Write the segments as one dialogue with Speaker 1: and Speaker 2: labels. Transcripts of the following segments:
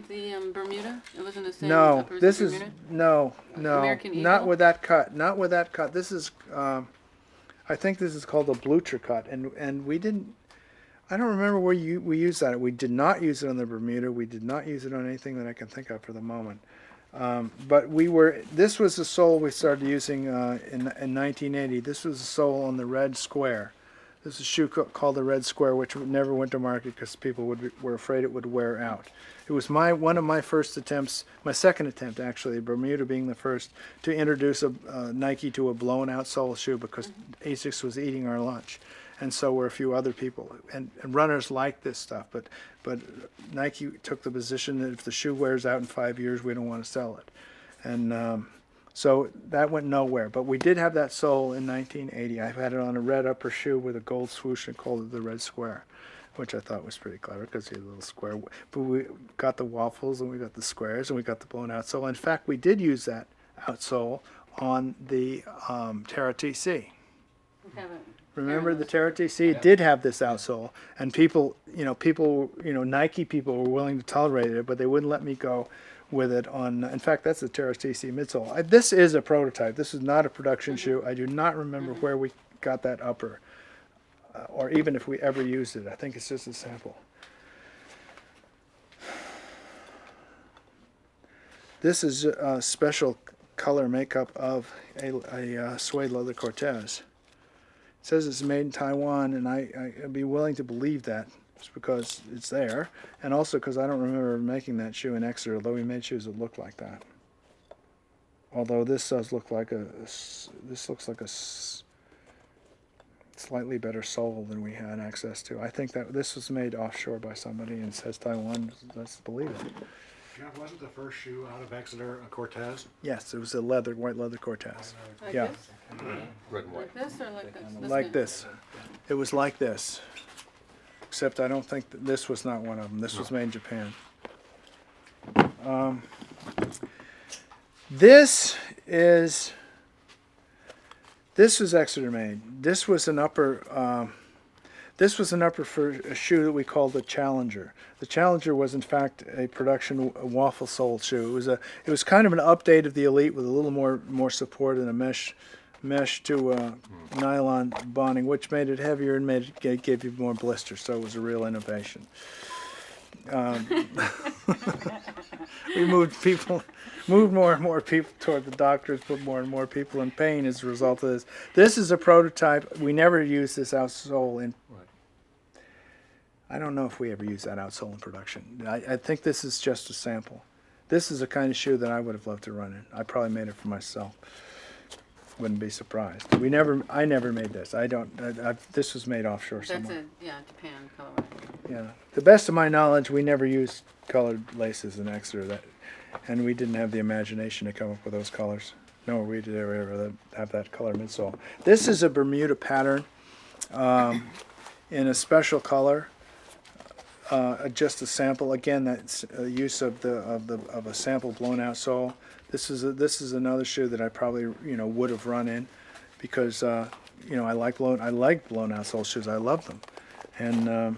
Speaker 1: The Bermuda? It wasn't the same
Speaker 2: No,
Speaker 1: upper as
Speaker 2: this
Speaker 1: the
Speaker 2: is
Speaker 1: Bermuda?
Speaker 2: no,
Speaker 1: American
Speaker 2: not
Speaker 1: Eagle?
Speaker 2: with that cut. Not with that cut. This is, I think this is called a Blucher cut, and we didn't. I don't remember where we used that. We did not use it on the Bermuda. We did not use it on anything that I can think of for the moment. But we were. This was the sole we started using in 1980. This was the sole on the Red Square. This is a shoe called the Red Square, which never went to market because people were afraid it would wear out. It was one of my first attempts, my second attempt actually, Bermuda being the first, to introduce a Nike to a blown out sole shoe because Asics was eating our lunch. And so were a few other people. And runners like this stuff, but Nike took the position that if the shoe wears out in 5 years, we don't want to sell it. And so that went nowhere. But we did have that sole in 1980. I've had it on a red upper shoe with a gold swoosh and called it the Red Square, which I thought was pretty clever because he had a little square. But we got the waffles and we got the squares and we got the blown out sole. In fact, we did use that outsole on the Terra TC. Remember the Terra TC? It did have this outsole, and people, Nike people were willing to tolerate it, but they wouldn't let me go with it on. In fact, that's the Terra TC midsole. This is a prototype. This is not a production shoe. I do not remember where we got that upper, or even if we ever used it. I think it's just a sample. This is a special color makeup of a suede leather Cortez. It says it's made in Taiwan, and I'd be willing to believe that just because it's there, and also because I don't remember making that shoe in Exeter, although we made shoes that look like that. Although this does look like this looks like a slightly better sole than we had access to. I think that this was made offshore by somebody and says Taiwan. Let's believe it.
Speaker 3: Geoff, wasn't the first shoe out of Exeter a Cortez?
Speaker 2: Yes, it was a white leather Cortez.
Speaker 1: Like
Speaker 2: Yeah.
Speaker 1: this?
Speaker 4: Red and white.
Speaker 1: Like this or like this?
Speaker 2: Like
Speaker 1: guy?
Speaker 2: this. It was like this. Except I don't think that this was not one of them. This was made in Japan. This was Exeter made. This was an upper. This was an upper for a shoe that we called the Challenger. The Challenger was in fact a production waffle sole shoe. It was kind of an update of the Elite with a little more support and a mesh to nylon bonding, which made it heavier and gave you more blisters. So it was a real innovation. We moved more and more people toward the doctors, put more and more people in pain as a result of this. This is a prototype. We never used this outsole in.
Speaker 4: Right.
Speaker 2: I don't know if we ever used that outsole in production. I think this is just a sample. This is the kind of shoe that I would have loved to run in. I probably made it for myself. Wouldn't be surprised. I never made this. This was made offshore
Speaker 1: That's
Speaker 2: somewhere.
Speaker 1: Japan colorway.
Speaker 2: Yeah. The best of my knowledge, we never used colored laces in Exeter, and we didn't have the imagination to come up with those colors. Nor we did ever have that color midsole. This is a Bermuda pattern in a special color. Just a sample. Again, that's a use of a sample blown out sole. This is another shoe that I probably would have run in because I like blown out sole shoes. I love them, and I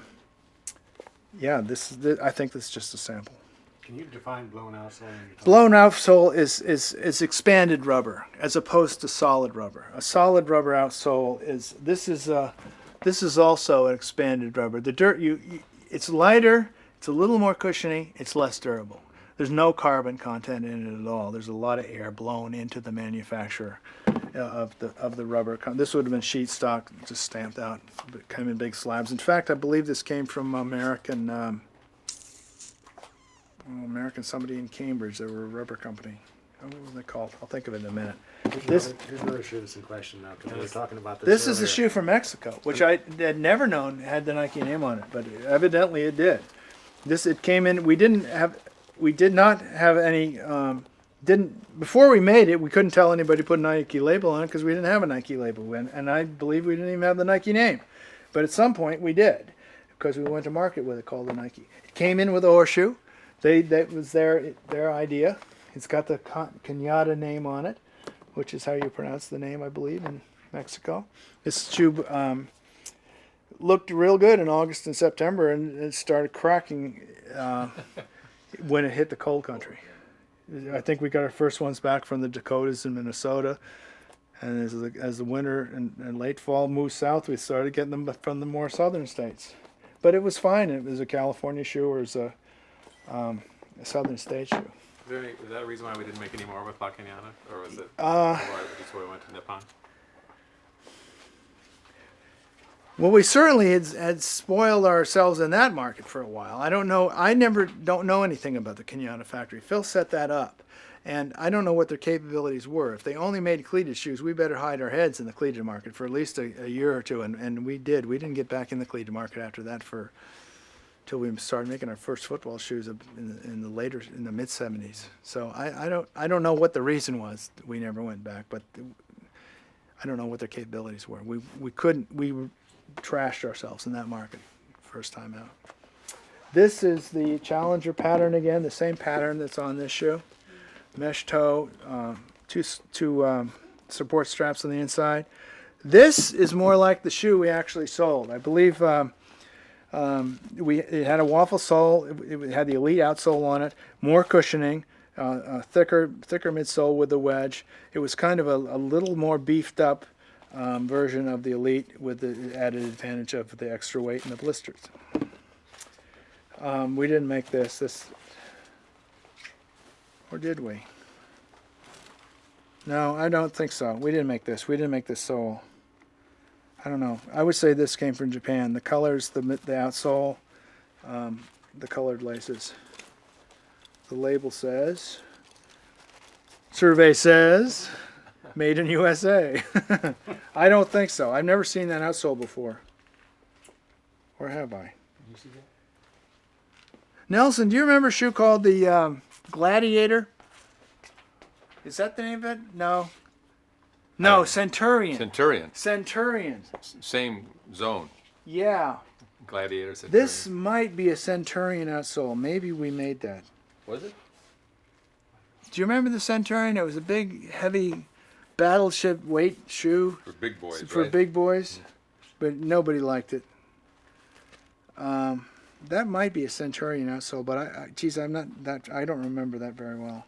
Speaker 2: think this is just a sample.
Speaker 3: Can you define blown out sole?
Speaker 2: Blown out sole is expanded rubber as opposed to solid rubber. A solid rubber outsole this is also an expanded rubber. It's lighter, it's a little more cushiony, it's less durable. There's no carbon content in it at all. There's a lot of air blown into the manufacturer of the rubber. This would have been sheet stock, just stamped out. It came in big slabs. In fact, I believe this came from American somebody in Cambridge. They were a rubber company. What was they called? I'll think of it in a minute.
Speaker 3: Here's another shoe that's in question now because we were talking about this.
Speaker 2: This is a shoe from Mexico, which I had never known had the Nike name on it, but evidently it did. It came in. We did not have any. Before we made it, we couldn't tell anybody to put a Nike label on it because we didn't have a Nike label, and I believe we didn't even have the Nike name. But at some point we did, because we went to market with it called the Nike. It came in with a horseshoe. That was their idea. It's got the Cañada name on it, which is how you pronounce the name, I believe, in Mexico. This shoe looked real good in August and September, and it started cracking. when it hit the cold country. I think we got our first ones back from the Dakotas and Minnesota. And as the winter and late fall moved south, we started getting them from the more southern states. But it was fine. It was a California shoe or as a southern state shoe.
Speaker 4: Is that a reason why we didn't make any more with La Cañada? Or was it just why we went to Nippon?
Speaker 2: Well, we certainly had spoiled ourselves in that market for a while. I don't know. Don't know anything about the Kenyatta factory. Phil set that up. And I don't know what their capabilities were. If they only made cleated shoes, we better hide our heads in the cleated market for at least a year or two. And we did. We didn't get back in the cleated market after that till we started making our first football shoes in the mid '70s. So I don't know what the reason was that we never went back, but I don't know what their capabilities were. We trashed ourselves in that market first time out. This is the Challenger pattern again, the same pattern that's on this shoe. Mesh toe, two support straps on the inside. This is more like the shoe we actually sold. I believe it had a waffle sole. It had the Elite outsole on it, more cushioning, thicker midsole with the wedge. It was kind of a little more beefed up version of the Elite with the added advantage of the extra weight and the blisters. We didn't make this. Or did we? No, I don't think so. We didn't make this. We didn't make this sole. I don't know. I would say this came from Japan. The colors, the outsole, the colored laces. The label says, survey says, made in USA. I don't think so. I've never seen that outsole before. Or have I?
Speaker 3: You see that?
Speaker 2: Nelson, do you remember a shoe called the Gladiator? Is that the name of it? No. No, Centurion.
Speaker 5: Centurion. Same zone.
Speaker 2: Yeah.
Speaker 5: Gladiator Centurion.
Speaker 2: This might be a Centurion outsole. Maybe we made that.
Speaker 5: Was it?
Speaker 2: Do you remember the Centurion? It was a big, heavy battleship weight shoe.
Speaker 5: For big boys,
Speaker 2: For
Speaker 5: right?
Speaker 2: big boys. But nobody liked it. That might be a Centurion outsole, but I don't remember that very well.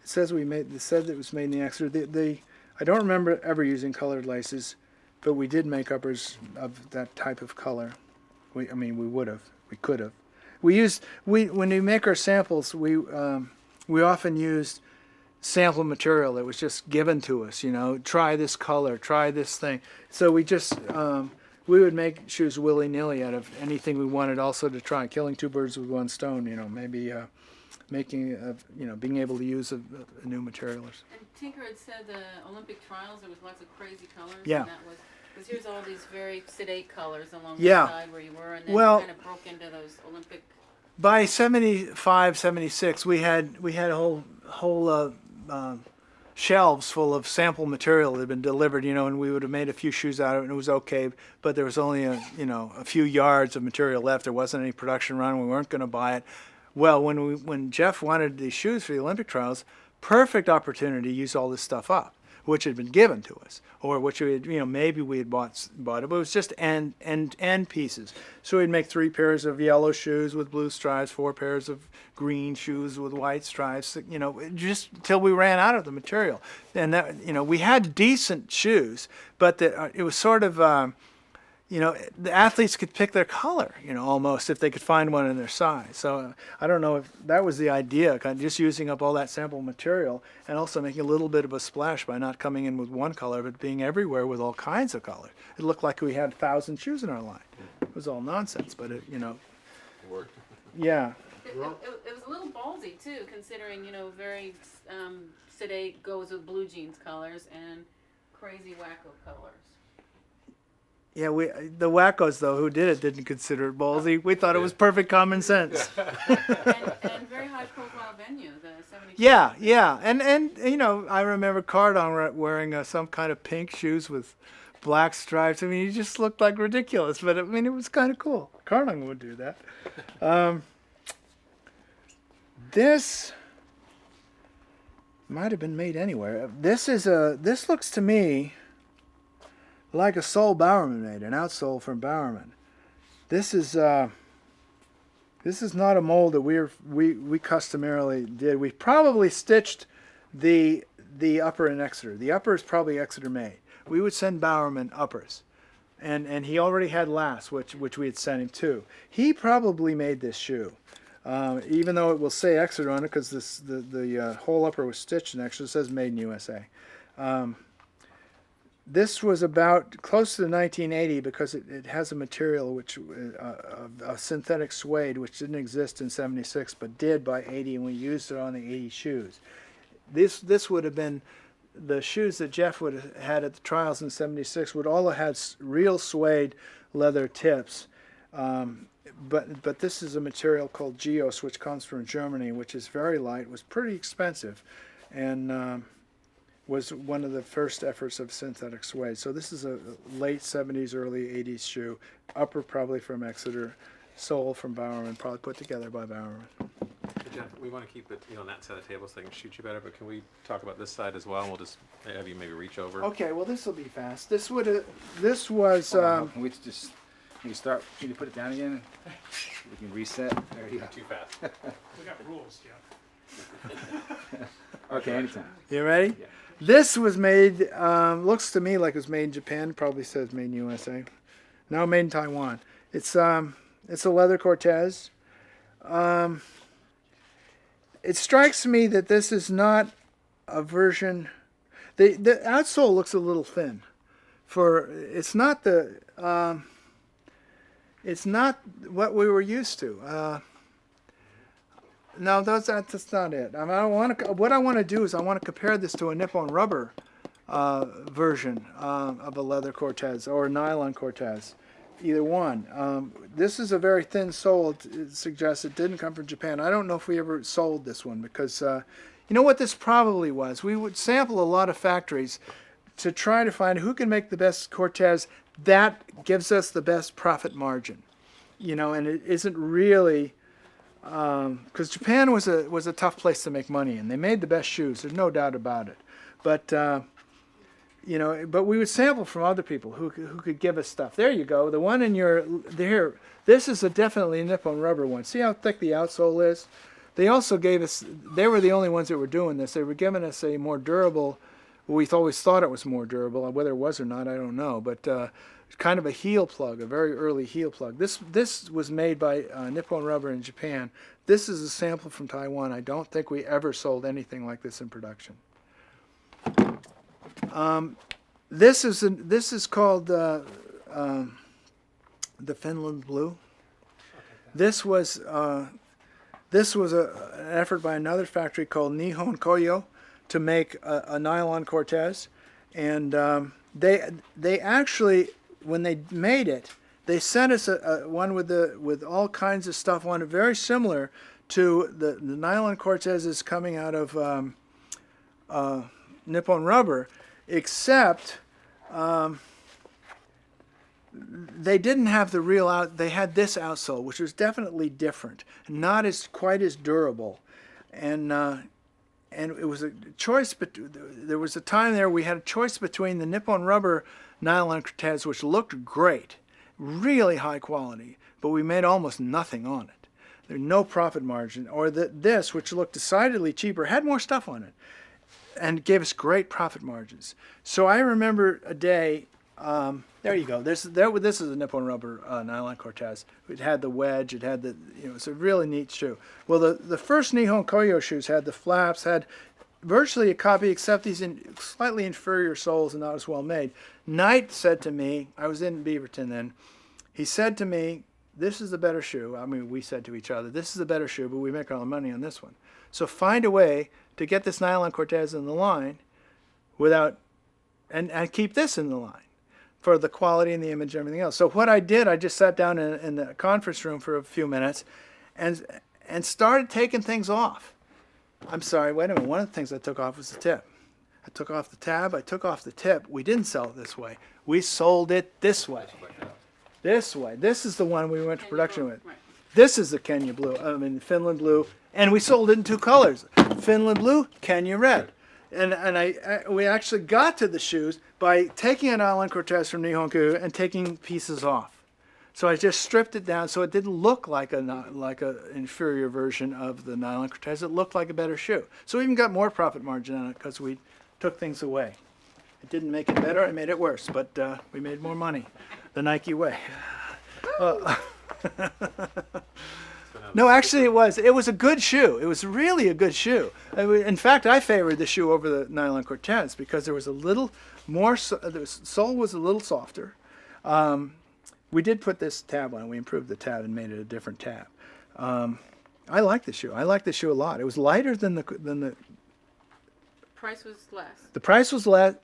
Speaker 2: It says it said it was made in the extra. I don't remember ever using colored laces, but we did make uppers of that type of color. We would have. We could have. When we make our samples, we often used sample material that was just given to us. Try this color, try this thing. So we just we would make shoes willy-nilly out of anything we wanted. Also to try killing two birds with one stone. Maybe being able to use a new material.
Speaker 1: And Tinker had said the Olympic trials, there was lots of crazy colors.
Speaker 2: Yeah.
Speaker 1: And that was, because here's all these very sedate colors along
Speaker 2: Yeah.
Speaker 1: the side where you were, and then
Speaker 2: Well-
Speaker 1: kind of broke into those Olympic.
Speaker 2: By 75, 76, we had a whole shelves full of sample material that had been delivered, and we would have made a few shoes out of it, and it was okay. But there was only a few yards of material left. There wasn't any production run. We weren't going to buy it. Well, when Geoff wanted these shoes for the Olympic trials, perfect opportunity to use all this stuff up, which had been given to us, or which we had, maybe we had bought it, but it was just end pieces. So we'd make 3 pairs of yellow shoes with blue stripes, 4 pairs of green shoes with white stripes, just till we ran out of the material. And that, we had decent shoes, but it was sort of, the athletes could pick their color, almost, if they could find one in their size. So I don't know if that was the idea, kind of just using up all that sample material and also making a little bit of a splash by not coming in with one color, but being everywhere with all kinds of color. It looked like we had 1,000 shoes in our line. It was all nonsense, but it
Speaker 5: It worked.
Speaker 2: yeah.
Speaker 1: It was a little ballsy too, considering very sedate goes with blue jeans colors and crazy wacko colors.
Speaker 2: Yeah, the wackos, though, who did it didn't consider it ballsy. We thought it was perfect common sense.
Speaker 1: and very high profile venue, the 72.
Speaker 2: Yeah. And I remember Cardon wearing some kind of pink shoes with black stripes. I mean, he just looked like ridiculous, but it was kind of cool. Cardon would do that. This might have been made anywhere. This looks to me like a sole Bowerman made, an outsole from Bowerman. This is This is not a mold that we customarily did. We probably stitched the upper in Exeter. The upper is probably Exeter made. We would send Bowerman uppers, and he already had lasts, which we had sent him to. He probably made this shoe, even though it will say Exeter on it because the whole upper was stitched in Exeter. It says made in USA. This was about close to 1980 because it has a material which a synthetic suede which didn't exist in 76 but did by 80, and we used it on the 80 shoes. This would have been the shoes that Geoff would have had at the trials in 76 would all have had real suede leather tips. But this is a material called Geos, which comes from Germany, which is very light, was pretty expensive, and was one of the first efforts of synthetic suede. So this is a late 70s, early 80s shoe. Upper probably from Exeter, sole from Bowerman, probably put together by Bowerman.
Speaker 4: Hey, Geoff, we want to keep it on that side of the table so they can shoot you better, but can we talk about this side as well? And we'll just have you maybe reach over.
Speaker 2: Okay, well this will be fast. This was
Speaker 6: Can we just you start? Can you put it down again? We can reset. There you go.
Speaker 4: Too fast.
Speaker 7: We got rules, yeah.
Speaker 6: Okay, anytime.
Speaker 2: You ready?
Speaker 6: Yeah.
Speaker 2: This was made, looks to me like it was made in Japan. Probably says made in USA. No, made in Taiwan. It's a leather Cortez. It strikes me that this is not a version. The outsole looks a little thin. It's not what we were used to. No, that's not it. I mean, what I want to do is I want to compare this to a Nippon rubber version of a leather Cortez or a nylon Cortez, either one. This is a very thin sole. It suggests it didn't come from Japan. I don't know if we ever sold this one because you know what this probably was? We would sample a lot of factories to try to find who can make the best Cortez that gives us the best profit margin. You know, and it isn't really. Because Japan was a tough place to make money in. They made the best shoes. There's no doubt about it. But you know, but we would sample from other people who could give us stuff. There you go. The one in there. This is definitely a Nippon rubber one. See how thick the outsole is? They also gave us. They were the only ones that were doing this. They were giving us a more durable. We always thought it was more durable. Whether it was or not, I don't know. But kind of a heel plug, a very early heel plug. This was made by Nippon Rubber in Japan. This is a sample from Taiwan. I don't think we ever sold anything like this in production. This is called the Finland Blue. This was an effort by another factory called Nihon Koyo to make a nylon Cortez, and they actually. When they made it, they sent us one with all kinds of stuff on it, very similar to the nylon Cortezes coming out of Nippon Rubber, except they didn't have the real out. They had this outsole, which was definitely different, not quite as durable, and it was a choice. But there was a time there we had a choice between the Nippon Rubber nylon Cortez, which looked great, really high quality, but we made almost nothing on it. There's no profit margin. Or this, which looked decidedly cheaper, had more stuff on it, and gave us great profit margins. So I remember a day. There you go. This is a Nippon Rubber nylon Cortez. It had the wedge. It had it's a really neat shoe. Well, the first Nihon Koyo shoes had the flaps, had virtually a copy, except these slightly inferior soles and not as well made. Knight said to me, I was in Beaverton then, he said to me, this is the better shoe. I mean, we said to each other, this is the better shoe, but we make all the money on this one. So find a way to get this nylon Cortez in the line without, and keep this in the line for the quality and the image and everything else. So what I did, I just sat down in the conference room for a few minutes and started taking things off. I'm sorry, wait a minute. One of the things I took off was the tip. I took off the tab. I took off the tip. We didn't sell it this way. We sold it this way. This way. This is the one we went to production with.
Speaker 1: Right.
Speaker 2: This is the Finland Blue. And we sold it in two colors. Finland Blue, Kenya Red. And we actually got to the shoes by taking a nylon Cortez from Nihon Koyo and taking pieces off. So I just stripped it down so it didn't look like a inferior version of the Nylon Cortez. It looked like a better shoe. So we even got more profit margin on it because we took things away. It didn't make it better, it made it worse, but we made more money the Nike way. No, actually it was. It was a good shoe. It was really a good shoe. In fact, I favored the shoe over the Nylon Cortez because there was a little more, the sole was a little softer. We did put this tab on it. We improved the tab and made it a different tab. I like the shoe. I like the shoe a lot. It was lighter than the
Speaker 1: Price was less.
Speaker 2: The price was less.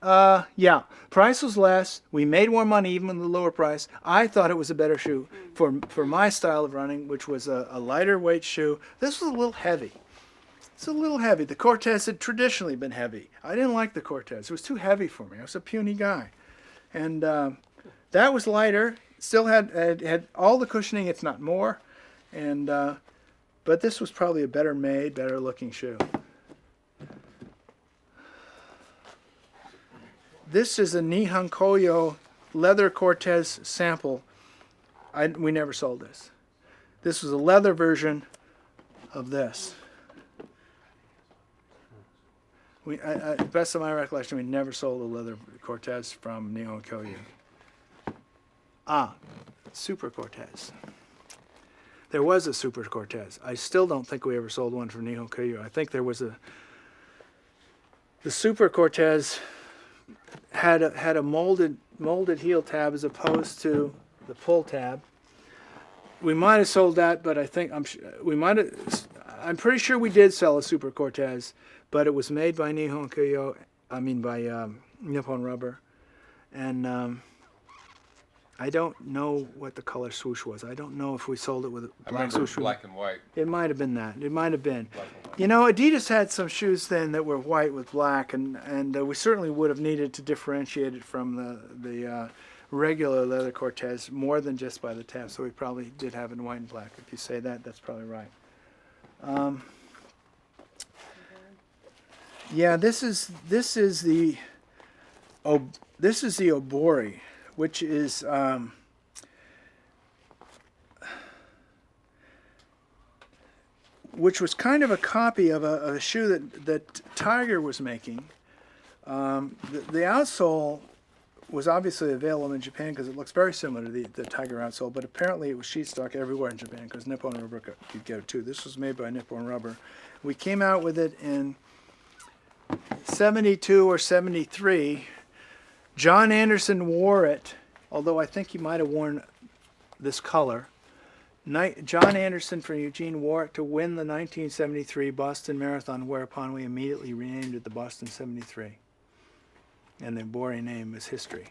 Speaker 2: Yeah, price was less. We made more money even with the lower price. I thought it was a better shoe for my style of running, which was a lighter weight shoe. This was a little heavy. It's a little heavy. The Cortez had traditionally been heavy. I didn't like the Cortez. It was too heavy for me. I was a puny guy, and that was lighter. Still had all the cushioning, if not more, and but this was probably a better made, better looking shoe. This is a Nihon Koyo leather Cortez sample. We never sold this. This was a leather version of this. Best of my recollection, we never sold a leather Cortez from Nihon Koyo. Super Cortez. There was a Super Cortez. I still don't think we ever sold one from Nihon Koyo. I think there was the Super Cortez had a molded heel tab as opposed to the pull tab. We might have sold that, but I think I'm pretty sure we did sell a Super Cortez, but it was made by Nihon Koyo. I mean by Nippon Rubber, and I don't know what the color swoosh was. I don't know if we sold it with a
Speaker 5: I
Speaker 2: black
Speaker 5: remember
Speaker 2: swoosh.
Speaker 5: black and white.
Speaker 2: It might have been that. It might have been.
Speaker 5: Black and white.
Speaker 2: You know, Adidas had some shoes then that were white with black, and we certainly would have needed to differentiate it from the regular leather Cortez more than just by the tab. So we probably did have it in white and black. If you say that, that's probably right. Yeah, this is the Obori, which is which was kind of a copy of a shoe that Tiger was making. The outsole was obviously available in Japan because it looks very similar to the Tiger outsole, but apparently it was sheet stock everywhere in Japan because Nippon Rubber could get it too. This was made by Nippon Rubber. We came out with it in 72 or 73. John Anderson wore it, although I think he might have worn this color. John Anderson from Eugene wore it to win the 1973 Boston Marathon, whereupon we immediately renamed it the Boston 73. And the Obori name is history.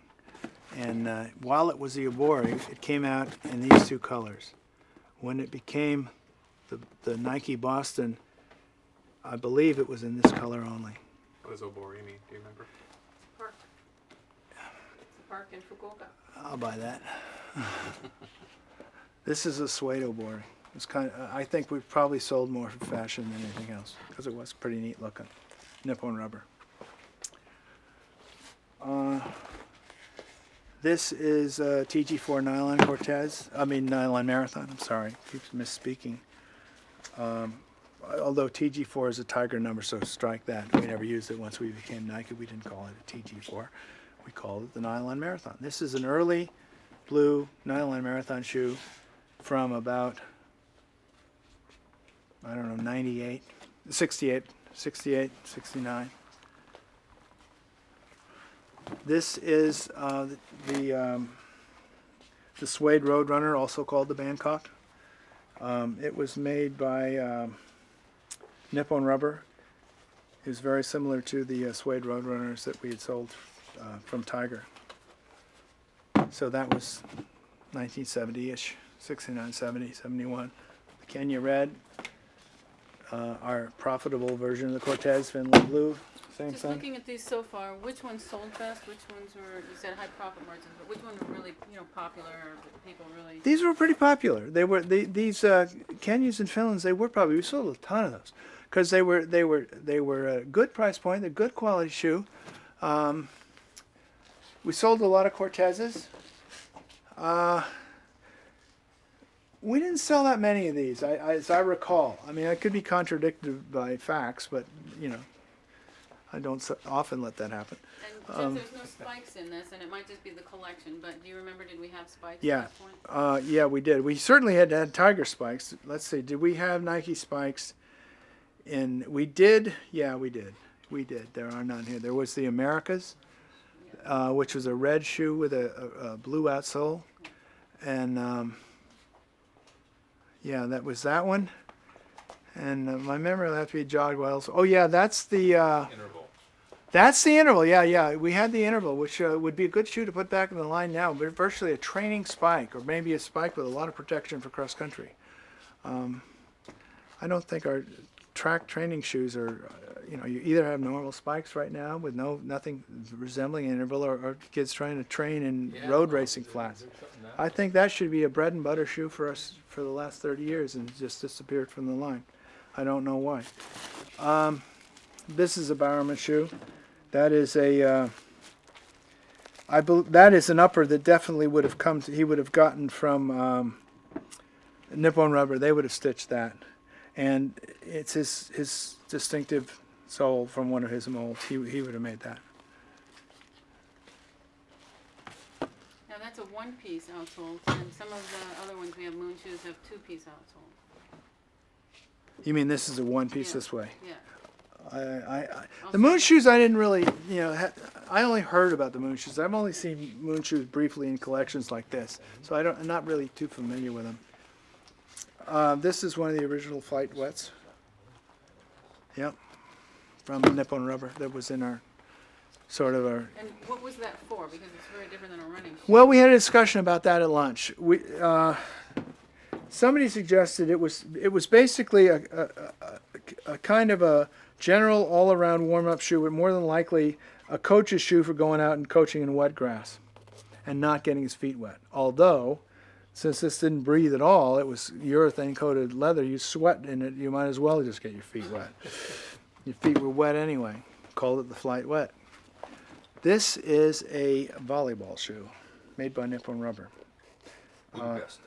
Speaker 2: And while it was the Obori, it came out in these two colors. When it became the Nike Boston, I believe it was in this color only.
Speaker 4: What does Obori mean? Do you remember?
Speaker 1: Park. It's a park in Fukuoka.
Speaker 2: I'll buy that. This is a suede Obori. It's I think we've probably sold more for fashion than anything else because it was pretty neat looking. Nippon Rubber. This is TG4 Nylon Cortez. I mean Nylon Marathon. I'm sorry, keeps misspeaking. Although TG4 is a Tiger number, so strike that. We never used it once we became Nike. We didn't call it a TG4. We called it the Nylon Marathon. This is an early blue Nylon Marathon shoe from about, I don't know, 98, 68, 69. This is the suede Roadrunner, also called the Bangkok. It was made by Nippon Rubber. It was very similar to the suede Roadrunners that we had sold from Tiger. So that was 1970-ish, 69, 70, 71. The Kenya Red, our profitable version of the Cortez, Finland Blue, same
Speaker 1: Just
Speaker 2: thing.
Speaker 1: looking at these so far, which ones sold best? Which ones were, you said high profit margins, but which ones were really, popular or that people really?
Speaker 2: These were pretty popular. They were these Kenyas and Finlands. They were probably, we sold a ton of those because they were a good price point, a good quality shoe. We sold a lot of Cortezes. We didn't sell that many of these, as I recall. I mean, I could be contradicted by facts, but I don't often let that happen.
Speaker 1: And Jeff, there's no spikes in this, and it might just be the collection. But do you remember? Did we have spikes
Speaker 2: Yeah.
Speaker 1: at that point?
Speaker 2: Yeah, we did. We certainly had tiger spikes. Let's see, did we have Nike spikes? We did. Yeah, we did. We did. There are none here. There was the Americas, which was a red shoe with a blue outsole, and yeah, that was that one. And my memory will have to be jogged well. Oh yeah, that's the
Speaker 5: Interval.
Speaker 2: That's the interval. Yeah. We had the interval, which would be a good shoe to put back in the line now, but virtually a training spike, or maybe a spike with a lot of protection for cross country. I don't think our track training shoes are. You either have normal spikes right now with nothing resembling an interval, or kids trying to train in road racing flats. I think that should be a bread and butter shoe for us for the last 30 years, and just disappeared from the line. I don't know why. This is a Bowerman shoe. That is that is an upper that definitely would have he would have gotten from Nippon Rubber. They would have stitched that, and it's his distinctive sole from one of his molds. He would have made that.
Speaker 1: Now that's a one-piece outsole, and some of the other ones we have moon shoes have two-piece outsole.
Speaker 2: You mean this is a one piece
Speaker 1: Yeah.
Speaker 2: this way?
Speaker 1: Yeah.
Speaker 2: The moon shoes I didn't really, I only heard about the moon shoes. I've only seen moon shoes briefly in collections like this, so I'm not really too familiar with them. This is one of the original flight wets. Yep, from Nippon Rubber that was in our
Speaker 1: And what was that for? Because it's very different than a running shoe.
Speaker 2: Well, we had a discussion about that at lunch. Somebody suggested it was basically a kind of a general all-around warm-up shoe, but more than likely a coach's shoe for going out and coaching in wet grass and not getting his feet wet. Although, since this didn't breathe at all, it was urethane-coated leather, you sweat in it, you might as well just get your feet wet. Your feet were wet anyway. Called it the Flight Wet. This is a volleyball shoe made by Nippon Rubber.
Speaker 5: Budapest.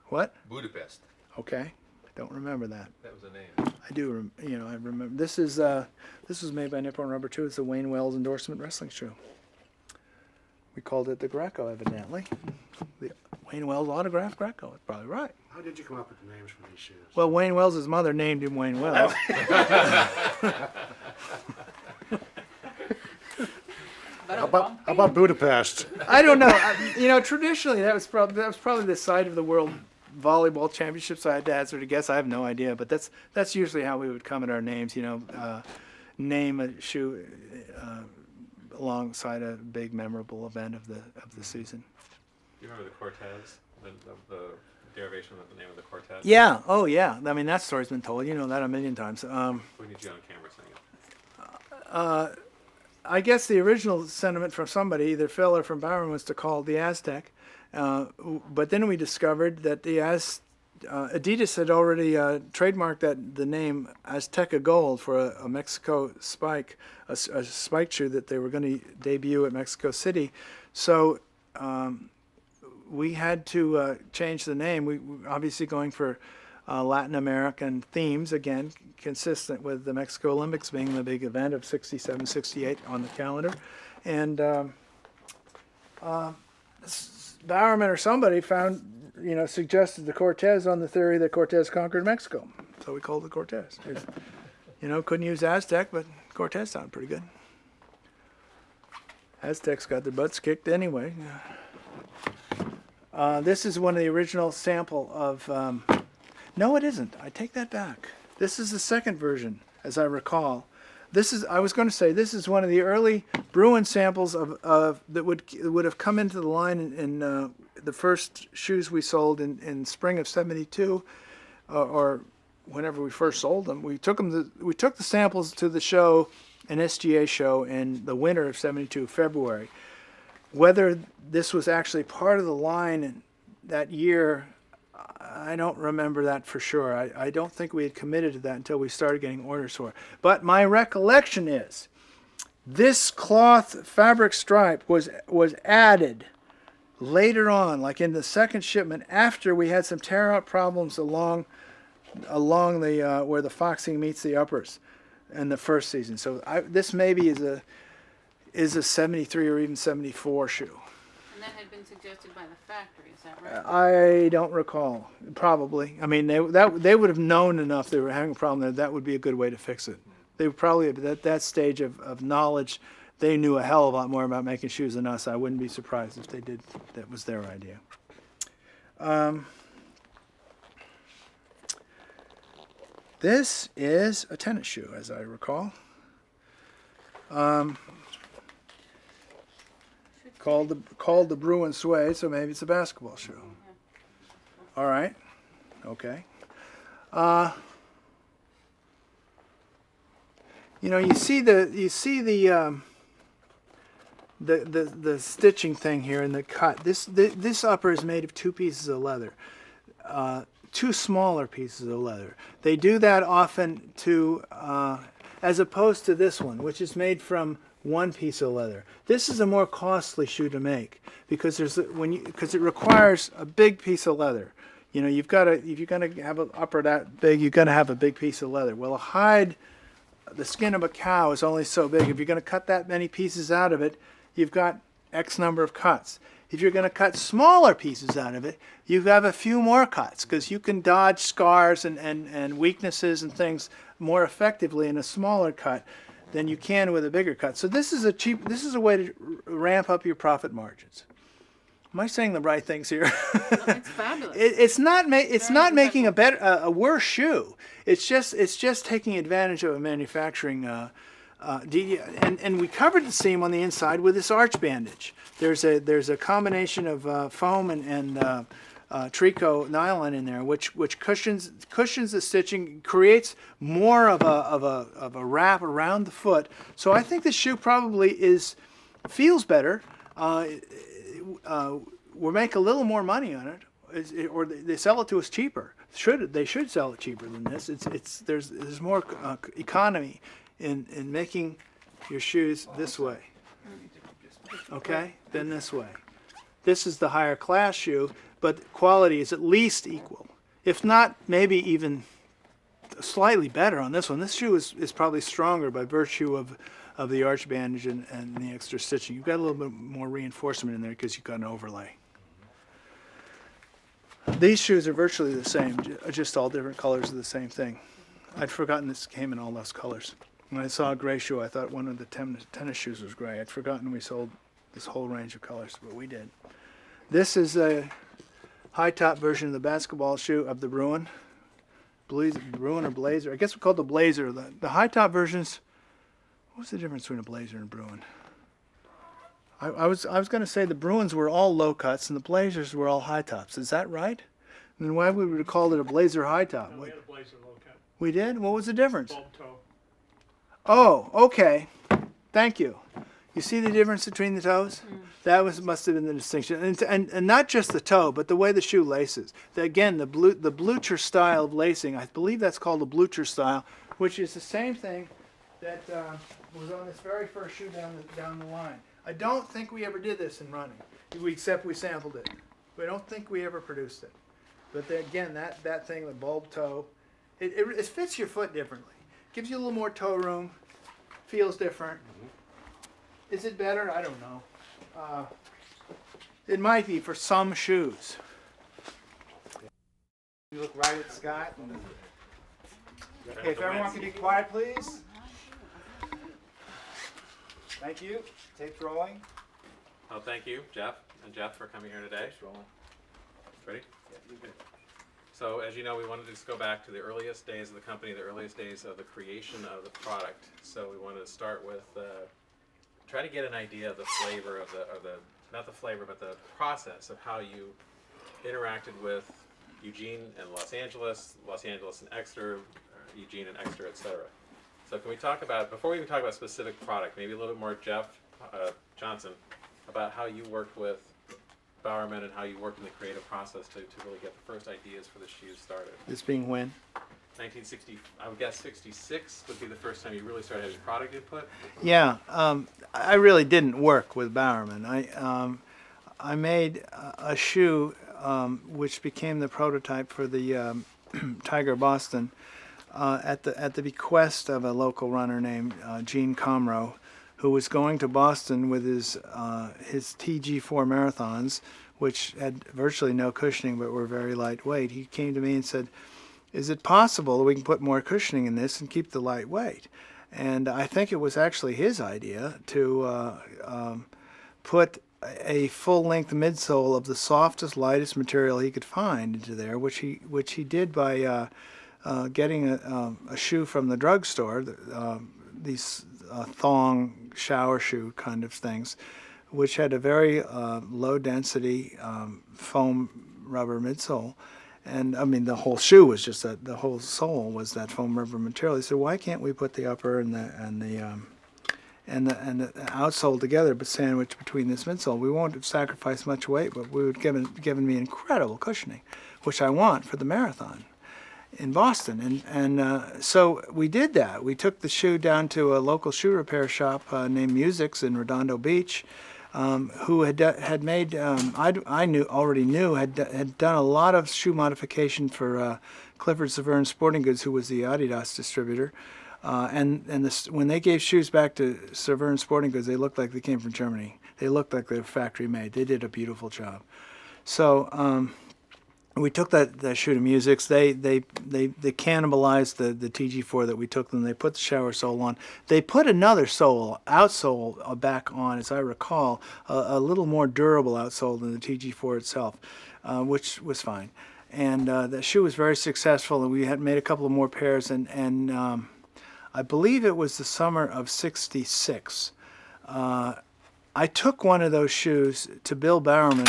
Speaker 2: What?
Speaker 5: Budapest.
Speaker 2: Okay. Don't remember that.
Speaker 5: That was the name.
Speaker 2: I do, I remember. This was made by Nippon Rubber too. It's the Wayne Wells endorsement wrestling shoe. We called it the Greco, evidently. The Wayne Wells autographed Greco. That's probably right.
Speaker 3: How did you come up with the names for these shoes?
Speaker 2: Well, Wayne Wells' mother named him Wayne Wells.
Speaker 3: How about Budapest?
Speaker 2: I don't know. Traditionally that was probably the site of the World Volleyball Championships. I had to hazard a guess. I have no idea, but that's usually how we would come at our names. Name a shoe alongside a big memorable event of the season.
Speaker 4: Do you remember the Cortez? The derivation of the name of the Cortez?
Speaker 2: Yeah. Oh, yeah. I mean, that story's been told. You know that a million times.
Speaker 4: We need you on camera saying it.
Speaker 2: I guess the original sentiment from somebody, either Phil or from Bowerman, was to call it the Aztec. But then we discovered that Adidas had already trademarked the name Azteca Gold for a Mexico spike, a spike shoe that they were going to debut at Mexico City. So we had to change the name. We were obviously going for Latin American themes, again, consistent with the Mexico Olympics being the big event of 67, 68 on the calendar. And Bowerman or somebody suggested the Cortez on the theory that Cortez conquered Mexico. So we called it Cortez. Couldn't use Aztec, but Cortez sounded pretty good. Aztecs got their butts kicked anyway. This is one of the original sample of... no, it isn't. I take that back. This is the second version, as I recall. This is one of the early Bruin samples of that would have come into the line in the first shoes we sold in spring of '72, or whenever we first sold them. We took the samples to the show, an SGA show in the winter of '72, February. Whether this was actually part of the line that year, I don't remember that for sure. I don't think we had committed to that until we started getting orders for it. But my recollection is this cloth fabric stripe was added later on, like in the second shipment, after we had some tear out problems along the where the foxing meets the uppers in the first season. So this maybe is a 73 or even 74 shoe.
Speaker 1: And that had been suggested by the factory, is that right?
Speaker 2: I don't recall. Probably. I mean, they would have known enough they were having a problem that would be a good way to fix it. They were probably at that stage of knowledge. They knew a hell of a lot more about making shoes than us. I wouldn't be surprised if they did. That was their idea. This is a tennis shoe, as I recall. Called the Bruin Suede, so maybe it's a basketball shoe. All right. Okay. You see the stitching thing here in the cut. This upper is made of two pieces of leather, two smaller pieces of leather. They do that often as opposed to this one, which is made from one piece of leather. This is a more costly shoe to make because it requires a big piece of leather. If you're gonna have an upper that big, you're gonna have a big piece of leather. Well, a hide, the skin of a cow is only so big. If you're gonna cut that many pieces out of it, you've got X number of cuts. If you're going to cut smaller pieces out of it, you have a few more cuts because you can dodge scars and weaknesses and things more effectively in a smaller cut than you can with a bigger cut. So this is a way to ramp up your profit margins. Am I saying the right things here?
Speaker 1: It's fabulous.
Speaker 2: It's not making a worse shoe. It's just taking advantage of a manufacturing. And we covered the seam on the inside with this arch bandage. There's a combination of foam and tricot nylon in there, which cushions the stitching, creates more of a wrap around the foot. So I think this shoe probably feels better. We'll make a little more money on it, or they sell it to us cheaper. They should sell it cheaper than this. There's more economy in making your shoes this way, okay, than this way. This is the higher class shoe, but quality is at least equal, if not maybe even slightly better on this one. This shoe is probably stronger by virtue of the arch bandage and the extra stitching. You've got a little bit more reinforcement in there because you've got an overlay. These shoes are virtually the same, just all different colors of the same thing. I'd forgotten this came in all those colors. When I saw a gray shoe, I thought one of the tennis shoes was gray. I'd forgotten we sold this whole range of colors, but we did. This is a high-top version of the basketball shoe of the Bruin. Bruin or Blazer. I guess we call it the Blazer. The high-top versions, what's the difference between a Blazer and a Bruin? I was going to say the Bruins were all low cuts and the Blazers were all high tops. Is that right? And then why would we call it a Blazer high top?
Speaker 7: No, we had a Blazer low cut.
Speaker 2: We did? What was the difference?
Speaker 7: Bulb toe.
Speaker 2: Oh, okay. Thank you. You see the difference between the toes? That must have been the distinction, and not just the toe, but the way the shoe laces. Again, the blucher style of lacing. I believe that's called the blucher style, which is the same thing that was on this very first shoe down the line. I don't think we ever did this in running, except we sampled it. We don't think we ever produced it. But again, that thing, the bulb toe, it fits your foot differently. Gives you a little more toe room. Feels different. Is it better? I don't know. It might be for some shoes. You look right at Scott. Okay, if everyone can be quiet, please. Thank you. Tape's rolling.
Speaker 4: Oh, thank you, Geoff and Jeff, for coming here today. Ready? Okay. So, as you know, we wanted to just go back to the earliest days of the company, the earliest days of the creation of the product. So we wanted to start with, try to get an idea of the flavor of the not the flavor, but the process of how you interacted with Eugene and Los Angeles and Exeter, Eugene and Exeter, etc. So can we talk about, before we even talk about specific product, maybe a little bit more, Geoff Johnson, about how you worked with Bowerman and how you worked in the creative process to really get the first ideas for the shoes started.
Speaker 2: This being when?
Speaker 4: 1960, I would guess 66 would be the first time you really started having product input.
Speaker 2: Yeah, I really didn't work with Bowerman. I made a shoe which became the prototype for the Tiger Boston at the bequest of a local runner named Gene Comroe, who was going to Boston with his TG4 marathons, which had virtually no cushioning but were very lightweight. He came to me and said, "Is it possible that we can put more cushioning in this and keep the lightweight?" And I think it was actually his idea to put a full-length midsole of the softest, lightest material he could find into there, which he did by getting a shoe from the drugstore, these thong shower shoe kind of things, which had a very low-density foam rubber midsole. And I mean, the whole shoe was just that. The whole sole was that foam rubber material. He said, "Why can't we put the upper and the outsole together, but sandwiched between this midsole? We won't have sacrificed much weight, but we would given me incredible cushioning, which I want for the marathon in Boston." And so we did that. We took the shoe down to a local shoe repair shop named Music's in Redondo Beach, who had made already knew had done a lot of shoe modification for Clifford Severn Sporting Goods, who was the Adidas distributor. When they gave shoes back to Severn Sporting Goods, they looked like they came from Germany. They looked like they were factory made. They did a beautiful job. So we took that shoe to Music's. They cannibalized the TG4 that we took them. They put the shower sole on. They put another outsole back on, as I recall, a little more durable outsole than the TG4 itself, which was fine. And the shoe was very successful, and we had made a couple of more pairs. And I believe it was the summer of '66. I took one of those shoes to Bill Bowerman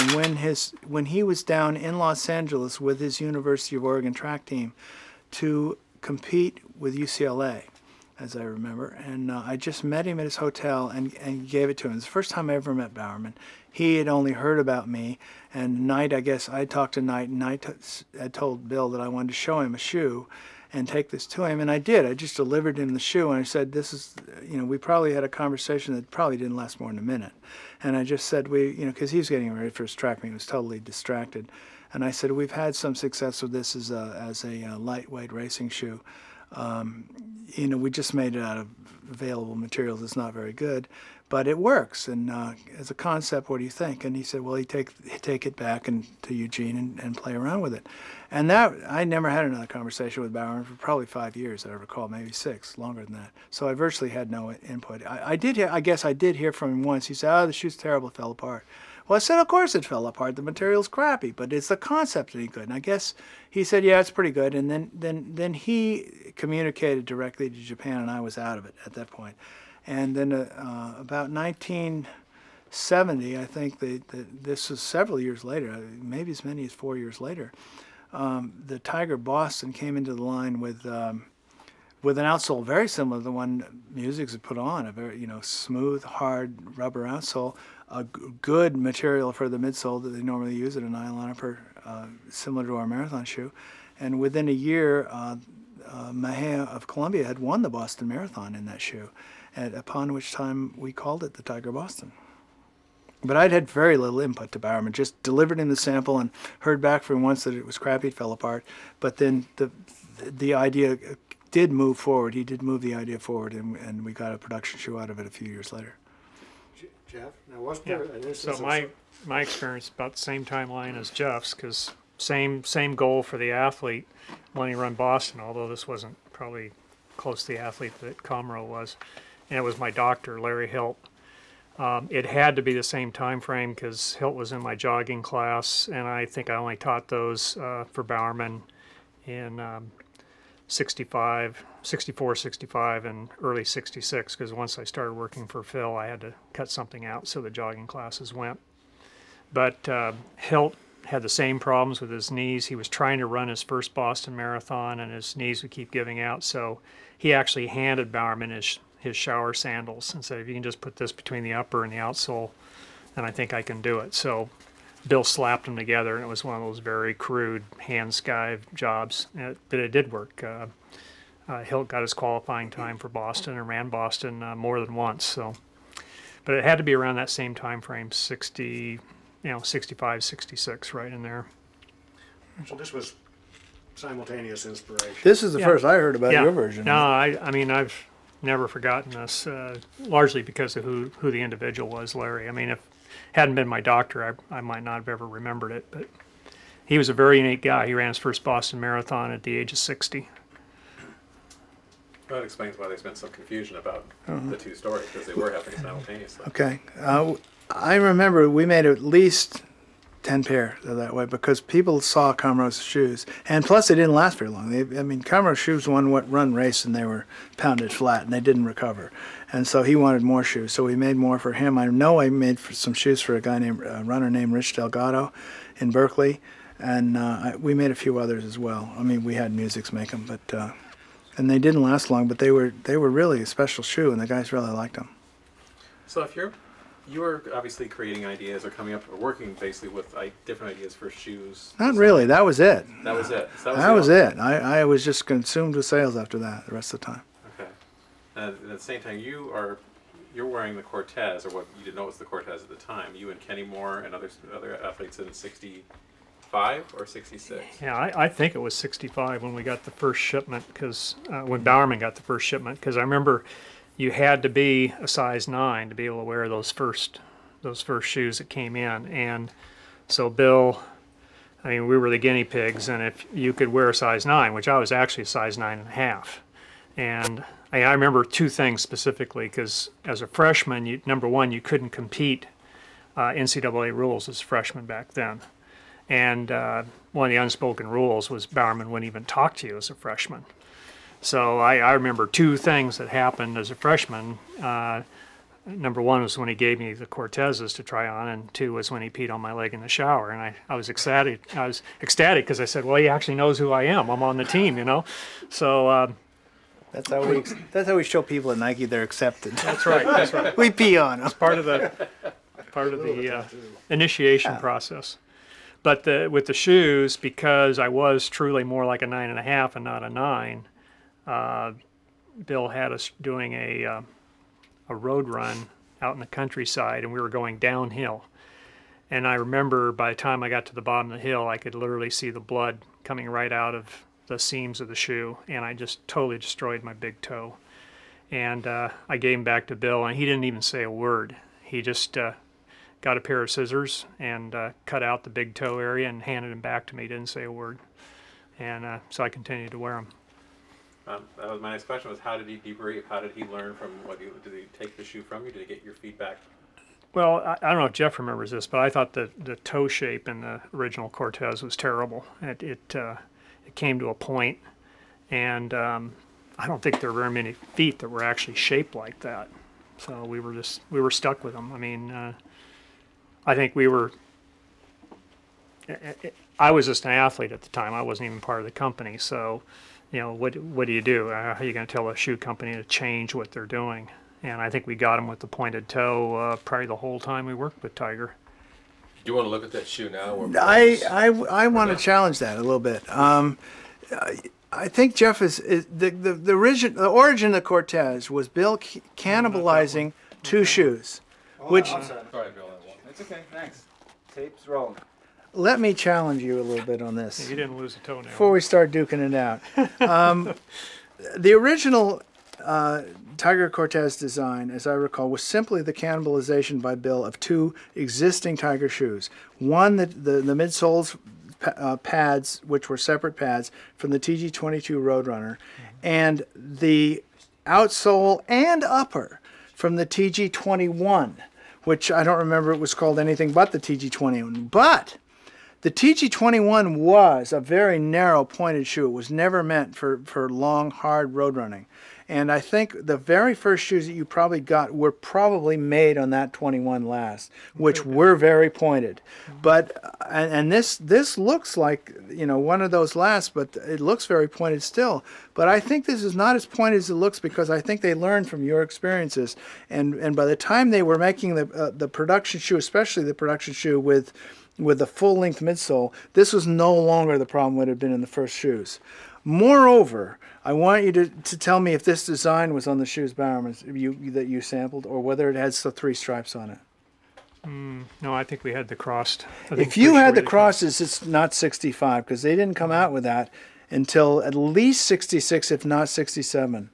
Speaker 2: when he was down in Los Angeles with his University of Oregon track team to compete with UCLA, as I remember. And I just met him at his hotel and gave it to him. It was the first time I ever met Bowerman. He had only heard about me, and Knight, I guess I talked to Knight, and Knight had told Bill that I wanted to show him a shoe and take this to him, and I did. I just delivered him the shoe, and I said, "This is," we probably had a conversation that probably didn't last more than a minute, and I just said, because he was getting ready for his track meet, he was totally distracted, and I said, "We've had some success with this as a lightweight racing shoe. We just made it out of available materials. It's not very good, but it works. And as a concept, what do you think?" And he said, "Well, he'd take it back to Eugene and play around with it." And that I never had another conversation with Bowerman for probably 5 years, that I recall, maybe 6, longer than that. So I virtually had no input. I guess I did hear from him once. He said, "Oh, the shoe's terrible, it fell apart." Well, I said, "Of course it fell apart. The material's crappy, but it's the concept that ain't good." And I guess he said, "Yeah, it's pretty good." And then he communicated directly to Japan, and I was out of it at that point. And then about 1970, I think this was several years later, maybe as many as 4 years later, the Tiger Boston came into the line with an outsole very similar to the one Music's had put on, a very smooth, hard rubber outsole, a good material for the midsole that they normally use, at a nylon upper, similar to our marathon shoe. And within a year, Mejia of Colombia had won the Boston Marathon in that shoe, upon which time we called it the Tiger Boston. But I'd had very little input to Bowerman, just delivered him the sample and heard back from him once that it was crappy, it fell apart. But then the idea did move forward. He did move the idea forward, and we got a production shoe out of it a few years later.
Speaker 3: Jeff, now was there an instance
Speaker 7: So
Speaker 3: of
Speaker 7: my experience about the same timeline as Jeff's, because same goal for the athlete wanting to run Boston, although this wasn't probably close to the athlete that Comroe was, and it was my doctor, Larry Hilt. It had to be the same time frame because Hilt was in my jogging class, and I think I only taught those for Bowerman in 64, 65, and early 66, because once I started working for Phil, I had to cut something out, so the jogging classes went. But Hilt had the same problems with his knees. He was trying to run his first Boston Marathon, and his knees would keep giving out, so he actually handed Bowerman his shower sandals and said, "If you can just put this between the upper and the outsole, then I think I can do it." So Bill slapped them together, and it was one of those very crude hand skive jobs, but it did work. Hilt got his qualifying time for Boston and ran Boston more than once. So, but it had to be around that same time frame, 60, 65, 66, right in there.
Speaker 3: So this was simultaneous inspiration.
Speaker 2: This is the
Speaker 7: Yeah.
Speaker 2: first I heard about your version.
Speaker 7: No, I mean, I've never forgotten this, largely because of who the individual was, Larry. I mean, if it hadn't been my doctor, I might not have ever remembered it, but he was a very unique guy. He ran his first Boston Marathon at the age of 60.
Speaker 4: That explains why there's been some confusion about the two stories, because they were happening simultaneously.
Speaker 2: Okay. I remember we made at least 10 pair that way because people saw Comroe's shoes. And plus, they didn't last very long. Comroe's shoes won what run race and they were pounded flat and they didn't recover. And so he wanted more shoes. So we made more for him. I know I made some shoes for a runner named Rich Delgado in Berkeley. And we made a few others as well. I mean, we had Musics make them, but and they didn't last long, but they were really a special shoe, and the guys really liked them.
Speaker 4: So if you were obviously creating ideas or coming up or working basically with different ideas for shoes.
Speaker 2: Not really. That was it.
Speaker 4: That was it. So
Speaker 2: That was it. I was just consumed with sales after that the rest of the time.
Speaker 4: Okay. And at the same time, you're wearing the Cortez, or what you didn't know was the Cortez at the time. You and Kenny Moore and other athletes in 65 or 66.
Speaker 7: Yeah, I think it was 65 when we got the first shipment, because when Bowerman got the first shipment, because I remember you had to be a size 9 to be able to wear those first shoes that came in. And so Bill, I mean, we were the guinea pigs, and if you could wear a size 9, which I was actually a size 9.5. And I remember two things specifically, because as a freshman, number one, you couldn't compete NCAA rules as a freshman back then. And one of the unspoken rules was Bowerman wouldn't even talk to you as a freshman. So I remember two things that happened as a freshman. Number one was when he gave me the Cortezes to try on, and two was when he peed on my leg in the shower. And I was ecstatic. I was ecstatic because I said, well, he actually knows who I am. I'm on the team, So
Speaker 2: That's how we show people at Nike they're accepted.
Speaker 7: that's right. That's right.
Speaker 2: We pee on them.
Speaker 7: Part of the initiation process. But with the shoes, because I was truly more like a 9.5 and not a 9, Bill had us doing a road run out in the countryside, and we were going downhill. And I remember by the time I got to the bottom of the hill, I could literally see the blood coming right out of the seams of the shoe, and I just totally destroyed my big toe. And I gave him back to Bill, and he didn't even say a word. He just got a pair of scissors and cut out the big toe area and handed them back to me. Didn't say a word. And so I continued to wear them.
Speaker 4: That was my next question: was how did he debrief? How did he learn from what you? Did he take the shoe from you? Did he get your feedback?
Speaker 7: Well, I don't know if Jeff remembers this, but I thought the toe shape in the original Cortez was terrible. It came to a point, and I don't think there were very many feet that were actually shaped like that. So we were stuck with them. I mean, I think I was just an athlete at the time. I wasn't even part of the company. So, what do you do? How are you going to tell a shoe company to change what they're doing? And I think we got them with the pointed toe probably the whole time we worked with Tiger.
Speaker 5: Do you want to look at that shoe now? Or
Speaker 2: I want to challenge that a little bit. I think Jeff is the origin of the Cortez was Bill cannibalizing two shoes, which
Speaker 6: Sorry, Bill. It's okay. Thanks. Tape's rolling.
Speaker 2: let me challenge you a little bit on this
Speaker 7: You didn't lose a toenail.
Speaker 2: before we start duking it out. The original Tiger Cortez design, as I recall, was simply the cannibalization by Bill of two existing Tiger shoes. One, the midsoles pads, which were separate pads from the TG22 Roadrunner, and the outsole and upper from the TG21, which I don't remember it was called anything but the TG21. But the TG21 was a very narrow pointed shoe. It was never meant for long, hard road running. And I think the very first shoes that you probably got were probably made on that 21 last, which were very pointed. But and this looks like, one of those last, but it looks very pointed still. But I think this is not as pointed as it looks because I think they learned from your experiences. And by the time they were making the production shoe, especially the production shoe with the full-length midsole, this was no longer the problem what had been in the first shoes. Moreover, I want you to tell me if this design was on the shoes Bowerman that you sampled, or whether it has the three stripes on it.
Speaker 7: No, I think we had the crossed. I think
Speaker 2: If you
Speaker 7: pretty
Speaker 2: had
Speaker 7: sure
Speaker 2: the
Speaker 7: we-
Speaker 2: crosses, it's not 65 because they didn't come out with that until at least 66, if not 67.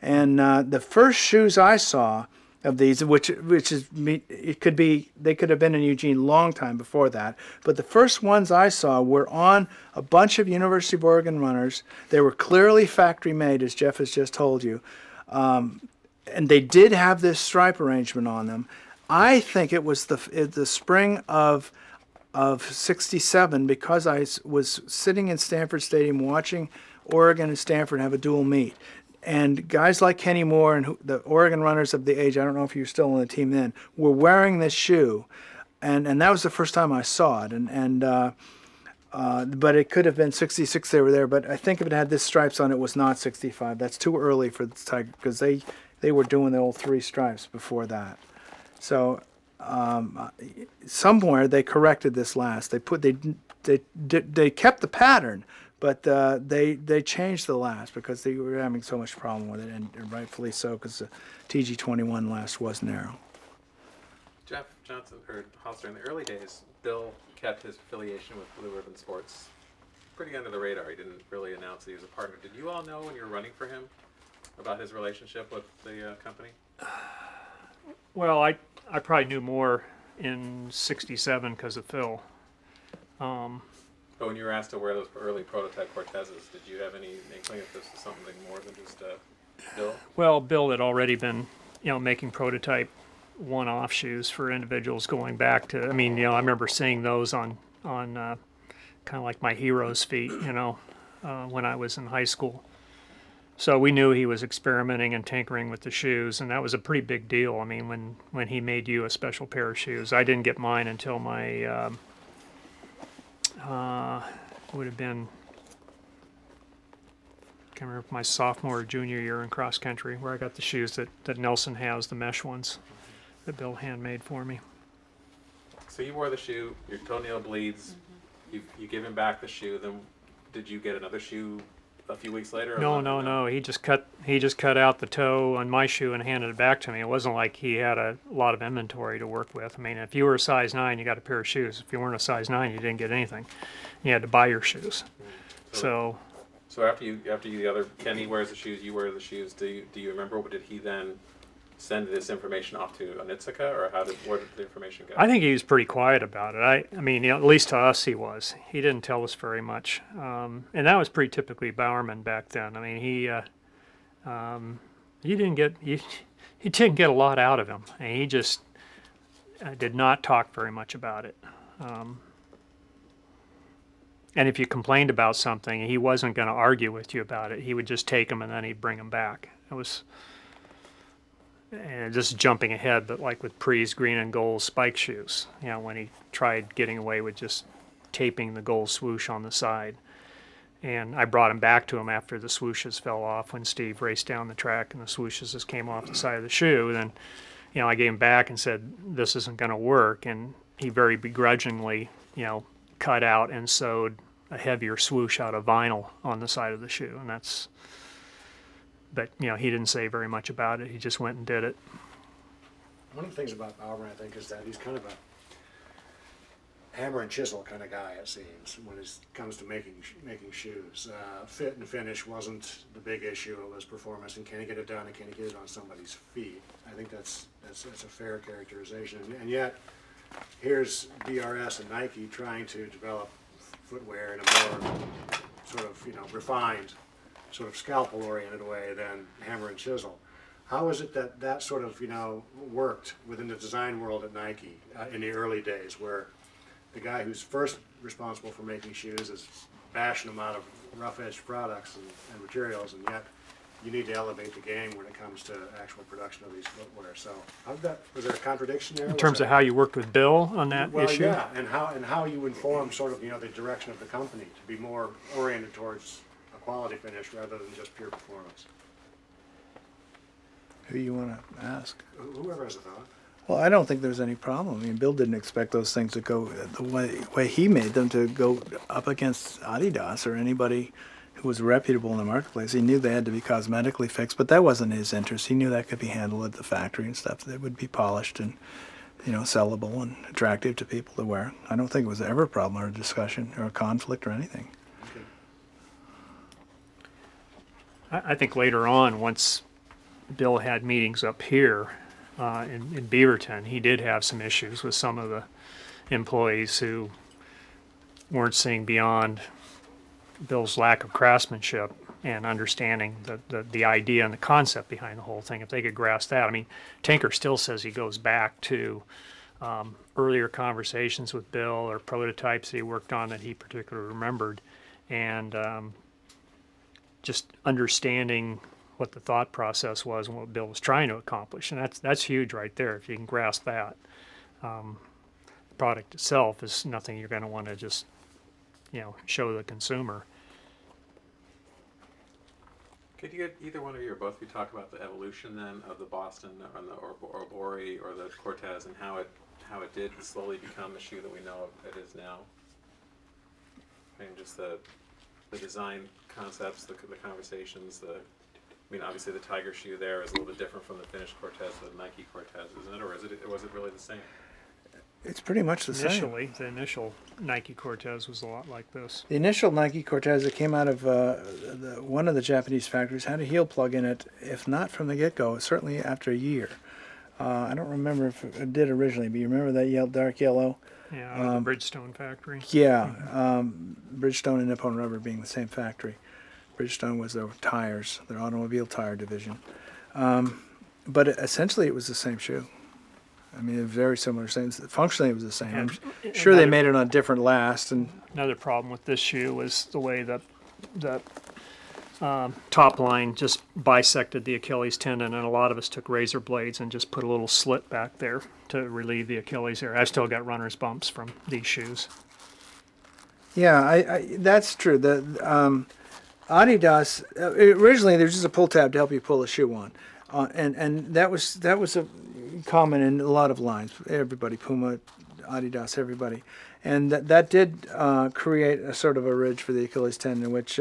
Speaker 2: And the first shoes I saw of these, which is it could be they could have been in Eugene long time before that, but the first ones I saw were on a bunch of University of Oregon runners. They were clearly factory made, as Geoff has just told you, and they did have this stripe arrangement on them. I think it was the spring of '67 because I was sitting in Stanford Stadium watching Oregon and Stanford have a dual meet. And guys like Kenny Moore and the Oregon runners of the age, I don't know if you were still on the team then, were wearing this shoe. And that was the first time I saw it. But it could have been 66 they were there. But I think if it had this stripes on it, was not 65. That's too early for the Tiger because they were doing the old 3 stripes before that. So somewhere they corrected this last. They kept the pattern, but they changed the last because they were having so much problem with it, and rightfully so because the TG21 last was narrow.
Speaker 4: Geoff Johnson, or Hollister, in the early days, Bill kept his affiliation with Blue Ribbon Sports pretty under the radar. He didn't really announce that he was a partner. Did you all know when you were running for him about his relationship with the company?
Speaker 7: Well, I probably knew more in '67 because of Phil.
Speaker 4: But when you were asked to wear those early prototype Cortezes, did you have any inkling if this was something more than just Bill?
Speaker 7: Well, Bill had already been, making prototype one-off shoes for individuals going back to. I mean, I remember seeing those on kind of like my hero's feet, when I was in high school. So we knew he was experimenting and tinkering with the shoes, and that was a pretty big deal. I mean, when he made you a special pair of shoes, I didn't get mine until my would have been, can't remember, my sophomore or junior year in cross country, where I got the shoes that Nelson has, the mesh ones that Bill handmade for me.
Speaker 4: So you wore the shoe, your toenail bleeds, you give him back the shoe, then did you get another shoe a few weeks later? Or
Speaker 7: No. He just cut out the toe on my shoe and handed it back to me. It wasn't like he had a lot of inventory to work with. I mean, if you were a size 9, you got a pair of shoes. If you weren't a size 9, you didn't get anything. You had to buy your shoes. So
Speaker 4: after the other Kenny wears the shoes, you wear the shoes. Do you remember? Did he then send this information off to Onitsuka, or where did the information go?
Speaker 7: I think he was pretty quiet about it. I mean, at least to us he was. He didn't tell us very much, and that was pretty typically Bowerman back then. I mean, he didn't get a lot out of him, and he just did not talk very much about it. And if you complained about something, he wasn't going to argue with you about it. He would just take them and then he'd bring them back. It was. And just jumping ahead, but like with Pre's green and gold spike shoes, when he tried getting away with just taping the gold swoosh on the side. And I brought him back to him after the swooshes fell off when Steve raced down the track and the swooshes just came off the side of the shoe. Then, I gave him back and said, this isn't going to work. And he very begrudgingly, cut out and sewed a heavier swoosh out of vinyl on the side of the shoe. And that's... But, he didn't say very much about it. He just went and did it.
Speaker 3: One of the things about Bowerman, I think, is that he's kind of a hammer and chisel kind of guy, it seems, when it comes to making shoes. Fit and finish wasn't the big issue. It was performance, and can he get it done, and can he get it on somebody's feet? I think that's a fair characterization. And yet, here's DRS and Nike trying to develop footwear in a more sort of, refined, sort of scalpel-oriented way than hammer and chisel. How is it that sort of, worked within the design world at Nike in the early days, where the guy who's first responsible for making shoes is bashing them out of rough-edged products and materials, and yet you need to elevate the game when it comes to actual production of these footwear. So was there a contradiction there?
Speaker 7: In terms of how you worked with Bill on that issue?
Speaker 3: Well, yeah, and how you inform sort of, the direction of the company to be more oriented towards quality finish rather than just pure performance.
Speaker 2: Who you want to ask?
Speaker 3: Whoever has a thought.
Speaker 2: Well, I don't think there's any problem. I mean, Bill didn't expect those things to go the way he made them to go up against Adidas or anybody who was reputable in the marketplace. He knew they had to be cosmetically fixed, but that wasn't his interest. He knew that could be handled at the factory and stuff. That would be polished and sellable and attractive to people to wear. I don't think it was ever a problem or a discussion or a conflict or anything.
Speaker 7: I think later on, once Bill had meetings up here in Beaverton, he did have some issues with some of the employees who weren't seeing beyond Bill's lack of craftsmanship and understanding the idea and the concept behind the whole thing. If they could grasp that, I mean, Tinker still says he goes back to earlier conversations with Bill or prototypes that he worked on that he particularly remembered, and just understanding what the thought process was and what Bill was trying to accomplish, and that's huge right there. If you can grasp that, the product itself is nothing you're going to want to just show the consumer.
Speaker 4: Could you get either one of you or both of you talk about the evolution then of the Boston or Orbori or the Cortez and how it did slowly become the shoe that we know it is now? I mean, just the design concepts, the conversations, obviously the Tiger shoe there is a little bit different from the finished Cortez, the Nike Cortez, isn't it? Or was it really the same?
Speaker 2: It's pretty much the same.
Speaker 7: Initially, the initial Nike Cortez was a lot like this.
Speaker 2: The initial Nike Cortez that came out of one of the Japanese factories had a heel plug in it, if not from the get-go, certainly after a year. I don't remember if it did originally, but you remember that dark yellow?
Speaker 7: Yeah, the Bridgestone factory.
Speaker 2: Yeah, Bridgestone and Nippon Rubber being the same factory. Bridgestone was their tires, their automobile tire division. But essentially it was the same shoe. I mean, very similar things. Functionally, it was the same. I'm sure they made it on a different last. And
Speaker 7: another problem with this shoe was the way the top line just bisected the Achilles tendon, and a lot of us took razor blades and just put a little slit back there to relieve the Achilles area. I've still got runner's bumps from these shoes.
Speaker 2: yeah, that's true. The Adidas originally there's just a pull tab to help you pull the shoe on, and that was a common in a lot of lines. Everybody, Puma, Adidas, everybody, and that did create a sort of a ridge for the Achilles tendon, which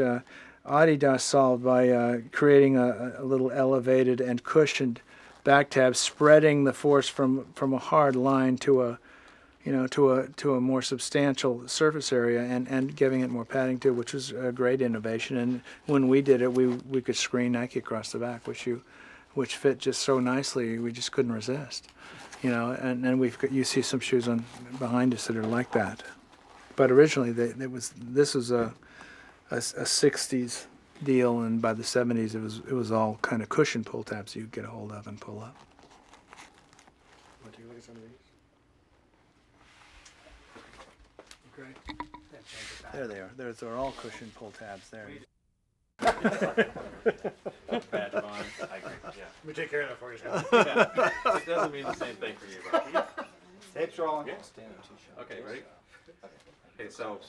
Speaker 2: Adidas solved by creating a little elevated and cushioned back tab, spreading the force from a hard line to a more substantial surface area and giving it more padding to, which was a great innovation. And when we did it, we could screen Nike across the back, which fit just so nicely, we just couldn't resist. And you see some shoes on behind us that are like that. But originally, this was a 60s deal, and by the 70s, it was all kind of cushion pull tabs you could get a hold of and pull up.
Speaker 3: Want to take a look at some of these?
Speaker 2: There they are. They're all cushion pull tabs there.
Speaker 4: Badge of honor. I agree. Yeah.
Speaker 3: Let me take care of that for you, Scott.
Speaker 4: Yeah. It doesn't mean the same thing for you, but
Speaker 6: Tape's rolling.
Speaker 4: Yeah. Okay, ready? Okay, so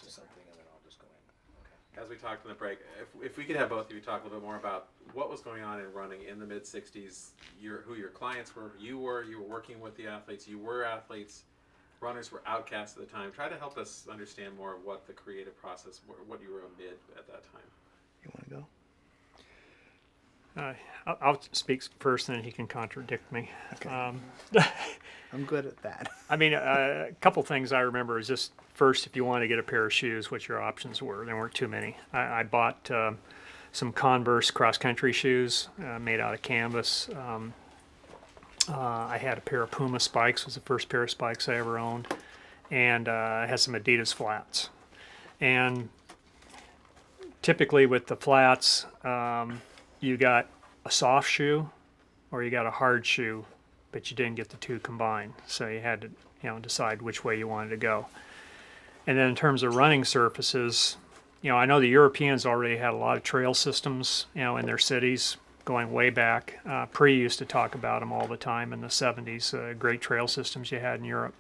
Speaker 4: as we talked in the break, if we could have both of you talk a little bit more about what was going on in running in the mid '60s, who your clients were, you were working with the athletes, you were athletes, runners were outcasts at the time. Try to help us understand more of what the creative process, what you were amid at that time.
Speaker 2: You want to go?
Speaker 7: I'll speak first, and then he can contradict me.
Speaker 2: Okay. I'm good at that.
Speaker 7: I mean, a couple things I remember is just first, if you wanted to get a pair of shoes, what your options were. There weren't too many. I bought some Converse cross-country shoes made out of canvas. I had a pair of Puma spikes. It was the first pair of spikes I ever owned. And I had some Adidas flats. And typically with the flats, you got a soft shoe or you got a hard shoe, but you didn't get the two combined. So you had to decide which way you wanted to go. And then in terms of running surfaces, I know the Europeans already had a lot of trail systems, in their cities going way back. Pre used to talk about them all the time in the 70s, great trail systems you had in Europe.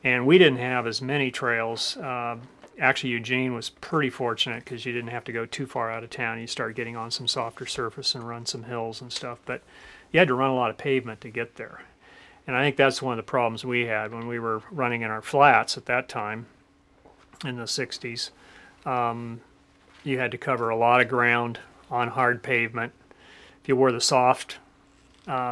Speaker 7: And we didn't have as many trails. Actually, Eugene was pretty fortunate because you didn't have to go too far out of town. You start getting on some softer surface and run some hills and stuff. But you had to run a lot of pavement to get there. And I think that's one of the problems we had when we were running in our flats at that time in the 60s. You had to cover a lot of ground on hard pavement. If you wore the soft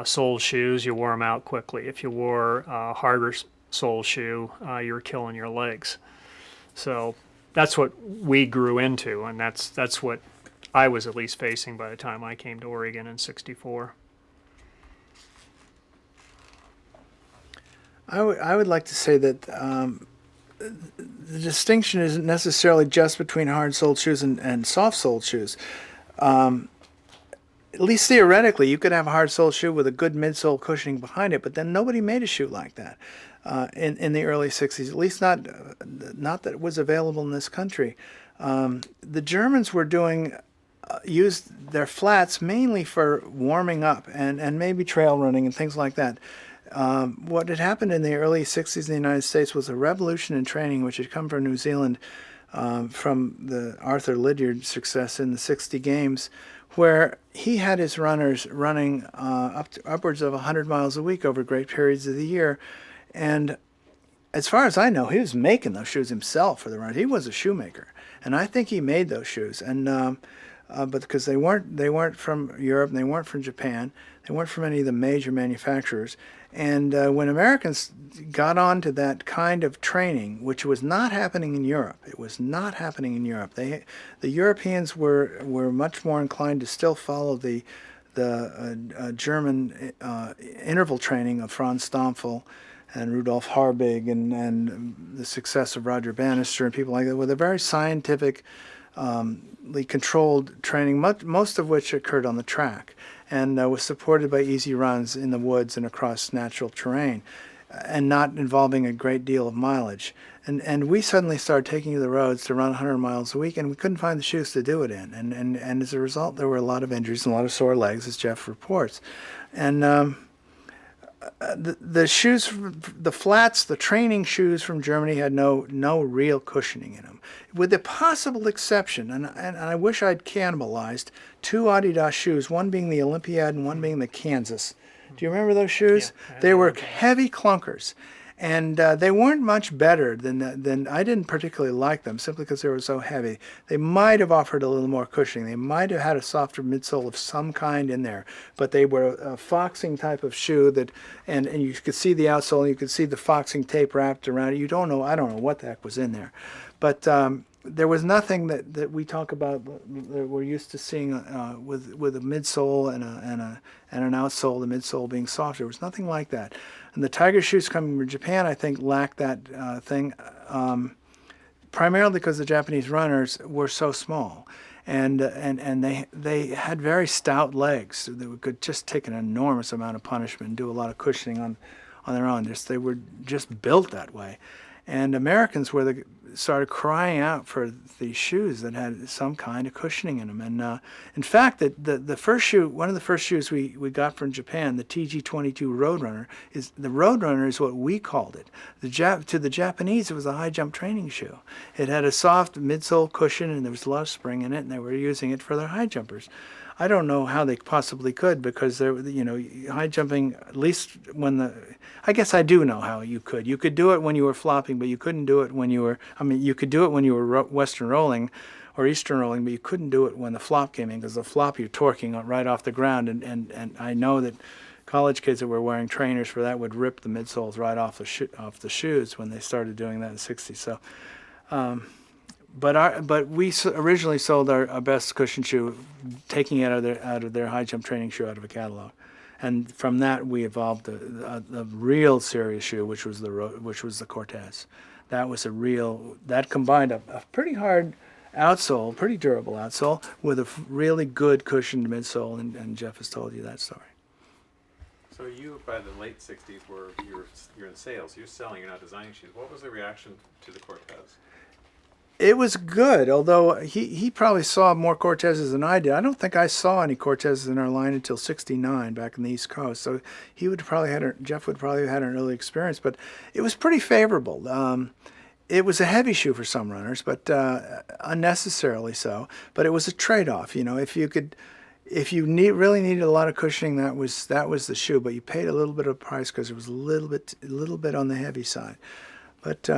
Speaker 7: sole shoes, you wore them out quickly. If you wore a harder sole shoe, you were killing your legs. So that's what we grew into, and that's what I was at least facing by the time I came to Oregon in '64.
Speaker 2: I would like to say that the distinction isn't necessarily just between hard-soled shoes and soft-soled shoes. At least theoretically, you could have a hard-soled shoe with a good midsole cushioning behind it, but then nobody made a shoe like that in the early '60s. At least not that it was available in this country. The Germans were used their flats mainly for warming up and maybe trail running and things like that. What had happened in the early '60s in the United States was a revolution in training, which had come from New Zealand from the Arthur Lydiard success in the '60 games, where he had his runners running upwards of 100 miles a week over great periods of the year. And as far as I know, he was making those shoes himself for the runners. He was a shoemaker, and I think he made those shoes. And but because they weren't from Europe, and they weren't from Japan, they weren't from any of the major manufacturers. And when Americans got on to that kind of training, which was not happening in Europe, it was not happening in Europe. The Europeans were much more inclined to still follow the German interval training of Franz Stampfel and Rudolf Harbig and the success of Roger Bannister and people like that, with a very scientific, controlled training, most of which occurred on the track, and was supported by easy runs in the woods and across natural terrain, and not involving a great deal of mileage. And we suddenly started taking to the roads to run 100 miles a week, and we couldn't find the shoes to do it in. And as a result, there were a lot of injuries and a lot of sore legs, as Geoff reports. And the shoes, the flats, the training shoes from Germany had no real cushioning in them, with the possible exception, and I wish I'd cannibalized, two Adidas shoes, one being the Olympiad and one being the Kansas. Do you remember those shoes?
Speaker 7: Yeah,
Speaker 2: They were heavy clunkers, and they weren't much better than I didn't particularly like them simply because they were so heavy. They might have offered a little more cushioning. They might have had a softer midsole of some kind in there, but they were a foxing type of shoe that, and you could see the outsole, and you could see the foxing tape wrapped around it. I don't know what the heck was in there, but there was nothing that we talk about that we're used to seeing with a midsole and an outsole, the midsole being softer. There was nothing like that. And the Tiger shoes coming from Japan, I think, lacked that thing, primarily because the Japanese runners were so small, and they had very stout legs that could just take an enormous amount of punishment and do a lot of cushioning on their own. They were just built that way. And Americans started crying out for these shoes that had some kind of cushioning in them. And in fact, the first shoe, one of the first shoes we got from Japan, the TG22 Roadrunner, is what we called it. To the Japanese, it was a high jump training shoe. It had a soft midsole cushion, and there was a lot of spring in it, and they were using it for their high jumpers. I don't know how they possibly could, because high jumping, at least I guess I do know how you could. You could do it when you were flopping, but you couldn't do it when you were, you could do it when you were western rolling or eastern rolling, but you couldn't do it when the flop came in, because the flop you're torquing right off the ground, and I know that college kids that were wearing trainers for that would rip the midsoles right off the shoes when they started doing that in the '60s. So. But we originally sold our best cushion shoe, taking it out of their high jump training shoe out of a catalog, and from that we evolved a real serious shoe, which was the Cortez. That combined a pretty hard outsole, pretty durable outsole, with a really good cushioned midsole, and Geoff has told you that story.
Speaker 4: So you, by the late '60s, you're in sales. You're selling. You're not designing shoes. What was the reaction to the Cortez?
Speaker 2: It was good, although he probably saw more Cortezes than I did. I don't think I saw any Cortezes in our line until '69 back in the East Coast. So Geoff would probably have had an early experience, but it was pretty favorable. It was a heavy shoe for some runners, but unnecessarily so. But it was a trade-off. If you really needed a lot of cushioning, that was the shoe. But you paid a little bit of price because it was a little bit on the heavy side. But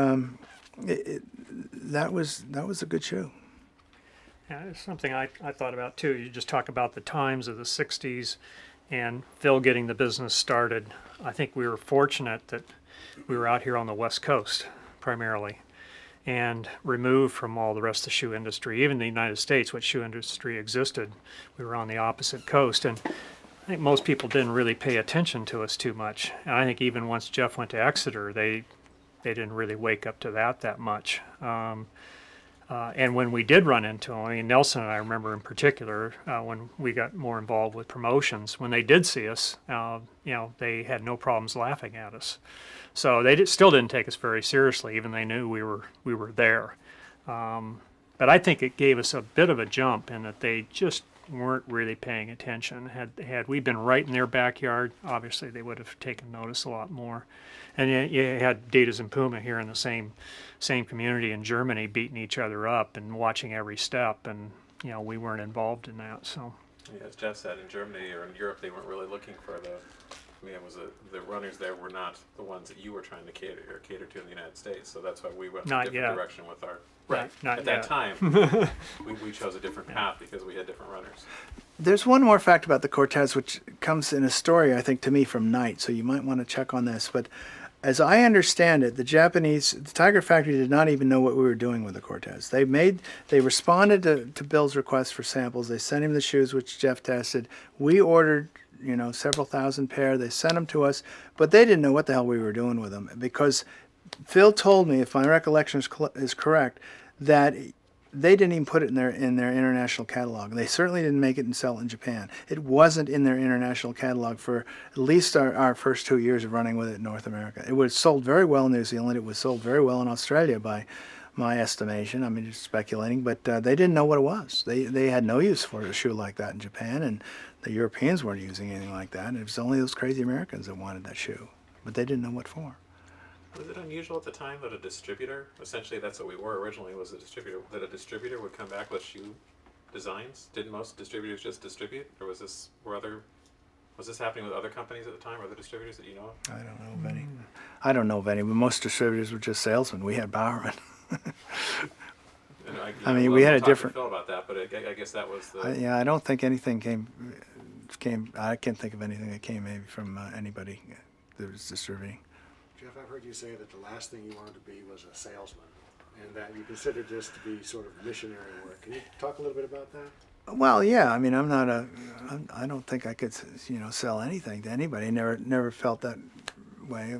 Speaker 2: that was a good shoe.
Speaker 7: Yeah, it's something I thought about too. You just talk about the times of the '60s, and Phil getting the business started, I think we were fortunate that we were out here on the West Coast primarily and removed from all the rest of the shoe industry. Even the United States, which shoe industry existed, we were on the opposite coast. And I think most people didn't really pay attention to us too much. And I think even once Geoff went to Exeter, they didn't really wake up to that much. And when we did run into them, I mean, Nelson and I remember in particular, when we got more involved with promotions, when they did see us, they had no problems laughing at us. So they still didn't take us very seriously, even they knew we were there. But I think it gave us a bit of a jump in that they just weren't really paying attention. Had we been right in their backyard, obviously they would have taken notice a lot more. And you had Adidas and Puma here in the same community in Germany beating each other up and watching every step, and we weren't involved in that. So
Speaker 4: Yeah, as Jeff said, in Germany or in Europe, they weren't really looking for the runners there were not the ones that you were trying to cater to in the United States. So that's why we went
Speaker 7: Not
Speaker 4: a different
Speaker 7: yet.
Speaker 4: direction with our
Speaker 7: Not
Speaker 4: at that
Speaker 7: yet.
Speaker 4: time. we chose a different path because we had different runners.
Speaker 2: There's one more fact about the Cortez, which comes in a story, I think, to me from Knight, so you might want to check on this. But as I understand it, the Tiger Factory did not even know what we were doing with the Cortez. They responded to Bill's request for samples. They sent him the shoes, which Geoff tested. We ordered, several thousand pair. They sent them to us, but they didn't know what the hell we were doing with them, because Phil told me, if my recollection is correct, that they didn't even put it in their international catalog. They certainly didn't make it and sell it in Japan. It wasn't in their international catalog for at least our first 2 years of running with it in North America. It was sold very well in New Zealand. It was sold very well in Australia by my estimation. I mean, just speculating, but they didn't know what it was. They had no use for a shoe like that in Japan, and the Europeans weren't using anything like that. And it was only those crazy Americans that wanted that shoe, but they didn't know what for.
Speaker 4: Was it unusual at the time that a distributor, essentially that's what we were originally, was a distributor would come back with shoe designs? Didn't most distributors just distribute, or was this happening with other companies at the time, or other distributors that you know of?
Speaker 2: I don't know of any. I don't know of any, but most distributors were just salesmen. We had Bowerman. I mean, we had a different.
Speaker 4: Phil about that, but I guess that was the.
Speaker 2: I don't think anything came. I can't think of anything that came maybe from anybody that was distributing.
Speaker 3: Jeff, I've heard you say that the last thing you wanted to be was a salesman, and that you considered this to be sort of missionary work. Can you talk a little bit about that?
Speaker 2: Well, yeah. I mean, I don't think I could, sell anything to anybody. Never felt that way,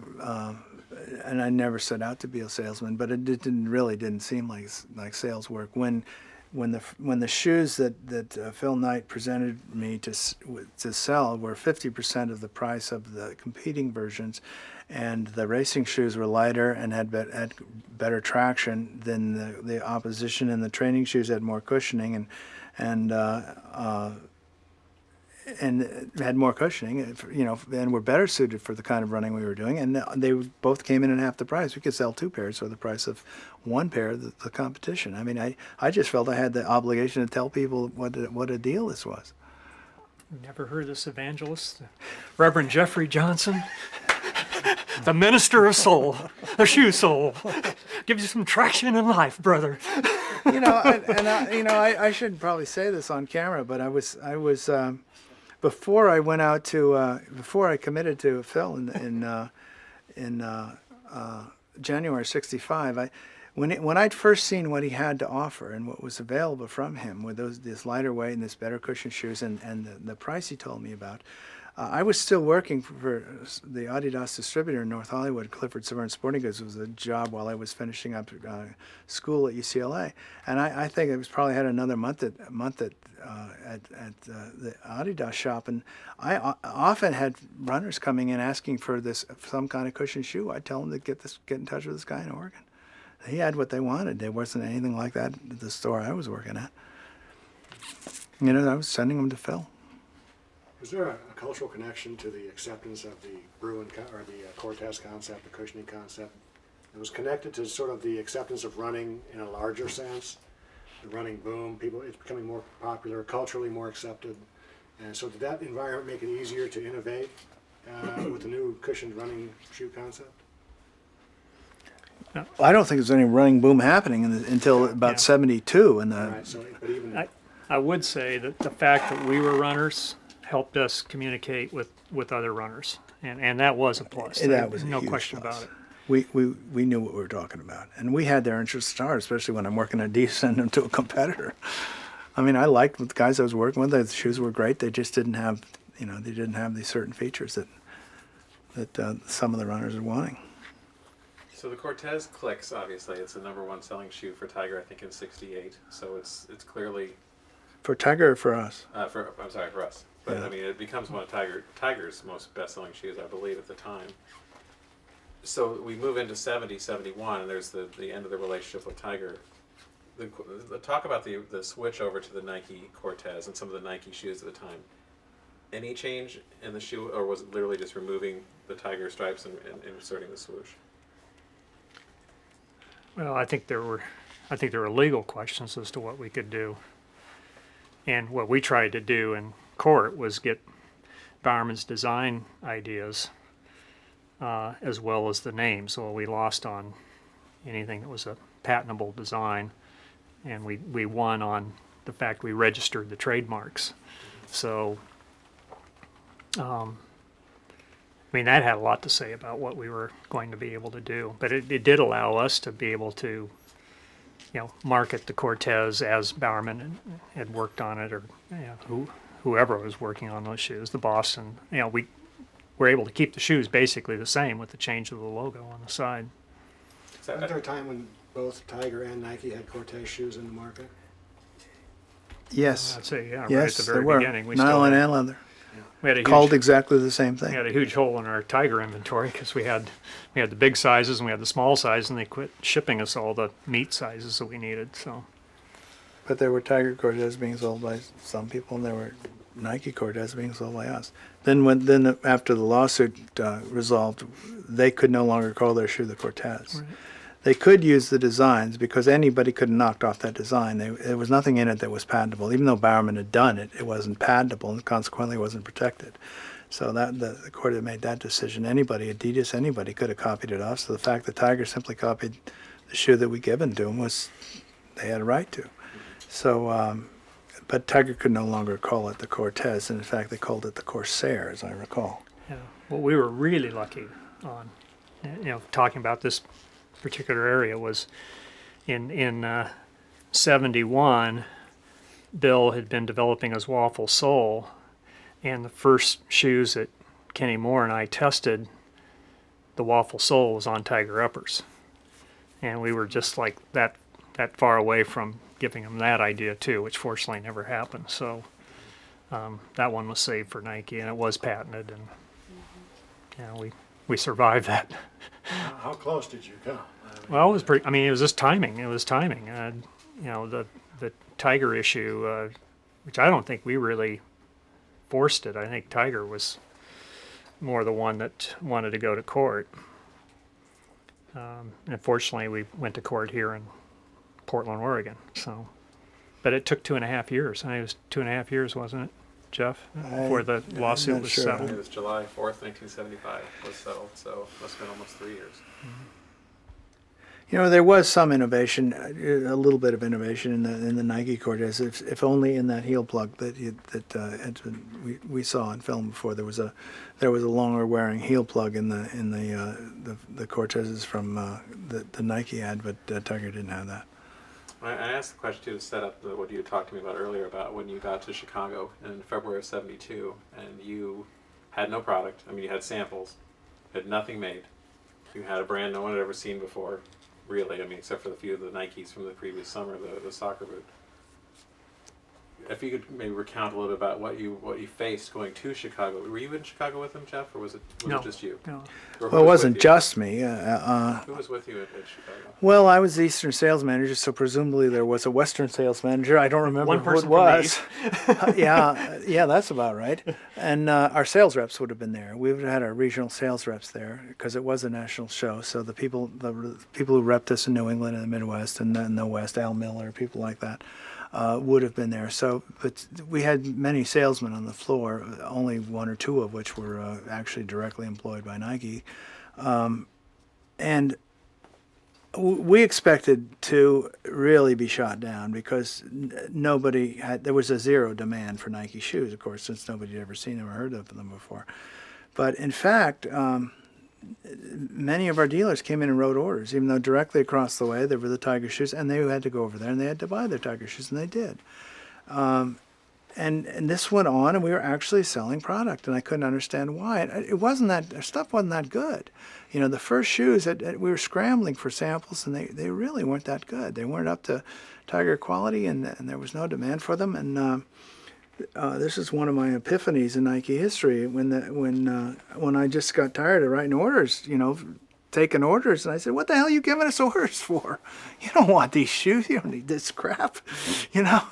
Speaker 2: and I never set out to be a salesman. But it didn't seem like sales work. When the shoes that Phil Knight presented me to sell were 50% of the price of the competing versions, and the racing shoes were lighter and had better traction than the opposition, and the training shoes had more cushioning and had more cushioning, and were better suited for the kind of running we were doing. And they both came in at half the price. We could sell two pairs for the price of one pair, the competition. I mean, I just felt I had the obligation to tell people what a deal this was.
Speaker 7: Never heard of this evangelist, Reverend Jeffrey Johnson, the minister of soul, the shoe soul. Gives you some traction in life, brother.
Speaker 2: I shouldn't probably say this on camera, but I was before I went out to before I committed to Phil in January '65. When I'd first seen what he had to offer and what was available from him with this lighter weight and this better cushion shoes and the price he told me about, I was still working for the Adidas distributor in North Hollywood, Clifford Severn Sporting Goods. It was a job while I was finishing up school at UCLA, and I think it was probably had another month at the Adidas shop, and I often had runners coming in asking for some kind of cushion shoe. I'd tell them to get in touch with this guy in Oregon. He had what they wanted. There wasn't anything like that at the store I was working at. I was sending them to Phil.
Speaker 3: Is there a cultural connection to the acceptance of the Bruin or the Cortez concept, the cushioning concept? It was connected to sort of the acceptance of running in a larger sense, the running boom. It's becoming more popular, culturally more accepted, and so did that environment make it easier to innovate with the new cushioned running shoe concept?
Speaker 2: I don't think there's any running boom happening until about '72, and
Speaker 3: Right. So, but even
Speaker 7: I would say that the fact that we were runners helped us communicate with other runners, and that was a plus.
Speaker 2: That was a
Speaker 7: no
Speaker 2: huge
Speaker 7: question
Speaker 2: plus.
Speaker 7: about it.
Speaker 2: We knew what we were talking about, and we had their interests at heart, especially when I'm working at D, send them to a competitor. I mean, I liked the guys I was working with. The shoes were great. They just didn't have, they didn't have these certain features that some of the runners are wanting.
Speaker 4: So the Cortez clicks, obviously. It's the #1 selling shoe for Tiger, I think, in '68. So it's clearly
Speaker 2: For Tiger or for us?
Speaker 4: for us. But
Speaker 2: Yeah.
Speaker 4: I mean, it becomes one of Tiger's most best-selling shoes, I believe, at the time. So we move into '70, '71, and there's the end of the relationship with Tiger. The talk about the switch over to the Nike Cortez and some of the Nike shoes at the time. Any change in the shoe, or was it literally just removing the Tiger stripes and inserting the swoosh?
Speaker 7: Well, I think there were legal questions as to what we could do, and what we tried to do in court was get Bowerman's design ideas as well as the name. So we lost on anything that was a patentable design, and we won on the fact we registered the trademarks. So, I mean, that had a lot to say about what we were going to be able to do. But it did allow us to be able to, market the Cortez as Bowerman had worked on it, or whoever was working on those shoes, the Boston. We were able to keep the shoes basically the same with the change of the logo on the side.
Speaker 3: Wasn't there a time when both Tiger and Nike had Cortez shoes in the market?
Speaker 2: Yes.
Speaker 7: I'd say, right
Speaker 2: Yes,
Speaker 7: at the
Speaker 2: there
Speaker 7: very
Speaker 2: were.
Speaker 7: beginning. We
Speaker 2: Nylon
Speaker 7: still
Speaker 2: and leather.
Speaker 7: had a
Speaker 2: Called
Speaker 7: huge,
Speaker 2: exactly the same thing.
Speaker 7: we had a huge hole in our Tiger inventory because we had the big sizes and we had the small size, and they quit shipping us all the meat sizes that we needed. So
Speaker 2: But there were Tiger Cortez being sold by some people, and there were Nike Cortez being sold by us. Then after the lawsuit resolved, they could no longer call their shoe the Cortez.
Speaker 7: Right.
Speaker 2: They could use the designs because anybody could have knocked off that design. There was nothing in it that was patentable. Even though Bowerman had done it, it wasn't patentable and consequently wasn't protected. So the court had made that decision. Anybody, Adidas, anybody could have copied it off. So the fact that Tiger simply copied the shoe that we given to them was they had a right to. So, but Tiger could no longer call it the Cortez. And in fact, they called it the Corsair, as I recall.
Speaker 7: yeah, what we were really lucky on, talking about this particular area was in '71. Bill had been developing his Waffle Sole, and the first shoes that Kenny Moore and I tested, the Waffle Sole was on Tiger uppers, and we were just like that far away from giving him that idea too, which fortunately never happened. So that one was saved for Nike, and it was patented, and we survived that.
Speaker 3: How close did you come?
Speaker 7: Well, it was pretty. I mean, it was just timing. It was timing. The Tiger issue, which I don't think we really forced it. I think Tiger was more the one that wanted to go to court. And fortunately, we went to court here in Portland, Oregon. So, but it took 2.5 years. I think it was 2.5 years, wasn't it, Jeff, before the
Speaker 2: I'm
Speaker 7: lawsuit
Speaker 2: not
Speaker 7: was
Speaker 2: sure.
Speaker 7: settled?
Speaker 4: It was July 4th, 1975 was settled, so it must have been almost 3 years.
Speaker 2: There was some innovation, a little bit of innovation in the Nike Cortez, if only in that heel plug we saw in film before. There was a longer wearing heel plug in the Cortezes from the Nike ad, but Tiger didn't have that.
Speaker 4: I asked the question too to set up what you talked to me about earlier about when you got to Chicago in February of '72 and you had no product. I mean, you had samples, had nothing made. You had a brand no one had ever seen before, really. I mean, except for the few of the Nikes from the previous summer, the soccer boot. If you could maybe recount a little bit about what you faced going to Chicago. Were you in Chicago with them, Jeff, or was it just you?
Speaker 7: No.
Speaker 4: Or who
Speaker 2: Well, it
Speaker 4: was
Speaker 2: wasn't
Speaker 4: with you?
Speaker 2: just me.
Speaker 4: Who was with you at Chicago?
Speaker 2: Well, I was the Eastern sales manager, so presumably there was a Western sales manager. I don't remember
Speaker 7: One
Speaker 2: who it
Speaker 7: person
Speaker 2: was.
Speaker 7: from the
Speaker 2: yeah, that's about right. And our sales reps would have been there. We would have had our regional sales reps there because it was a national show. So the people who repped us in New England and the Midwest and the West, Al Miller, people like that, would have been there. So, but we had many salesmen on the floor, only one or two of which were actually directly employed by Nike. And we expected to really be shot down because nobody had, there was a zero demand for Nike shoes, of course, since nobody had ever seen them or heard of them before. But in fact, many of our dealers came in and wrote orders, even though directly across the way there were the Tiger shoes, and they had to go over there and they had to buy their Tiger shoes, and they did. And this went on, and we were actually selling product, and I couldn't understand why. It wasn't that, our stuff wasn't that good. You know, the first shoes, we were scrambling for samples, and they really weren't that good. They weren't up to Tiger quality, and there was no demand for them. And this is one of my epiphanies in Nike history, when I just got tired of writing orders, you know, taking orders, and I said, what the hell are you giving us orders for? You don't want these shoes. You don't need this crap, you know.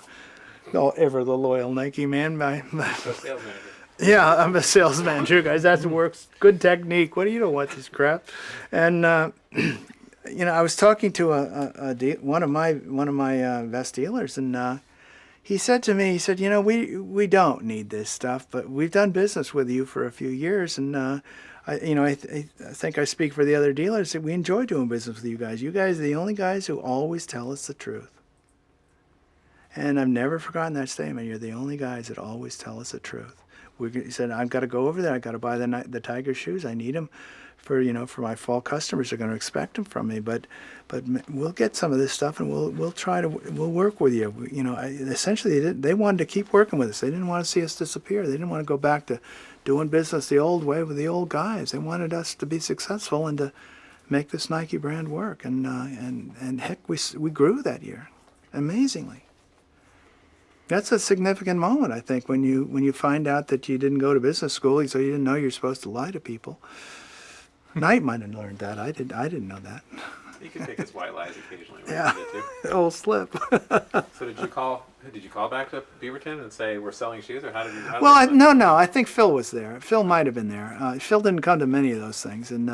Speaker 2: Oh, ever the loyal Nike man.
Speaker 4: So sales manager.
Speaker 2: Yeah, I'm a sales manager, guys. That works. Good technique. What do you don't want this crap? And you know, I was talking to one of my best dealers, and he said to me, he said, you know, we don't need this stuff, but we've done business with you for a few years, and I think I speak for the other dealers that we enjoy doing business with you guys. You guys are the only guys who always tell us the truth. And I've never forgotten that statement. You're the only guys that always tell us the truth. He said, I've got to go over there. I've got to buy the Tiger shoes. I need them for my fall customers. Are going to expect them from me. But we'll get some of this stuff, and we'll work with you. You know, essentially they wanted to keep working with us. They didn't want to see us disappear. They didn't want to go back to doing business the old way with the old guys. They wanted us to be successful and to make this Nike brand work. And heck, we grew that year amazingly. That's a significant moment, I think, when you find out that you didn't go to business school, so you didn't know you're supposed to lie to people. Knight might have learned that. I didn't know that.
Speaker 4: He can take his white lies occasionally.
Speaker 2: Yeah,
Speaker 4: He did too.
Speaker 2: old slip.
Speaker 4: So did you call back to Beaverton and say we're selling shoes, or how did you?
Speaker 2: Well, no. I think Phil was there. Phil might have been there. Phil didn't come to many of those things, and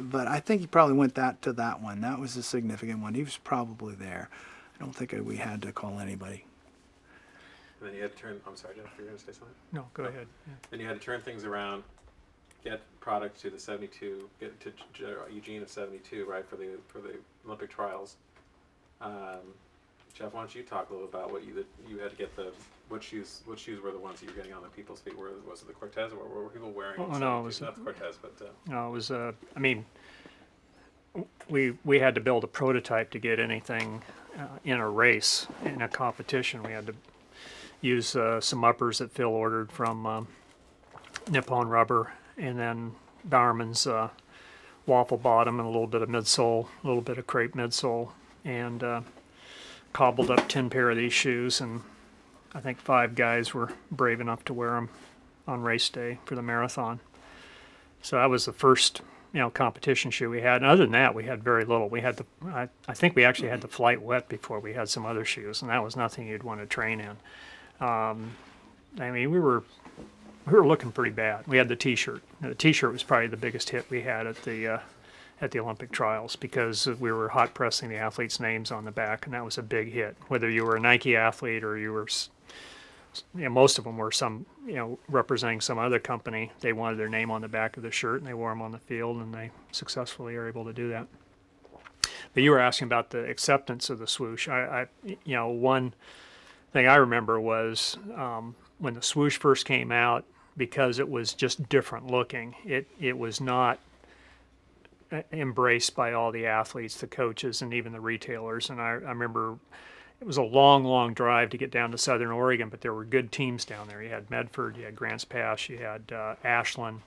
Speaker 2: but I think he probably went to that one. That was a significant one. He was probably there. I don't think we had to call anybody.
Speaker 4: And then you had to turn. I'm sorry, Jeff. You were going to say something?
Speaker 7: No, go ahead. Yeah.
Speaker 4: Then you had to turn things around, get product to the 72, get to Eugene of 72, right, for the Olympic trials. Jeff, why don't you talk a little about what you had to get what shoes were the ones that you were getting on the people's feet? Was it the Cortez, or what were people wearing?
Speaker 7: Oh, no, it was
Speaker 4: not the Cortez, but
Speaker 7: no, it was. I mean, we had to build a prototype to get anything in a race, in a competition. We had to use some uppers that Phil ordered from Nippon Rubber, and then Bowerman's waffle bottom and a little bit of midsole, a little bit of crepe midsole, and cobbled up 10 pair of these shoes, and I think 5 guys were brave enough to wear them on race day for the marathon. So that was the first, competition shoe we had. And other than that, we had very little. We had I think we actually had the flight wet before we had some other shoes, and that was nothing you'd want to train in. I mean, we were looking pretty bad. We had the T-shirt. The T-shirt was probably the biggest hit we had at the Olympic trials, because we were hot pressing the athletes' names on the back, and that was a big hit. Whether you were a Nike athlete or you were, most of them were representing some other company. They wanted their name on the back of the shirt, and they wore them on the field, and they successfully are able to do that. But you were asking about the acceptance of the swoosh. One thing I remember was when the swoosh first came out, because it was just different looking. It was not embraced by all the athletes, the coaches, and even the retailers. And I remember it was a long, long drive to get down to Southern Oregon, but there were good teams down there. You had Medford, you had Grants Pass, you had Ashland,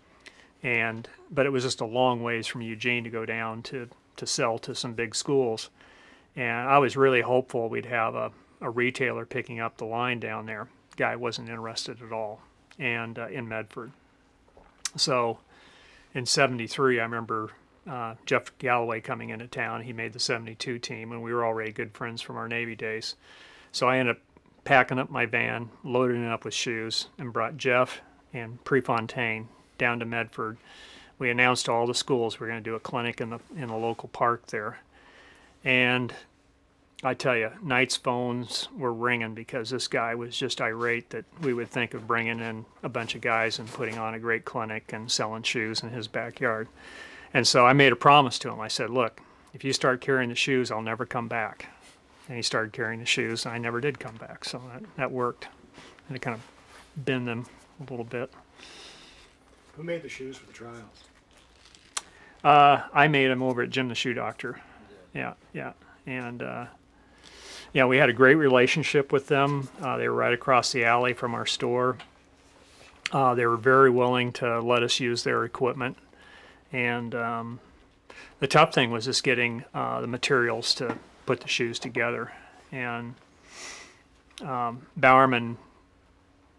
Speaker 7: but it was just a long ways from Eugene to go down to sell to some big schools. And I was really hopeful we'd have a retailer picking up the line down there. Guy wasn't interested at all, and in Medford. So in 73, I remember Jeff Galloway coming into town. He made the 72 team, and we were already good friends from our Navy days. So I ended up packing up my van, loading it up with shoes, and brought Jeff and Prefontaine down to Medford. We announced to all the schools we're going to do a clinic in the local park there. And I tell you, Knight's phones were ringing because this guy was just irate that we would think of bringing in a bunch of guys and putting on a great clinic and selling shoes in his backyard. And so I made a promise to him. I said, look, if you start carrying the shoes, I'll never come back. And he started carrying the shoes, and I never did come back. So that worked. And it kind of bend them a little bit.
Speaker 3: Who made the shoes for the trials?
Speaker 7: I made them over at Jim the Shoe Doctor. Yeah. And yeah, we had a great relationship with them. They were right across the alley from our store. They were very willing to let us use their equipment. And the tough thing was just getting the materials to put the shoes together. And Bowerman,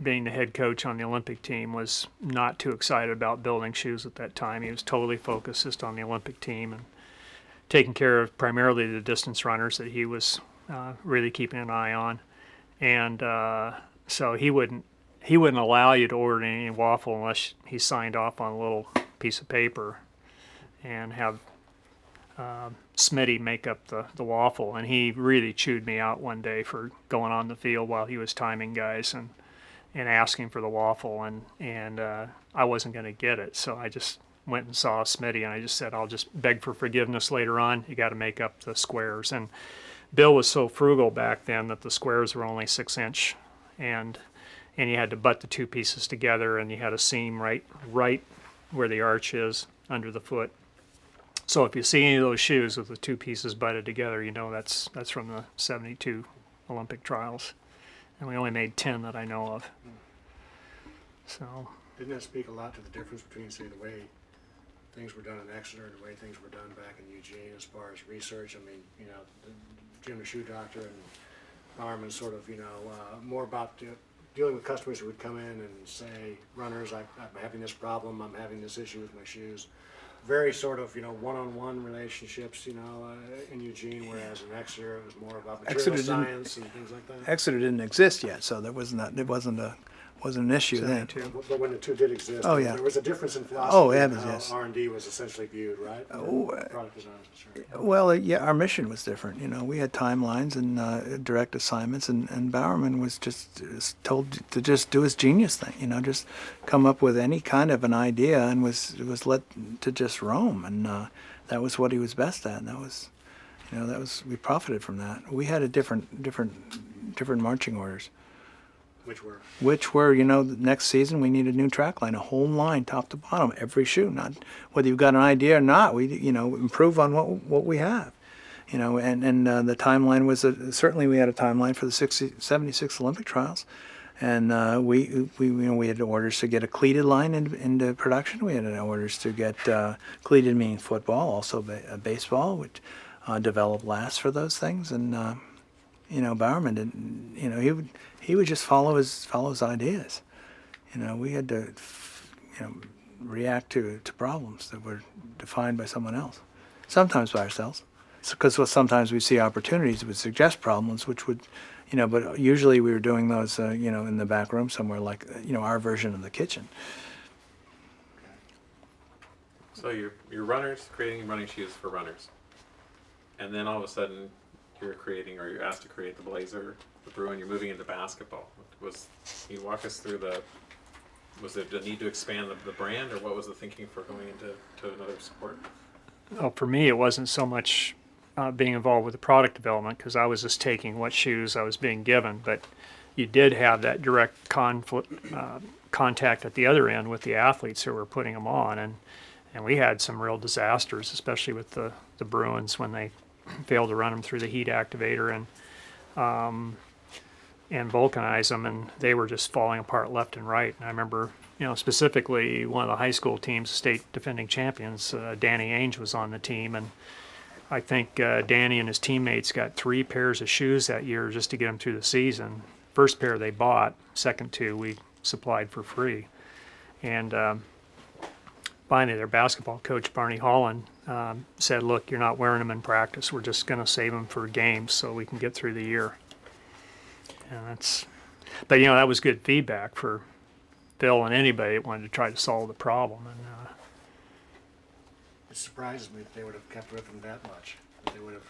Speaker 7: being the head coach on the Olympic team, was not too excited about building shoes at that time. He was totally focused just on the Olympic team and taking care of primarily the distance runners that he was really keeping an eye on. And so he wouldn't allow you to order any waffle unless he signed off on a little piece of paper and have Smitty make up the waffle. And he really chewed me out one day for going on the field while he was timing guys and asking for the waffle, and I wasn't going to get it. So I just went and saw Smitty, and I just said, I'll just beg for forgiveness later on. You got to make up the squares. And Bill was so frugal back then that the squares were only 6-inch, and you had to butt the two pieces together, and you had a seam right where the arch is under the foot. So if you see any of those shoes with the two pieces butted together, you know that's from the 72 Olympic trials. And we only made 10 that I know of. So.
Speaker 3: Didn't that speak a lot to the difference between, say, the way things were done in Exeter and the way things were done back in Eugene as far as research? I mean, you know, Jim the Shoe Doctor and Bowerman sort of, you know, more about dealing with customers who would come in and say, runners, I'm having this problem, I'm having this issue with my shoes. Very sort of, you know, one-on-one relationships, you know, in Eugene, whereas in Exeter it was more about material science and things like that.
Speaker 2: Exeter didn't exist yet, so there wasn't an issue then.
Speaker 3: But when the two did exist,
Speaker 2: Oh, yeah.
Speaker 3: there was a difference in philosophy.
Speaker 2: Oh, yeah,
Speaker 3: and how
Speaker 2: yes.
Speaker 3: R&D was essentially viewed, right? Product design was concerned.
Speaker 2: Well, yeah, our mission was different. You know, we had timelines and direct assignments, and Bowerman was just told to just do his genius thing. You know, just come up with any kind of an idea and was let to just roam, and that was what he was best at. And that was, you know, we profited from that. We had a different marching orders. Which were, you know, the next season we need a new track line, a whole line, top to bottom, every shoe. Not whether you've got an idea or not. We, you know, improve on what we have, you know. And the timeline was certainly we had a timeline for the 76 Olympic trials, and we you know, we had orders to get a cleated line into production. We had orders to get cleated, meaning football, also baseball, which developed last for those things. And you know, Bowerman didn't. You know, he would just follow his ideas. You know, we had to, you know, react to problems that were defined by someone else, sometimes by ourselves. Because sometimes we see opportunities that would suggest problems, which would, you know, but usually we were doing those, you know, in the back room somewhere, like, you know, our version of the kitchen.
Speaker 4: So you're runners, creating running shoes for runners. And then all of a sudden you're asked to create the blazer, the Bruin, you're moving into basketball. Can you walk us through was it the need to expand the brand, or what was the thinking for going into another sport?
Speaker 7: Oh, for me, it wasn't so much being involved with the product development, because I was just taking what shoes I was being given, but you did have that direct contact at the other end with the athletes who were putting them on, and we had some real disasters, especially with the Bruins when they failed to run them through the heat activator and vulcanize them, and they were just falling apart left and right. And I remember, you know, specifically one of the high school teams, state defending champions, Danny Ainge was on the team, and I think Danny and his teammates got 3 pairs of shoes that year just to get them through the season. First pair they bought, second 2 we supplied for free. And finally their basketball coach, Barney Holland, said, look, you're not wearing them in practice. We're just going to save them for games so we can get through the year. And but you know, that was good feedback for Phil and anybody that wanted to try to solve the problem. And
Speaker 3: it surprises me that they would have kept with them that much. That they would have,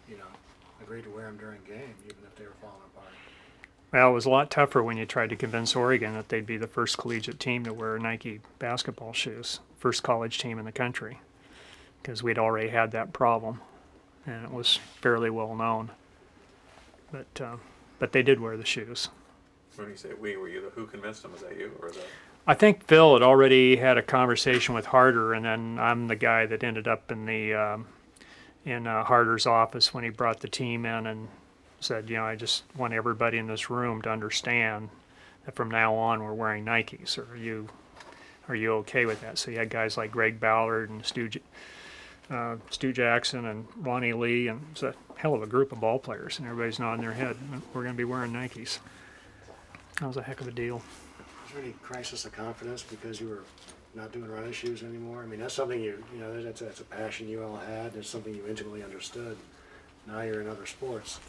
Speaker 3: you know, agreed to wear them during game, even if they were falling apart.
Speaker 7: Well, it was a lot tougher when you tried to convince Oregon that they'd be the first collegiate team to wear Nike basketball shoes, first college team in the country, because we'd already had that problem. and it was fairly well known. But they did wear the shoes.
Speaker 4: When you say we, were you who convinced them? Was that you or the?
Speaker 7: I think Phil had already had a conversation with Harder, and then I'm the guy that ended up in the Harder's office when he brought the team in and said, you know, I just want everybody in this room to understand that from now on we're wearing Nikes. Are you okay with that? So you had guys like Greg Ballard and Stu Jackson and Ronnie Lee, and it's a hell of a group of ball players, and everybody's nodding their head. We're going to be wearing Nikes. That was a heck of a deal.
Speaker 3: Was there any crisis of confidence because you were not doing running shoes anymore? I mean, that's something you know, that's a passion you all had. It's something you intimately understood. Now you're in other sports.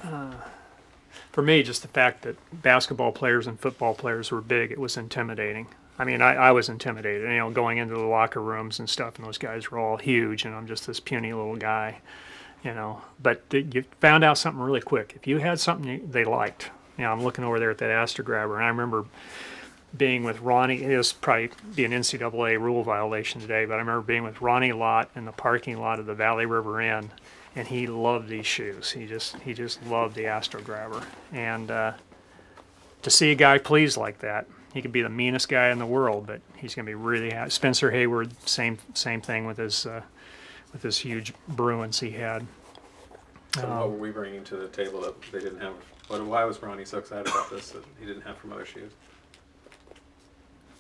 Speaker 7: For me, just the fact that basketball players and football players were big, it was intimidating. I mean, I was intimidated, you know, going into the locker rooms and stuff, and those guys were all huge, and I'm just this puny little guy, you know. But you found out something really quick. If you had something they liked, you know, I'm looking over there at that Astro Grabber, and I remember being with Ronnie. It was probably be an NCAA rule violation today, but I remember being with Ronnie Lott in the parking lot of the Valley River Inn, and he loved these shoes. He just loved the Astro Grabber, and to see a guy pleased like that. He could be the meanest guy in the world, but he's going to be really happy. Spencer Hayward, same thing with his huge Bruins he had.
Speaker 4: So what were we bringing to the table that they didn't have? Why was Ronnie so excited about this that he didn't have from other shoes?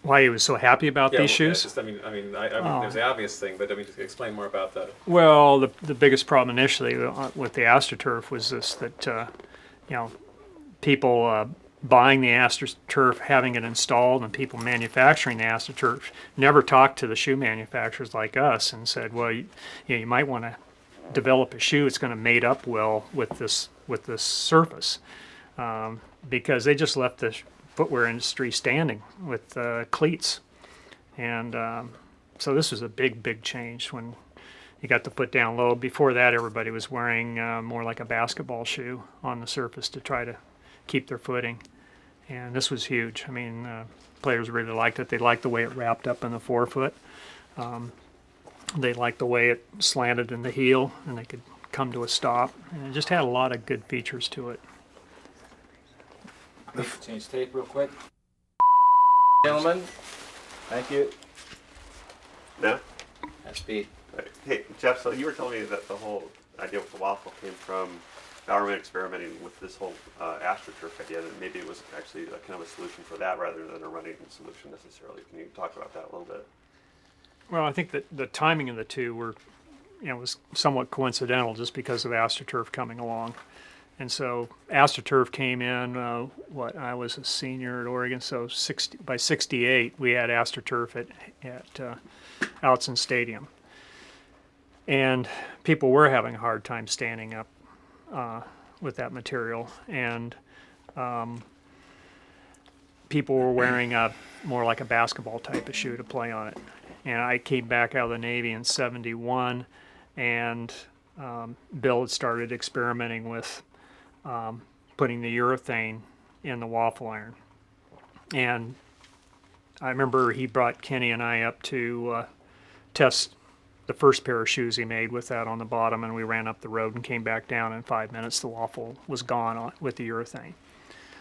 Speaker 7: Why he was so happy about these shoes?
Speaker 4: Just, I mean, there's the obvious thing, but I mean, explain more about that.
Speaker 7: Well, the biggest problem initially with the AstroTurf was this, that you know, people buying the AstroTurf, having it installed, and people manufacturing the AstroTurf never talked to the shoe manufacturers like us and said, well, you might want to develop a shoe that's going to mate up well with this surface, because they just left the footwear industry standing with cleats, and so this was a big change when you got the foot down low. Before that, everybody was wearing more like a basketball shoe on the surface to try to keep their footing, and this was huge. I mean, players really liked it. They liked the way it wrapped up in the forefoot. They liked the way it slanted in the heel, and they could come to a stop, and it just had a lot of good features to it.
Speaker 6: Change tape real quick.
Speaker 8: Gentlemen,
Speaker 6: Thank you.
Speaker 8: no?
Speaker 6: That's Pete.
Speaker 8: Right. Hey, Jeff, so you were telling me that the whole idea with the waffle came from Bowerman experimenting with this whole AstroTurf idea, and maybe it was actually a kind of a solution for that rather than a running solution necessarily. Can you talk about that a little bit?
Speaker 7: Well, I think that the timing of the two was somewhat coincidental just because of AstroTurf coming along. And so AstroTurf came in, I was a senior at Oregon, so by 68 we had AstroTurf at Outson Stadium. And people were having a hard time standing up with that material. And people were wearing more like a basketball type of shoe to play on it. And I came back out of the Navy in 71, and Bill had started experimenting with putting the urethane in the waffle iron. And I remember he brought Kenny and I up to test the first pair of shoes he made with that on the bottom, and we ran up the road and came back down in 5 minutes. The waffle was gone with the urethane.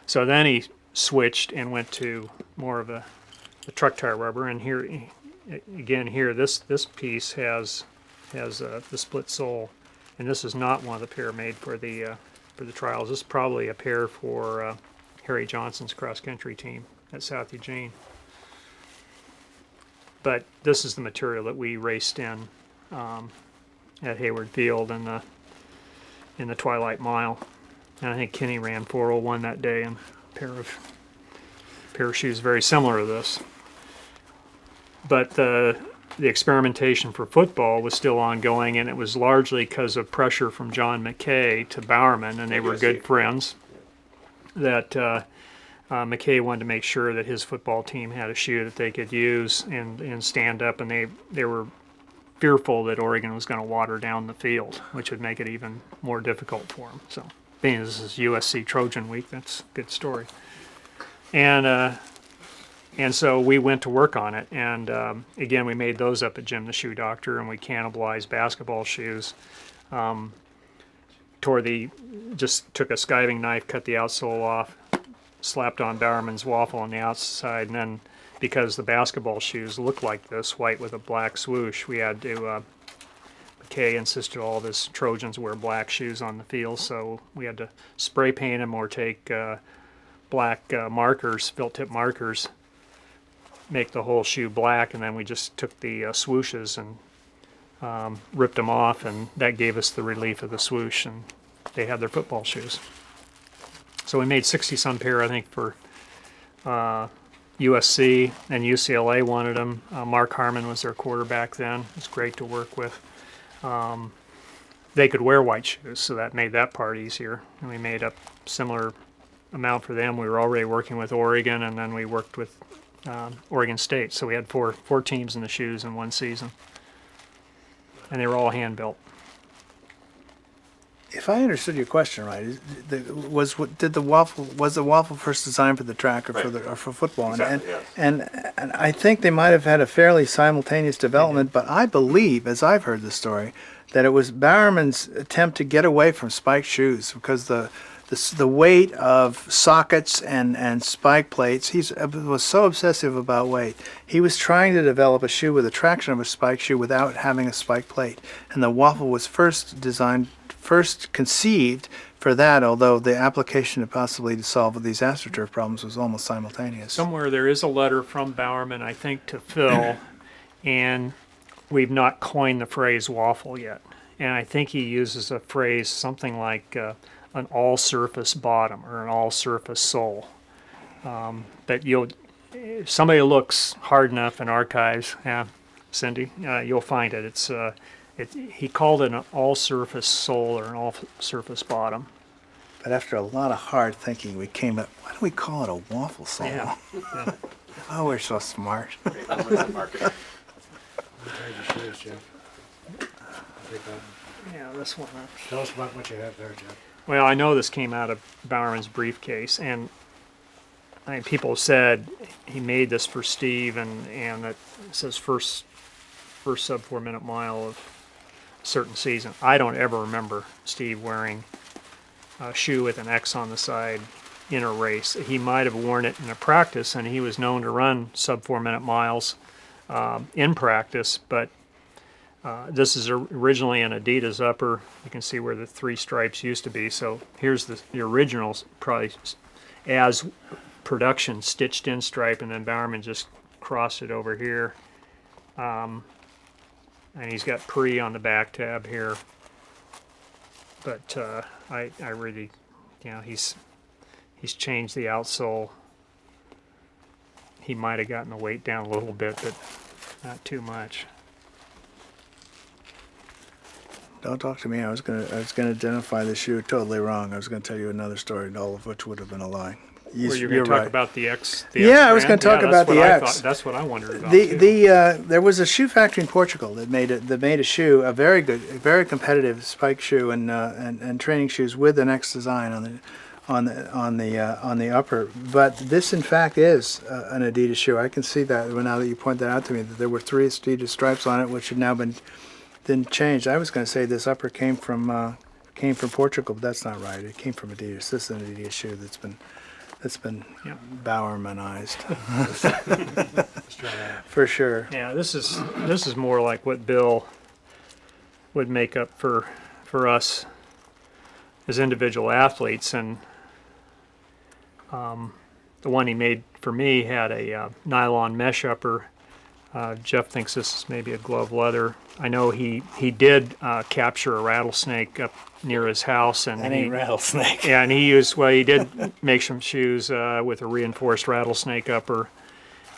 Speaker 7: So then he switched and went to more of the truck tire rubber, and here again, this piece has the split sole, and this is not one of the pair made for the trials. This is probably a pair for Harry Johnson's cross country team at South Eugene. But this is the material that we raced in at Hayward Field in the Twilight Mile, and I think Kenny ran 4:01 that day in a pair of shoes very similar to this. But the experimentation for football was still ongoing, and it was largely because of pressure from John McKay to Bowerman, and they were good friends, that McKay wanted to make sure that his football team had a shoe that they could use and stand up, and they were fearful that Oregon was going to water down the field, which would make it even more difficult for them. So, being this is USC Trojan Week, that's a good story. And so we went to work on it, and again, we made those up at Jim the Shoe Doctor, and we cannibalized basketball shoes. just took a skiving knife, cut the outsole off, slapped on Bowerman's Waffle on the outside, and then because the basketball shoes look like this, white with a black swoosh, we had to, McKay insisted all of his Trojans wear black shoes on the field, so we had to spray paint them or take black markers, felt tip markers, make the whole shoe black, and then we just took the swooshes and ripped them off, and that gave us the relief of the swoosh, and they had their football shoes. So we made 60 some pair, I think, for USC, and UCLA wanted them. Mark Harmon was their quarterback then. It was great to work with. They could wear white shoes, so that made that part easier. And we made a similar amount for them. We were already working with Oregon, and then we worked with Oregon State. So we had four teams in the shoes in one season, and they were all hand built.
Speaker 2: If I understood your question right, was the waffle first designed for the track or for football?
Speaker 8: Exactly, yes.
Speaker 2: And I think they might have had a fairly simultaneous development, but I believe, as I've heard the story, that it was Bowerman's attempt to get away from spiked shoes because the weight of sockets and spike plates. He was so obsessive about weight. He was trying to develop a shoe with the traction of a spike shoe without having a spike plate, and the waffle was first conceived for that, although the application possibly to solve these AstroTurf problems was almost simultaneous.
Speaker 7: Somewhere there is a letter from Bowerman, I think, to Phil, and we've not coined the phrase waffle yet. And I think he uses a phrase something like an all-surface bottom or an all-surface sole. But if somebody looks hard enough in archives, Cindy, you'll find it. He called it an all-surface sole or an all-surface bottom.
Speaker 2: But after a lot of hard thinking, we came up, why don't we call it a waffle sole?
Speaker 7: Yeah.
Speaker 2: Oh, we're so smart.
Speaker 3: Shoes, Jeff.
Speaker 7: Yeah, this one.
Speaker 3: Tell us about what you have there, Jeff.
Speaker 7: Well, I know this came out of Bowerman's briefcase, and people said he made this for Steve, and it says first sub 4 minute mile of a certain season. I don't ever remember Steve wearing a shoe with an X on the side in a race. He might have worn it in a practice, and he was known to run sub 4 minute miles in practice, but this is originally an Adidas upper. You can see where the 3 stripes used to be. So here's the original, probably as production stitched in stripe, and then Bowerman just crossed it over here. And he's got pre on the back tab here. But I really, he's changed the outsole. He might have gotten the weight down a little bit, but not too much.
Speaker 2: Don't talk to me. I was gonna identify the shoe totally wrong. I was gonna tell you another story, all of which would have been a lie.
Speaker 7: Well, you're going to talk about the X.
Speaker 2: Yeah, I was going to talk about the X.
Speaker 7: That's what I wondered about.
Speaker 2: There was a shoe factory in Portugal that made a shoe, a very good, very competitive spike shoe and training shoes with an X design on the upper. But this, in fact, is an Adidas shoe. I can see that now that you point that out to me, that there were 3 Adidas stripes on it, which have now been changed. I was going to say this upper came from Portugal, but that's not right. It came from Adidas. This is an Adidas shoe that's been Bowermanized. For sure.
Speaker 7: Yeah, this is more like what Bill would make up for us as individual athletes, and the one he made for me had a nylon mesh upper. Jeff thinks this is maybe a glove leather. I know he did capture a rattlesnake up near his house, and
Speaker 2: that ain't rattlesnake.
Speaker 7: Yeah, and he did make some shoes with a reinforced rattlesnake upper.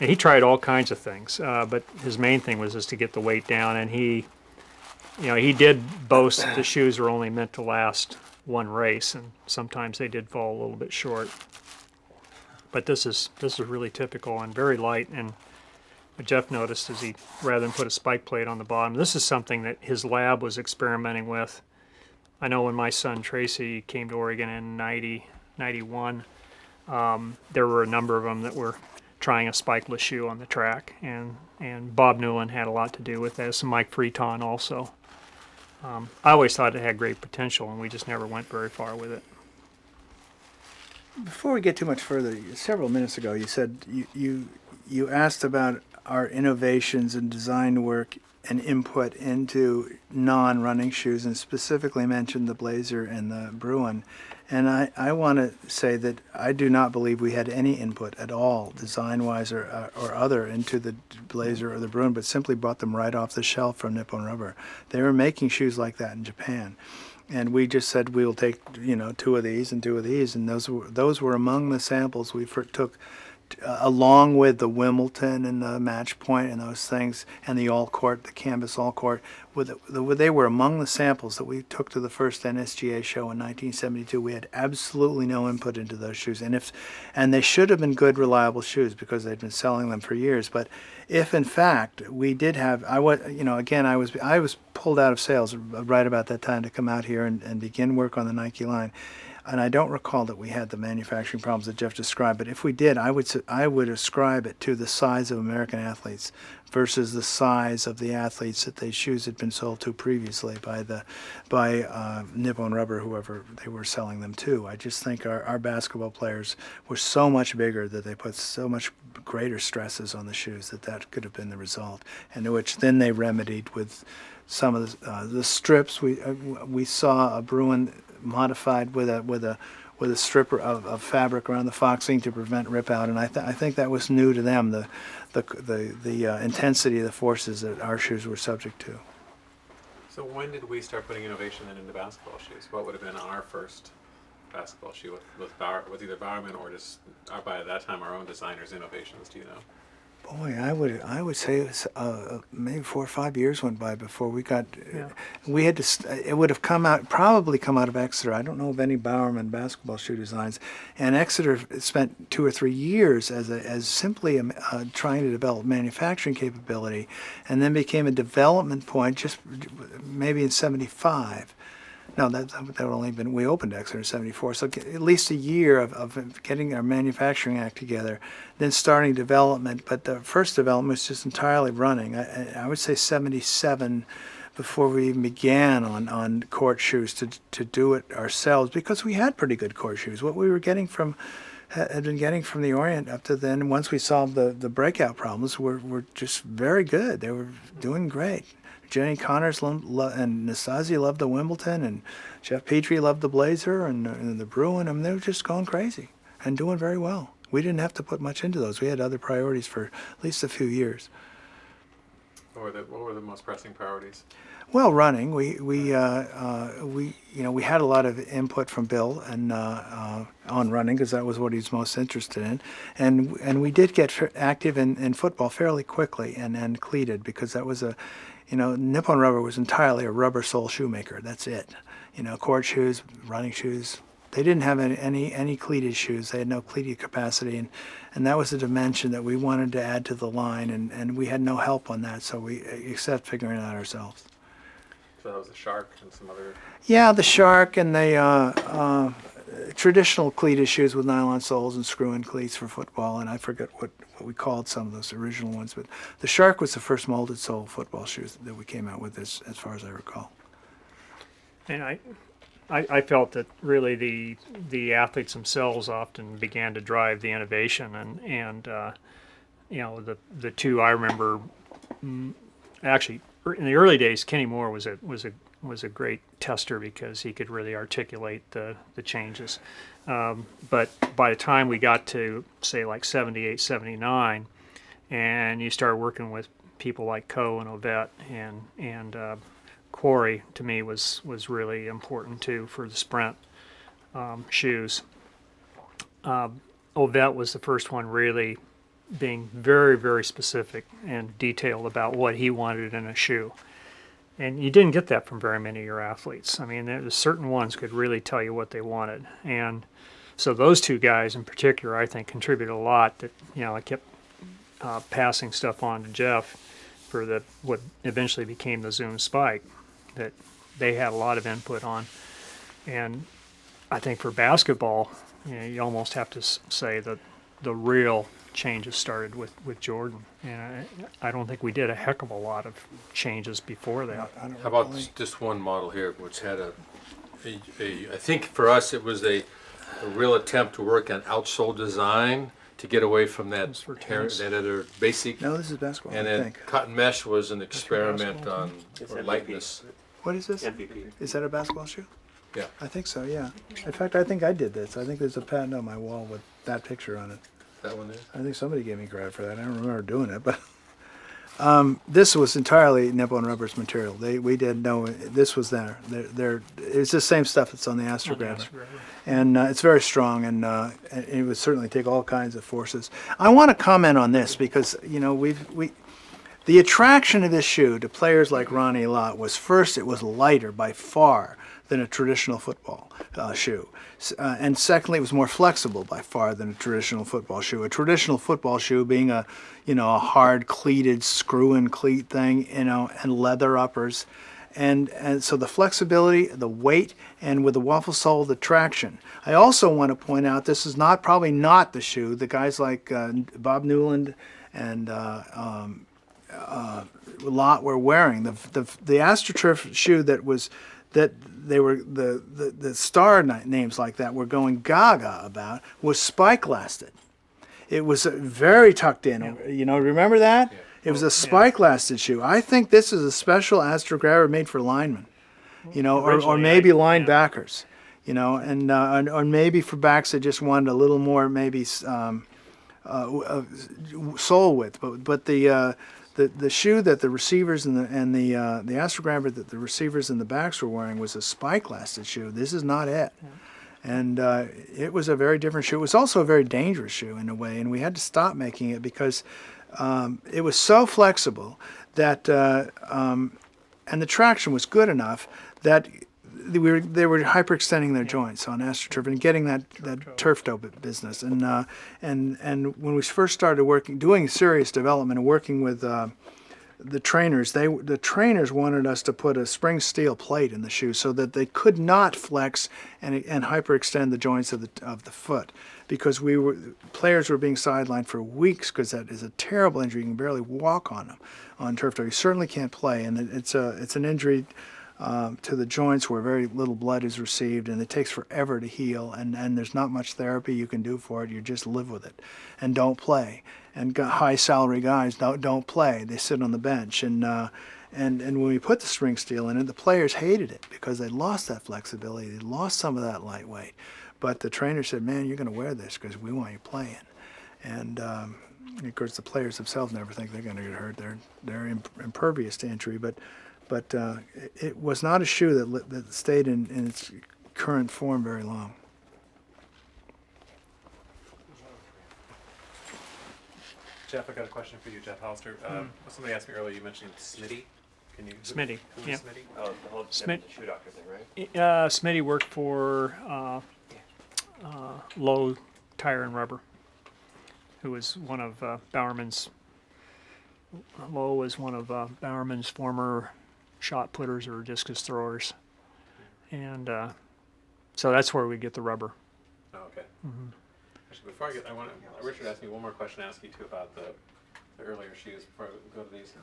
Speaker 7: And he tried all kinds of things, but his main thing was just to get the weight down. And he did boast that the shoes were only meant to last one race, and sometimes they did fall a little bit short. But this is really typical and very light. And what Jeff noticed is rather than put a spike plate on the bottom, this is something that his lab was experimenting with. I know when my son Tracy came to Oregon in 91, there were a number of them that were trying a spikeless shoe on the track, and Bob Newland had a lot to do with this, and Mike Freeton also. I always thought it had great potential, and we just never went very far with it.
Speaker 2: Before we get too much further, several minutes ago you said you asked about our innovations and design work and input into non-running shoes, and specifically mentioned the Blazer and the Bruin. And I want to say that I do not believe we had any input at all, design-wise or other, into the Blazer or the Bruin, but simply bought them right off the shelf from Nippon Rubber. They were making shoes like that in Japan. And we just said we'll take, 2 of these and 2 of these, and those were among the samples we took, along with the Wimbledon and the Match Point and those things, and the All Court, the canvas All Court. They were among the samples that we took to the first NSGA show in 1972. We had absolutely no input into those shoes, and they should have been good, reliable shoes because they'd been selling them for years. But if in fact we did have, I was pulled out of sales right about that time to come out here and begin work on the Nike line. And I don't recall that we had the manufacturing problems that Geoff described, but if we did, I would ascribe it to the size of American athletes versus the size of the athletes that these shoes had been sold to previously by Nippon Rubber, whoever they were selling them to. I just think our basketball players were so much bigger that they put so much greater stresses on the shoes that could have been the result, and which then they remedied with some of the strips. We saw a Bruin modified with a strip of fabric around the foxing to prevent rip out, and I think that was new to them, the intensity of the forces that our shoes were subject to.
Speaker 4: So when did we start putting innovation into basketball shoes? What would have been our first basketball shoe with either Bowerman or just by that time our own designers' innovations? Do you know?
Speaker 2: Boy, I would say it was, maybe 4 or 5 years went by before we got.
Speaker 7: Yeah.
Speaker 2: We had to. It would have probably come out of Exeter. I don't know of any Bowerman basketball shoe designs, and Exeter spent 2 or 3 years as simply trying to develop manufacturing capability, and then became a development point just maybe in '75. No, that would only been, we opened Exeter in '74, so at least a year of getting our manufacturing act together, then starting development. But the first development was just entirely running. I would say '77 before we even began on court shoes to do it ourselves, because we had pretty good court shoes. What we were had been getting from the Orient up to then, once we solved the breakout problems, were just very good. They were doing great. Jenny Connors and Nastasia loved the Wimbledon, and Jeff Petrie loved the Blazer and the Bruin. I mean, they were just going crazy and doing very well. We didn't have to put much into those. We had other priorities for at least a few years.
Speaker 4: What were the most pressing priorities?
Speaker 2: Well, running. We had a lot of input from Bill and on running, because that was what he was most interested in, and we did get active in football fairly quickly and cleated, because that was Nippon Rubber was entirely a rubber sole shoemaker. That's it. Court shoes, running shoes. They didn't have any cleated shoes. They had no cleated capacity, and that was a dimension that we wanted to add to the line, and we had no help on that, so we except figuring it out ourselves.
Speaker 4: So that was the Shark and some other.
Speaker 2: Yeah, the Shark and the traditional cleated shoes with nylon soles and screw-in cleats for football, and I forget what we called some of those original ones, but the Shark was the first molded sole football shoes that we came out with, as far as I recall.
Speaker 7: And I felt that really the athletes themselves often began to drive the innovation, and the two I remember, actually in the early days, Kenny Moore was a great tester, because he could really articulate the changes. But by the time we got to say like 78, 79, and you started working with people like Coe and Ovett and Quarry, to me was really important too for the sprint shoes. Ovett was the first one really being very, very specific and detailed about what he wanted in a shoe. And you didn't get that from very many of your athletes. I mean, there's certain ones could really tell you what they wanted. And so those two guys in particular, I think, contributed a lot. That I kept passing stuff on to Geoff for what eventually became the Zoom Spike, that they had a lot of input on. And I think for basketball, you almost have to say that the real changes started with Jordan, and I don't think we did a heck of a lot of changes before that.
Speaker 2: I don't
Speaker 5: How about
Speaker 2: really-
Speaker 5: this one model here, which had I think for us it was a real attempt to work on outsole design to get away from that
Speaker 7: Those were tennis.
Speaker 5: that other basic.
Speaker 2: No, this is basketball,
Speaker 5: And
Speaker 2: I
Speaker 5: then
Speaker 2: think.
Speaker 5: cotton mesh was an experiment
Speaker 7: basketball
Speaker 5: on
Speaker 8: It's
Speaker 5: or
Speaker 8: MVP.
Speaker 5: lightness.
Speaker 2: What is this?
Speaker 8: MVP.
Speaker 2: Is that a basketball shoe?
Speaker 5: Yeah.
Speaker 2: I think so, yeah. In fact, I think I did this. I think there's a patent on my wall with that picture on it.
Speaker 5: That one there.
Speaker 2: I think somebody gave me credit for that. I don't remember doing it, but this was entirely Nippon Rubber's material. We did know this was there. It's the same stuff that's on the Astro Grabber, and it's very strong, and it would certainly take all kinds of forces. I want to comment on this because the attraction of this shoe to players like Ronnie Lott was first, it was lighter by far than a traditional football shoe. And secondly, it was more flexible by far than a traditional football shoe. A traditional football shoe being a hard cleated screw-in cleat thing, and leather uppers. And so the flexibility, the weight, and with the waffle sole, the traction. I also want to point out this is probably not the shoe the guys like Bob Newland and Lott were wearing. The AstroTurf shoe that they were the star names like that were going gaga about was spike lasted. It was very tucked in. Yeah. Remember that? Yeah. It was a spike lasted shoe. I think this is a special Astro Grabber made for linemen, or maybe linebackers, and or maybe for backs that just wanted a little more maybe sole width. But the shoe that the receivers and the Astro Grabber that the receivers and the backs were wearing was a spike lasted shoe. This is not it. Yeah. And it was a very different shoe. It was also a very dangerous shoe in a way, and we had to stop making it because it was so flexible that, and the traction was good enough that they were hyperextending their joints on AstroTurf and getting that turf toe business. And when we first started doing serious development and working with the trainers, the trainers wanted us to put a spring steel plate in the shoe so that they could not flex and hyperextend the joints of the foot, because players were being sidelined for weeks because that is a terrible injury. You can barely walk on them on turf toe. You certainly can't play, and it's an injury to the joints where very little blood is received, and it takes forever to heal, and there's not much therapy you can do for it. You just live with it and don't play. And high salary guys don't play. They sit on the bench. And when we put the spring steel in it, the players hated it because they lost that flexibility. They lost some of that lightweight. But the trainer said, man, you're going to wear this because we want you playing. And of course, the players themselves never think they're going to get hurt. They're impervious to injury. But it was not a shoe that stayed in its current form very long.
Speaker 4: Geoff, I got a question for you, Geoff Hollister. Somebody asked me earlier, you mentioned Smitty. Can you?
Speaker 7: Smitty,
Speaker 4: who is
Speaker 7: yeah.
Speaker 4: Smitty?
Speaker 8: Oh, the whole
Speaker 7: Smith-
Speaker 8: shoe doctor thing, right?
Speaker 7: Smitty worked for Lowe Tire and Rubber, who was one of Bowerman's. Lowe was one of Bowerman's former shot putters or discus throwers, and so that's where we get the rubber.
Speaker 4: Oh, okay. Mm-hmm. Actually, before Richard asked me one more question to ask you too about the earlier shoes before I go to these.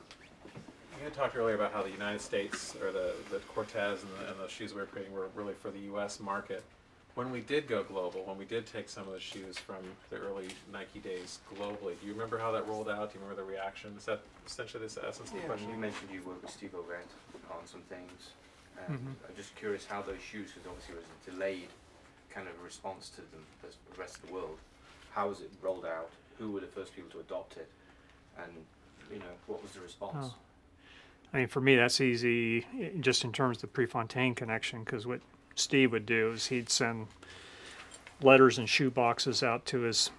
Speaker 4: You had talked earlier about how the United States, or the Cortez and the shoes we were creating were really for the U.S. market. When we did go global, when we did take some of the shoes from the early Nike days globally, do you remember how that rolled out? Do you remember the reaction? Is that essentially the essence of the question?
Speaker 6: You mentioned you worked with Steve O'Grant on some things. I'm just curious how those shoes, because obviously it was a delayed kind of response to the rest of the world. How was it rolled out? Who were the first people to adopt it? And, what was the response?
Speaker 7: Oh. I mean, for me, that's easy, just in terms of the Prefontaine connection, because what Steve would do is he'd send letters and shoe boxes out to his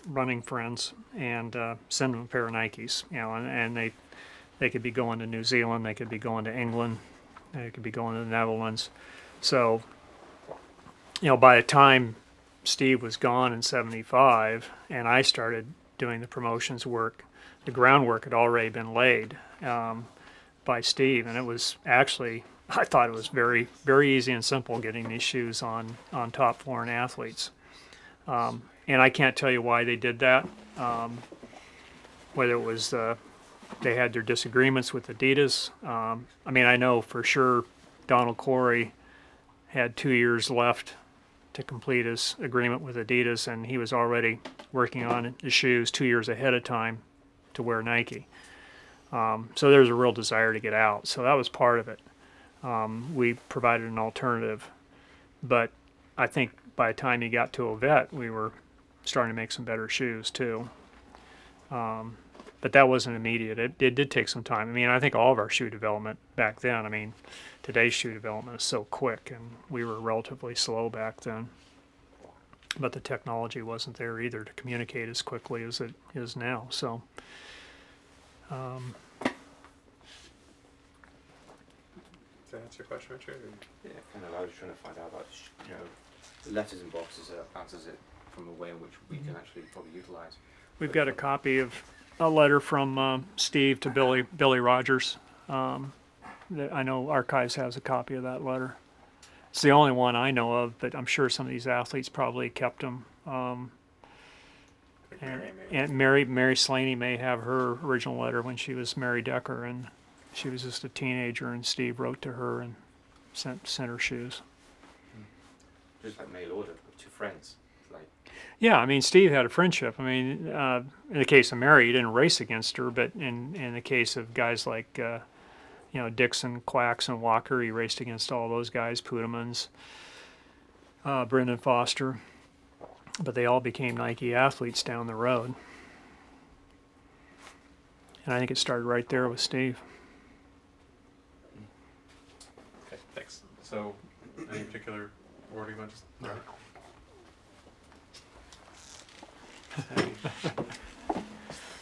Speaker 7: running friends and send them a pair of Nikes, and they could be going to New Zealand, they could be going to England, they could be going to the Netherlands. So, by the time Steve was gone in '75 and I started doing the promotions work, the groundwork had already been laid by Steve, and it was actually, I thought it was very, very easy and simple getting these shoes on top foreign athletes. and I can't tell you why they did that. Whether it was they had their disagreements with Adidas. I mean, I know for sure Donald Corey had 2 years left to complete his agreement with Adidas, and he was already working on his shoes 2 years ahead of time to wear Nike. So there's a real desire to get out. So that was part of it. We provided an alternative. But I think by the time he got to Ovette, we were starting to make some better shoes too. But that wasn't immediate. It did take some time. I mean, I think all of our shoe development back then, I mean, today's shoe development is so quick, and we were relatively slow back then. But the technology wasn't there either to communicate as quickly as it is now. So,
Speaker 4: Does that answer your question, Richard?
Speaker 6: Yeah, kind of. I was trying to find out about, the letters and boxes answers it from a way in which we can actually probably utilize.
Speaker 7: we've got a copy of a letter from Steve to Billy Rogers. I know Archives has a copy of that letter. It's the only one I know of, but I'm sure some of these athletes probably kept them. And Mary Slaney may have her original letter when she was Mary Decker, and she was just a teenager, and Steve wrote to her and sent her shoes.
Speaker 6: Just like mail order to friends. Like,
Speaker 7: Yeah, I mean, Steve had a friendship. I mean, in the case of Mary, he didn't race against her, but in the case of guys like, Dixon, Quacks, and Walker, he raced against all those guys, Pudemans, Brendan Foster. But they all became Nike athletes down the road. And I think it started right there with Steve.
Speaker 4: Okay, thanks. So, any particular order you want to?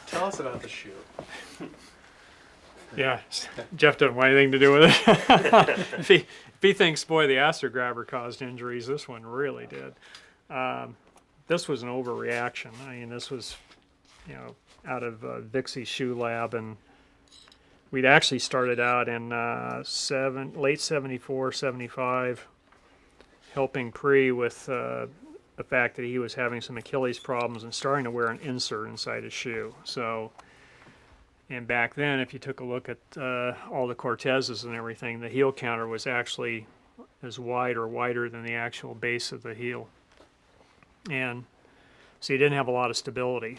Speaker 4: Tell us about the shoe.
Speaker 7: Yeah, Jeff doesn't want anything to do with it. if he thinks, boy, the Astro Grabber caused injuries, this one really did. This was an overreaction. I mean, this was, out of Vixie's shoe lab, and we'd actually started out in late 74, 75, helping Pre with the fact that he was having some Achilles problems and starting to wear an insert inside his shoe. So, and back then, if you took a look at all the Cortezes and everything, the heel counter was actually as wide or wider than the actual base of the heel. And so you didn't have a lot of stability.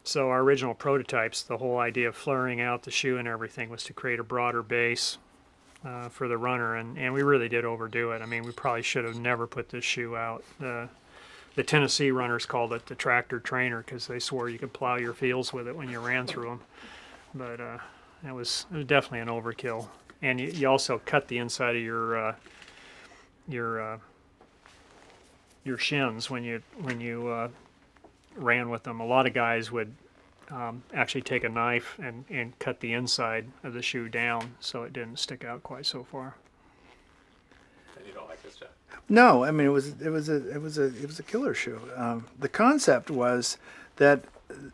Speaker 7: So our original prototypes, the whole idea of flaring out the shoe and everything was to create a broader base for the runner, and we really did overdo it. I mean, we probably should have never put this shoe out. The Tennessee runners called it the tractor trainer because they swore you could plow your fields with it when you ran through them. But it was definitely an overkill. And you also cut the inside of your shins when you ran with them. A lot of guys would actually take a knife and cut the inside of the shoe down so it didn't stick out quite so far.
Speaker 4: And you don't like this, Jeff?
Speaker 2: No, I mean it was a killer shoe. The concept was that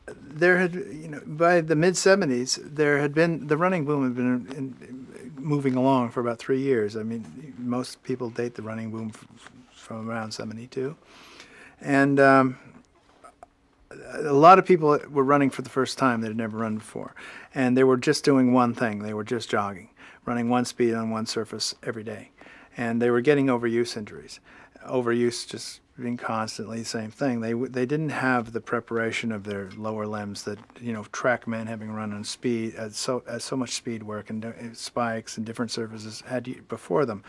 Speaker 2: there had, by the mid '70s, the running boom had been moving along for about 3 years. I mean, most people date the running boom from around '72, and a lot of people were running for the first time that had never run before, and they were just doing one thing. They were just jogging, running one speed on one surface every day. And they were getting overuse injuries. Overuse just being constantly the same thing. They didn't have the preparation of their lower limbs that, track men having run on speed, so much speed work and spikes and different surfaces had before them.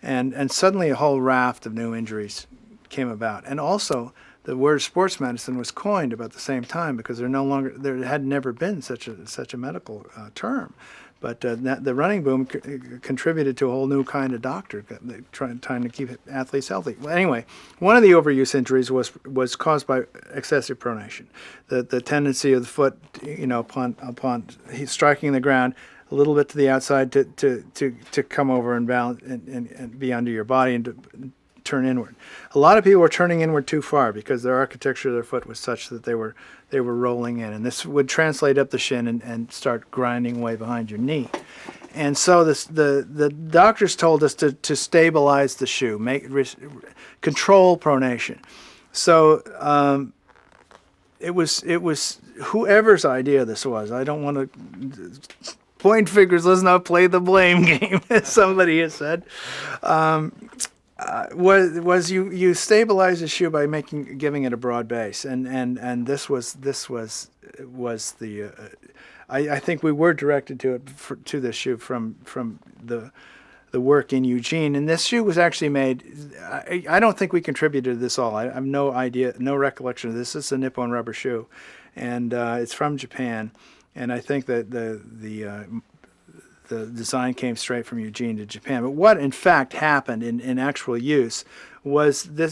Speaker 2: And suddenly a whole raft of new injuries came about. And also the word sports medicine was coined about the same time because there had never been such a medical term. But the running boom contributed to a whole new kind of doctor trying to keep athletes healthy. Well, anyway, one of the overuse injuries was caused by excessive pronation, the tendency of the foot, upon striking the ground a little bit to the outside to come over and balance and be under your body and to turn inward. A lot of people were turning inward too far because their architecture of their foot was such that they were rolling in, and this would translate up the shin and start grinding way behind your knee. And so the doctors told us to stabilize the shoe, control pronation. So it was whoever's idea this was. I don't want to point fingers. Let's not play the blame game, as somebody has said. Was you stabilize the shoe by giving it a broad base, and this was the. I think we were directed to this shoe from the work in Eugene, and this shoe was actually made. I don't think we contributed to this all. I have no idea, no recollection of this. This is a Nippon rubber shoe, and it's from Japan, and I think that the design came straight from Eugene to Japan. But what in fact happened in actual use was the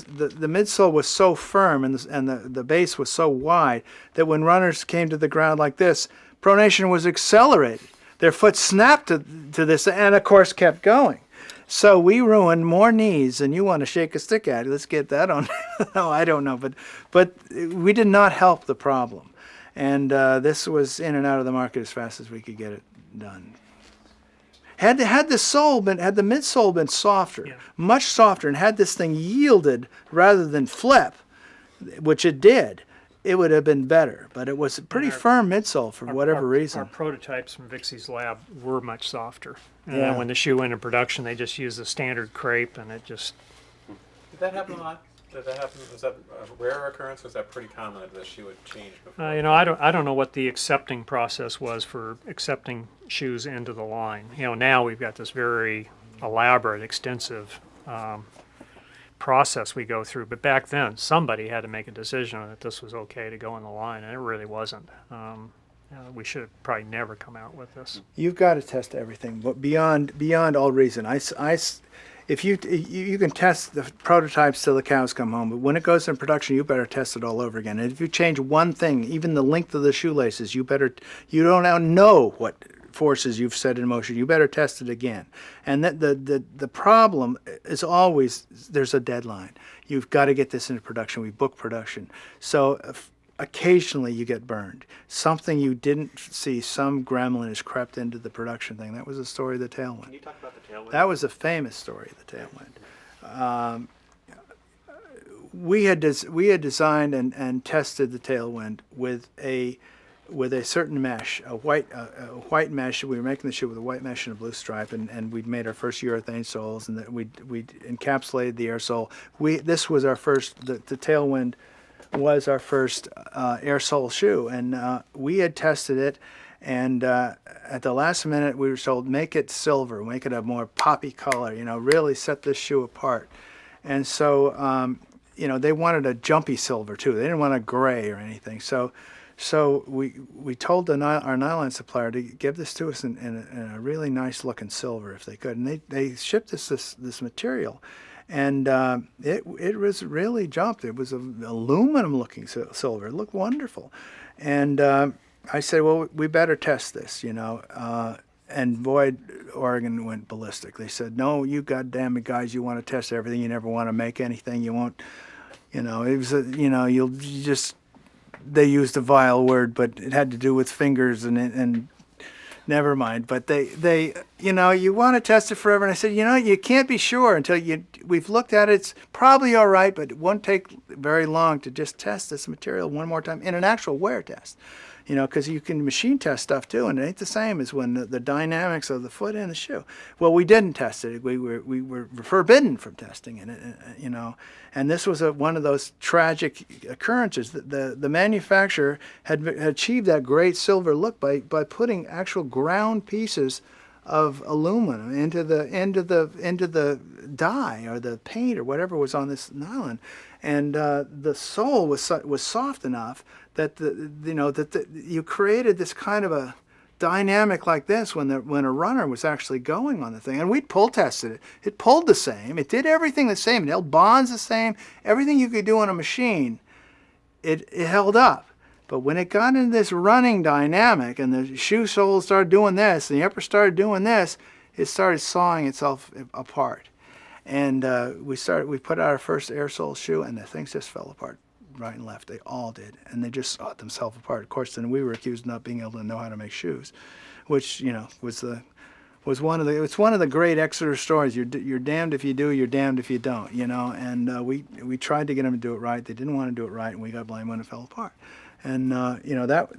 Speaker 2: midsole was so firm and the base was so wide that when runners came to the ground like this, pronation was accelerated. Their foot snapped to this and of course kept going. So we ruined more knees than you want to shake a stick at. Let's get that on. No, I don't know, but we did not help the problem. And this was in and out of the market as fast as we could get it done. Had the midsole been softer, much softer, and had this thing yielded rather than flip, which it did, it would have been better. But it was a pretty firm midsole for whatever reason.
Speaker 7: Our prototypes from Vixie's lab were much softer. And then when the shoe went in production, they just used the standard crepe, and it just...
Speaker 4: Did that happen a lot? Did that happen? Was that a rare occurrence? Or was that pretty common that the shoe would change before?
Speaker 7: I don't know what the accepting process was for accepting shoes into the line. Now we've got this very elaborate, extensive process we go through. But back then, somebody had to make a decision that this was okay to go in the line, and it really wasn't. We should have probably never come out with this.
Speaker 2: You've got to test everything, but beyond all reason. If you can test the prototypes till the cows come home, but when it goes in production, you better test it all over again. And if you change one thing, even the length of the shoelaces, you don't now know what forces you've set in motion. You better test it again. And the problem is always there's a deadline. You've got to get this into production. We book production, so occasionally you get burned. Something you didn't see, some gremlin has crept into the production thing. That was the story of the Tailwind.
Speaker 8: Can you talk about the Tailwind?
Speaker 2: That was a famous story of the Tailwind. We had designed and tested the Tailwind with a certain mesh, a white mesh. We were making the shoe with a white mesh and a blue stripe, and we'd made our first urethane soles, and we encapsulated the air sole. This was our first. The Tailwind was our first air sole shoe, and we had tested it, and at the last minute we were told, make it silver, make it a more poppy color, really set this shoe apart. And so they wanted a jumpy silver too. They didn't want a gray or anything. So we told our nylon supplier to give this to us in a really nice looking silver if they could, and they shipped us this material. And it was really jumped. It was an aluminum-looking silver. It looked wonderful. And I said, well, we better test this, And Boyd, Oregon went ballistic. They said, no, you goddamn it, guys, you want to test everything. You never want to make anything. You won't, it was, you'll just, they used a vile word, but it had to do with fingers and never mind. But they you want to test it forever. And I said, you can't be sure until we've looked at it. It's probably all right, but it won't take very long to just test this material one more time in an actual wear test. Because you can machine test stuff too, and it ain't the same as when the dynamics of the foot in the shoe. Well, we didn't test it. We were forbidden from testing it, And this was one of those tragic occurrences. The manufacturer had achieved that great silver look by putting actual ground pieces of aluminum into the dye or the paint or whatever was on this nylon, and the sole was soft enough that you created this kind of a dynamic like this when a runner was actually going on the thing. And we pull tested it. It pulled the same. It did everything the same. It held bonds the same. Everything you could do on a machine, it held up. But when it got into this running dynamic and the shoe sole started doing this and the upper started doing this, it started sawing itself apart. And we put out our first air sole shoe, and the things just fell apart right and left. They all did, and they just sawed themselves apart. Of course, then we were accused of not being able to know how to make shoes, which was was it's one of the great Exeter stories. You're damned if you do, you're damned if you don't, you know. And we tried to get them to do it right. They didn't want to do it right, and we got blamed when it fell apart. And you know, that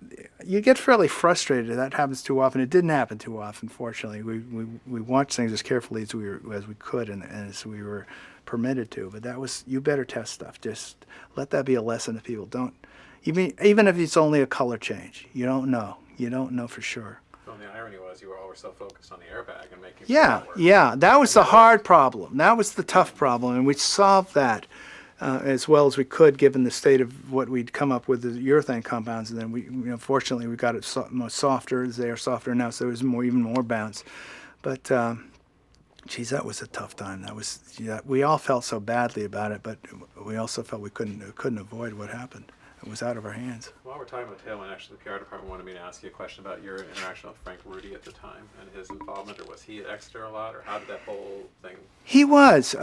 Speaker 2: you get fairly frustrated. That happens too often. It didn't happen too often, fortunately. We watched things as carefully as we could, and as we were permitted to. But that was, you better test stuff. Just let that be a lesson to people. Don't even if it's only a color change. You don't know. You don't know for sure.
Speaker 4: Well, the irony was you were always so focused on the airbag and making
Speaker 2: Yeah,
Speaker 4: sure it worked.
Speaker 2: yeah. That was the hard problem. That was the tough problem, and we solved that as well as we could, given the state of what we'd come up with, the urethane compounds. And then fortunately, we got it much softer. They are softer now, so there was even more bounce. But geez, that was a tough time. That was, we all felt so badly about it, but we also felt we couldn't avoid what happened. It was out of our hands.
Speaker 4: While we're talking about tailwind, actually, the PR department wanted me to ask you a question about your interaction with Frank Rudy at the time and his involvement, or was he at Exeter a lot, or how did that whole thing?
Speaker 2: He was.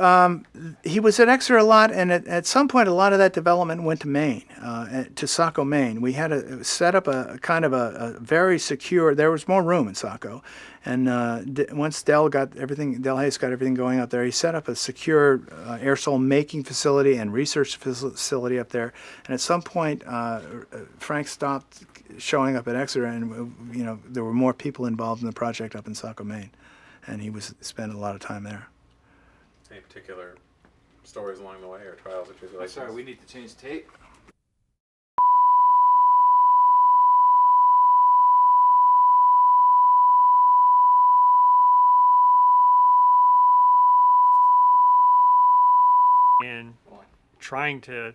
Speaker 2: He was at Exeter a lot, and at some point, a lot of that development went to Maine, to Saco, Maine. We had to set up a kind of a very secure. There was more room in Saco, and once Del Hayes got everything going up there, he set up a secure aerosol making facility and research facility up there. And at some point, Frank stopped showing up at Exeter, and there were more people involved in the project up in Saco, Maine, and he was spending a lot of time there.
Speaker 4: Any particular stories along the way or trials or tribulations?
Speaker 6: Sorry, we need to change tape.
Speaker 7: And trying to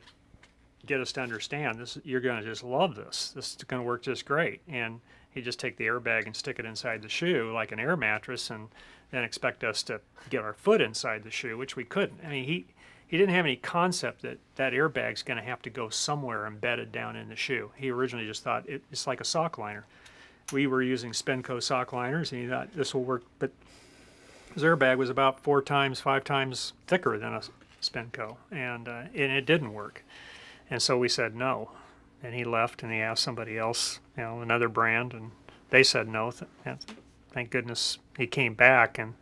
Speaker 7: get us to understand this, you're going to just love this. This is going to work just great. And he'd just take the airbag and stick it inside the shoe like an air mattress, and then expect us to get our foot inside the shoe, which we couldn't. I mean, he didn't have any concept that airbag's going to have to go somewhere embedded down in the shoe. He originally just thought it's like a sock liner. We were using Spenco sock liners, and he thought this will work, but his airbag was about 4 times, 5 times thicker than a Spenco, and it didn't work. And so we said no, and he left, and he asked somebody else, another brand, and they said no. Thank goodness he came back and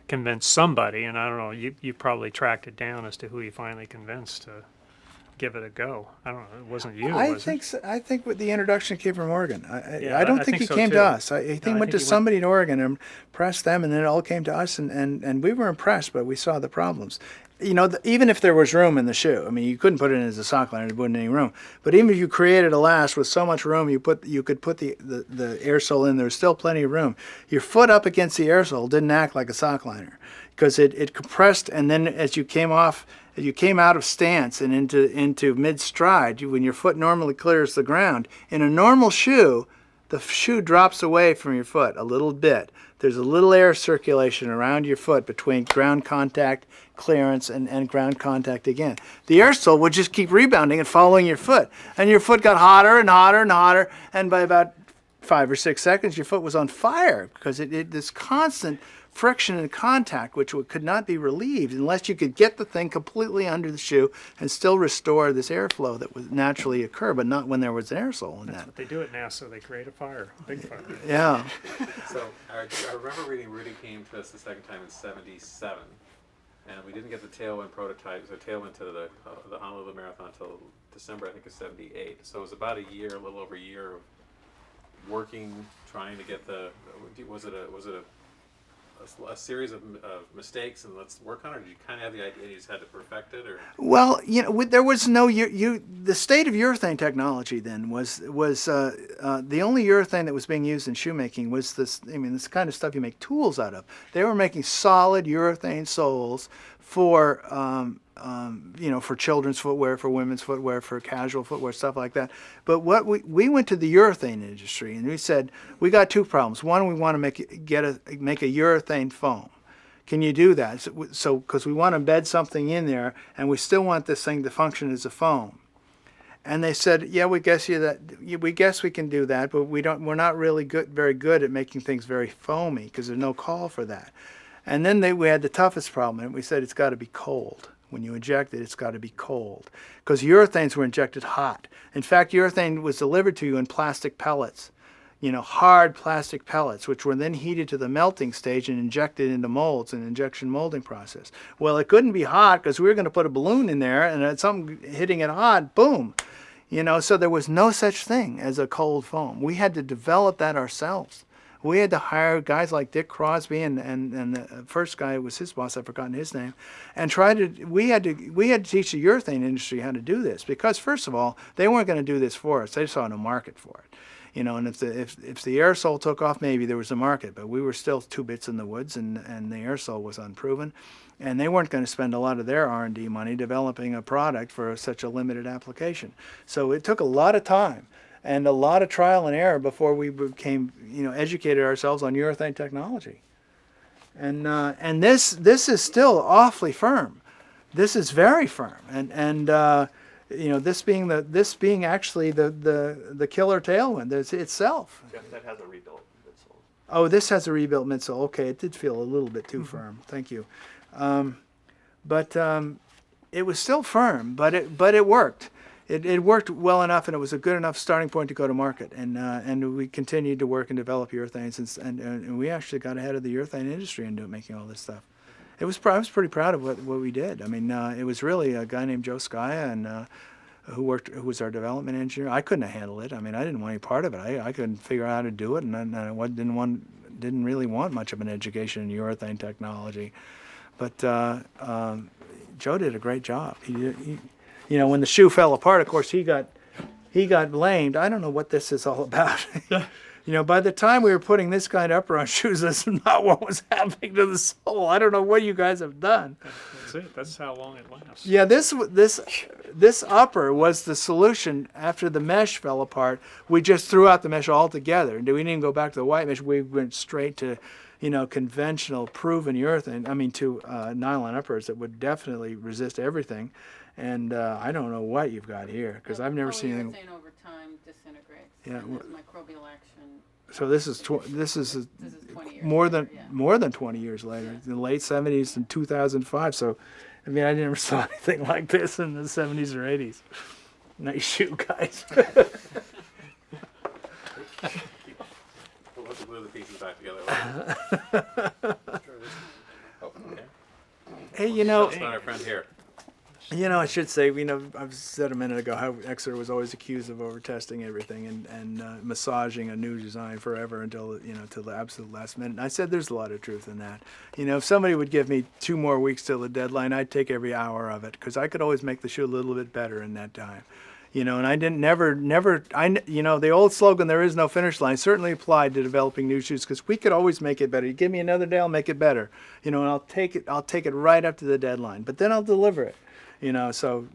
Speaker 7: convinced somebody, and I don't know, you probably tracked it down as to who he finally convinced to give it a go. I don't know, it wasn't you, was it?
Speaker 2: So. I think with the introduction came from Oregon.
Speaker 7: Yeah,
Speaker 2: I don't
Speaker 7: I
Speaker 2: think he
Speaker 7: so
Speaker 2: came
Speaker 7: too.
Speaker 2: to us. I think he went to
Speaker 7: he
Speaker 2: somebody in Oregon and pressed them, and then it all came to us, and we were impressed, but we saw the problems. Even if there was room in the shoe, I mean, you couldn't put it in as a sock liner to put in any room. But even if you created a last with so much room, you could put the airsole in. There was still plenty of room. Your foot up against the airsole didn't act like a sock liner because it compressed, and then as you came out of stance and into mid stride, when your foot normally clears the ground, in a normal shoe, the shoe drops away from your foot a little bit. There's a little air circulation around your foot between ground contact, clearance, and ground contact again. The airsole would just keep rebounding and following your foot. And your foot got hotter and hotter and hotter, and by about 5 or 6 seconds, your foot was on fire because this constant friction and contact, which could not be relieved unless you could get the thing completely under the shoe and still restore this airflow that would naturally occur, but not when there was an airsole in that.
Speaker 7: That's what they do at NASA. They create a fire, a big fire.
Speaker 2: Yeah.
Speaker 4: So I remember reading Rudy came to us the second time in '77, and we didn't get the tailwind prototype. So tailwind to the Honolulu Marathon until December, I think, of '78. So it was about a little over a year of working, trying to get was it a series of mistakes and let's work on it, or did you kind of have the idea you just had to perfect it, or? Well,
Speaker 2: there was no the state of urethane technology then was the only urethane that was being used in shoemaking was this kind of stuff you make tools out of. They were making solid urethane soles for for children's footwear, for women's footwear, for casual footwear, stuff like that. But what we went to the urethane industry and we said, we got 2 problems. One, we want to make a urethane foam. Can you do that? So because we want to embed something in there, and we still want this thing to function as a foam. And they said, yeah, we guess we can do that, but we're not really very good at making things very foamy because there's no call for that. And then we had the toughest problem, and we said it's got to be cold. When you inject it, it's got to be cold because urethanes were injected hot. In fact, urethane was delivered to you in plastic pellets. hard plastic pellets, which were then heated to the melting stage and injected into molds, an injection molding process. Well, it couldn't be hot because we were going to put a balloon in there, and something hitting it hot, boom. So there was no such thing as a cold foam. We had to develop that ourselves. We had to hire guys like Dick Crosby and the first guy was his boss, I've forgotten his name, and we had to teach the urethane industry how to do this, because first of all, they weren't going to do this for us. They saw no market for it. And if the aerosol took off, maybe there was a market, but we were still two bits in the woods, and the aerosol was unproven, and they weren't going to spend a lot of their R&D money developing a product for such a limited application. So it took a lot of time and a lot of trial and error before we became, educated ourselves on urethane technology. And this is still awfully firm. This is very firm, and this being actually the killer tailwind itself.
Speaker 8: Jeff, that has a rebuilt midsole.
Speaker 2: Oh, this has a rebuilt midsole. Okay, it did feel a little bit too firm. Thank you. But it was still firm, but it worked. It worked well enough, and it was a good enough starting point to go to market. And we continued to work and develop urethanes, and we actually got ahead of the urethane industry into making all this stuff. I was pretty proud of what we did. I mean, it was really a guy named Joe Skaya, and who was our development engineer. I couldn't have handled it. I mean, I didn't want any part of it. I couldn't figure out how to do it, and I didn't really want much of an education in urethane technology. But Joe did a great job. He when the shoe fell apart, of course, he got blamed. I don't know what this is all about. By the time we were putting this kind of upper on shoes, this is not what was happening to the sole. I don't know what you guys have done.
Speaker 7: That's it. That's how long it lasts.
Speaker 2: Yeah, this upper was the solution after the mesh fell apart. We just threw out the mesh altogether. We didn't even go back to the white mesh. We went straight to, conventional proven urethane. I mean, to nylon uppers that would definitely resist everything. And I don't know what you've got here, because I've never seen anything.
Speaker 1: Polyurethane over time disintegrates.
Speaker 2: Yeah,
Speaker 1: And there's microbial action.
Speaker 2: So this is
Speaker 1: 20 years
Speaker 2: more than
Speaker 1: later, yeah.
Speaker 2: more than 20 years later, in the late 70s and 2005. So, I mean, I never saw anything like this in the 70s or 80s. Nice shoe, guys.
Speaker 4: We'll have to glue the pieces back together. Oh, okay.
Speaker 2: Hey,
Speaker 4: That's not our friend here.
Speaker 2: I should say, I've said a minute ago how Exeter was always accused of over-testing everything and massaging a new design forever until the absolute last minute. And I said there's a lot of truth in that. If somebody would give me 2 more weeks till the deadline, I'd take every hour of it, because I could always make the shoe a little bit better in that time. And I didn't the old slogan, there is no finish line, certainly applied to developing new shoes, because we could always make it better. You give me another day, I'll make it better. And I'll take it right up to the deadline, but then I'll deliver it. So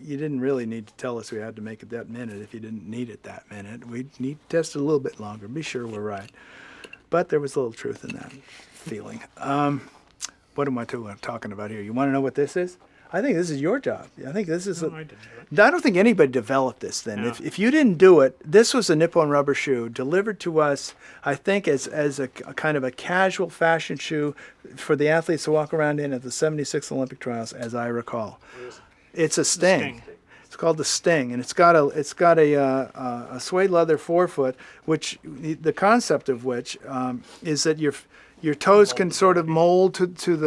Speaker 2: you didn't really need to tell us we had to make it that minute if you didn't need it that minute. We'd need to test it a little bit longer, be sure we're right. But there was a little truth in that feeling. What am I talking about here? You want to know what this is? I think this is your job. I think this is
Speaker 7: No, I didn't do it.
Speaker 2: I don't think anybody developed this then.
Speaker 7: No.
Speaker 2: If you didn't do it, this was a Nippon rubber shoe delivered to us, I think, as a kind of a casual fashion shoe for the athletes to walk around in at the 76 Olympic trials, as I recall. It's a Sting. It's called the Sting, and it's got a suede leather forefoot, which the concept of which is that your toes can sort of mold to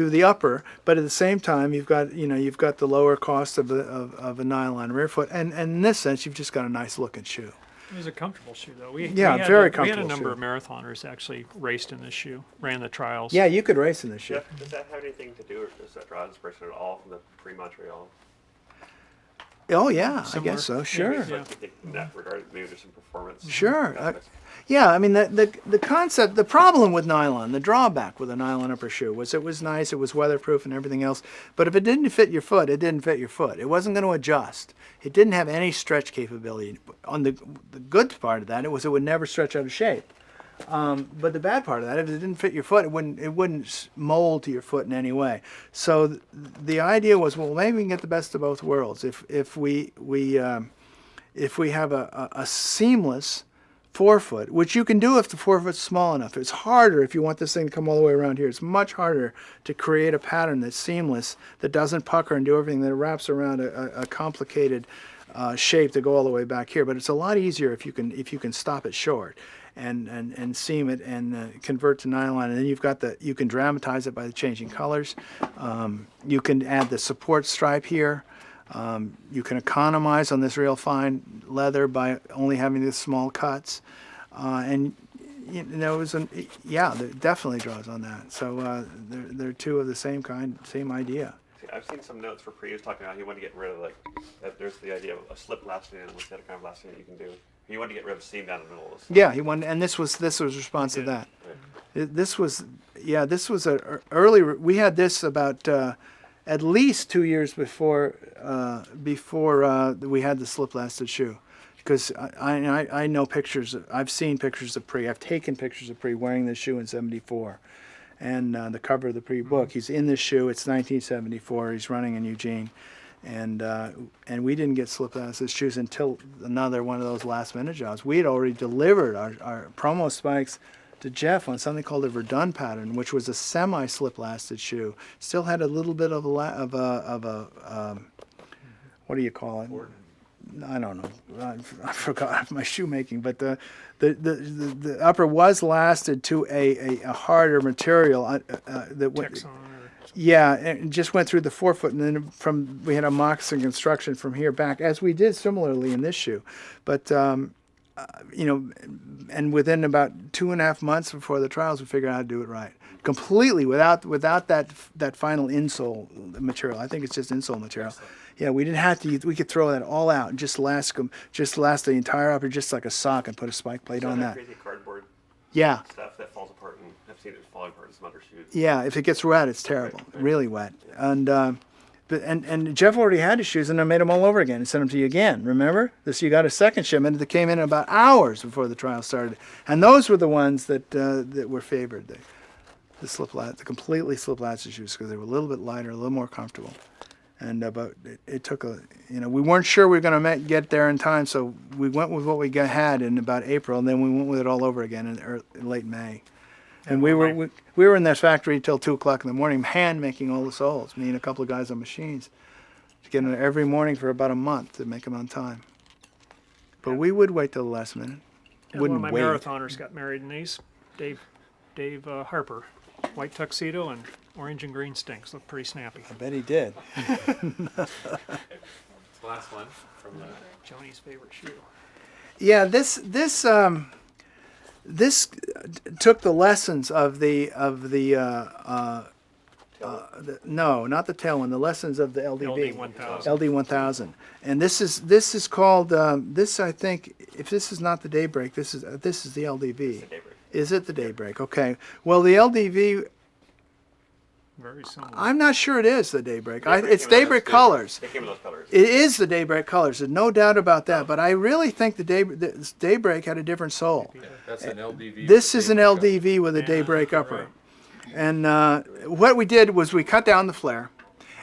Speaker 2: the upper, but at the same time you've got the lower cost of a nylon rear foot, and in this sense you've just got a nice looking shoe.
Speaker 7: It was a comfortable shoe, though.
Speaker 2: Very
Speaker 7: We had
Speaker 2: comfortable
Speaker 7: a number
Speaker 2: shoe.
Speaker 7: of marathoners actually raced in this shoe, ran the trials.
Speaker 2: Yeah, you could race in this shoe.
Speaker 8: Jeff, does that have anything to do, or does that draw inspiration at all from the pre-Montreal?
Speaker 2: Oh yeah,
Speaker 7: Similar.
Speaker 2: I guess so. Sure.
Speaker 7: Yeah.
Speaker 8: So you think in that regard, maybe there's some performance.
Speaker 2: Sure.
Speaker 8: aspects?
Speaker 2: Yeah, I mean the concept, the problem with nylon, the drawback with a nylon upper shoe was it was nice, it was weatherproof and everything else, but if it didn't fit your foot, it didn't fit your foot. It wasn't going to adjust. It didn't have any stretch capability. On the good part of that, it would never stretch out of shape. But the bad part of that, if it didn't fit your foot, it wouldn't mold to your foot in any way. So the idea was, well, maybe we can get the best of both worlds. If we have a seamless forefoot, which you can do if the forefoot's small enough. It's harder if you want this thing to come all the way around here. It's much harder to create a pattern that's seamless, that doesn't pucker and do everything, that wraps around a complicated shape to go all the way back here. But it's a lot easier if you can stop it short and seam it and convert to nylon. And then you can dramatize it by changing colors. You can add the support stripe here. You can economize on this real fine leather by only having the small cuts. And it definitely draws on that. So they're two of the same kind, same idea.
Speaker 8: I've seen some notes for Prius talking about he wanted to get rid of there's the idea of a slip lasting in, which the other kind of lasting that you can do. He wanted to get rid of a seam down the middle of this.
Speaker 2: Yeah, he wanted, and this was response to that. This was early. We had this about at least 2 years before we had the slip lasted shoe. Because I know pictures. I've seen pictures of Pri. I've taken pictures of Pri wearing this shoe in '74, and the cover of the Pri book. He's in this shoe. It's 1974. He's running in Eugene, and we didn't get slip lasted shoes until another one of those last minute jobs. We had already delivered our promo spikes to Geoff on something called a Verdun pattern, which was a semi slip lasted shoe. Still had a little bit of a what do you call it? I don't know. I forgot my shoemaking, but the upper was lasted to a harder material that went.
Speaker 7: Texon or
Speaker 2: Yeah, it just went through the forefoot, and then we had a moccasin construction from here back, as we did similarly in this shoe, but and within about 2.5 months before the trials, we figured out how to do it right, completely without that final insole material. I think it's just insole material. Yeah, we didn't have to. We could throw that all out and just last the entire upper, just like a sock, and put a spike plate on that.
Speaker 8: Crazy cardboard
Speaker 2: Yeah.
Speaker 8: stuff that falls apart, and I've seen it falling apart in some other shoes.
Speaker 2: Yeah, if it gets wet, it's terrible, really wet. And Geoff already had his shoes, and I made them all over again and sent them to you again. Remember? You got a second shipment that came in about hours before the trial started, and those were the ones that were favored. The completely slip lasted shoes, because they were a little bit lighter, a little more comfortable. And but it took we weren't sure we were going to get there in time, so we went with what we had in about April, and then we went with it all over again in late May. And we were in that factory till 2:00 in the morning, hand making all the soles. Me and a couple of guys on machines, getting there every morning for about a month to make them on time. But we would wait till the last minute. Wouldn't
Speaker 7: one of my
Speaker 2: wait.
Speaker 7: marathoners got married in these. Dave Harper, white tuxedo and orange and green stinks. Looked pretty snappy.
Speaker 2: I bet he did.
Speaker 4: The last one from the
Speaker 7: Joni's favorite shoe.
Speaker 2: Yeah, this took the lessons of no, not the tail one. The lessons of the LDV, LD1000, and this is called this. I think if this is not the Daybreak, this is the LDV. Is it the Daybreak? Okay. Well, the LDV.
Speaker 7: Very similar.
Speaker 2: I'm not sure it is the Daybreak. It's Daybreak colors.
Speaker 8: They came in those colors.
Speaker 2: It is the Daybreak colors. There's no doubt about that. But I really think the Daybreak had a different sole.
Speaker 5: That's an LDV.
Speaker 2: This is an LDV with a Daybreak upper. And what we did was we cut down the flare,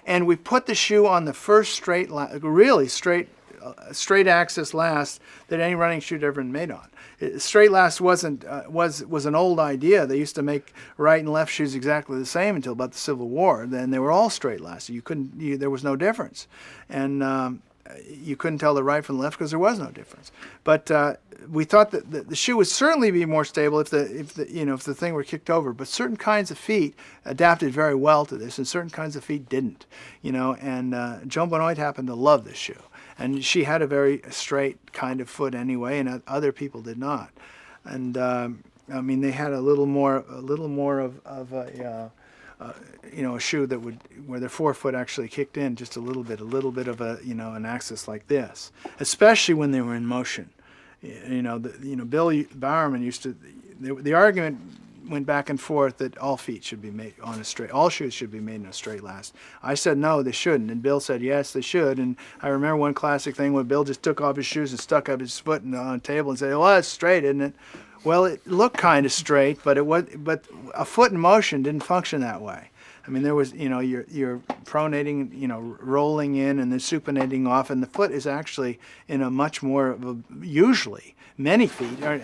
Speaker 2: and we put the shoe on the first straight axis last that any running shoe had ever been made on. Straight last was an old idea. They used to make right and left shoes exactly the same until about the Civil War. Then they were all straight last. There was no difference, and you couldn't tell the right from the left because there was no difference. But we thought that the shoe would certainly be more stable if the thing were kicked over. But certain kinds of feet adapted very well to this, and certain kinds of feet didn't. And Joan Benoit happened to love this shoe. And she had a very straight kind of foot anyway, and other people did not. And they had a little more of a shoe that where their forefoot actually kicked in just a little bit of an axis like this, especially when they were in motion. Bill Bowerman used to. The argument went back and forth that all feet should be made on a straight. All shoes should be made in a straight last. I said no, they shouldn't, and Bill said yes, they should. And I remember one classic thing when Bill just took off his shoes and stuck up his foot on a table and said, "Well, it's straight, isn't it?" Well, it looked kind of straight, but but a foot in motion didn't function that way. I mean, there was, you're pronating, rolling in and then supinating off, and the foot is actually in a much more usually many feet are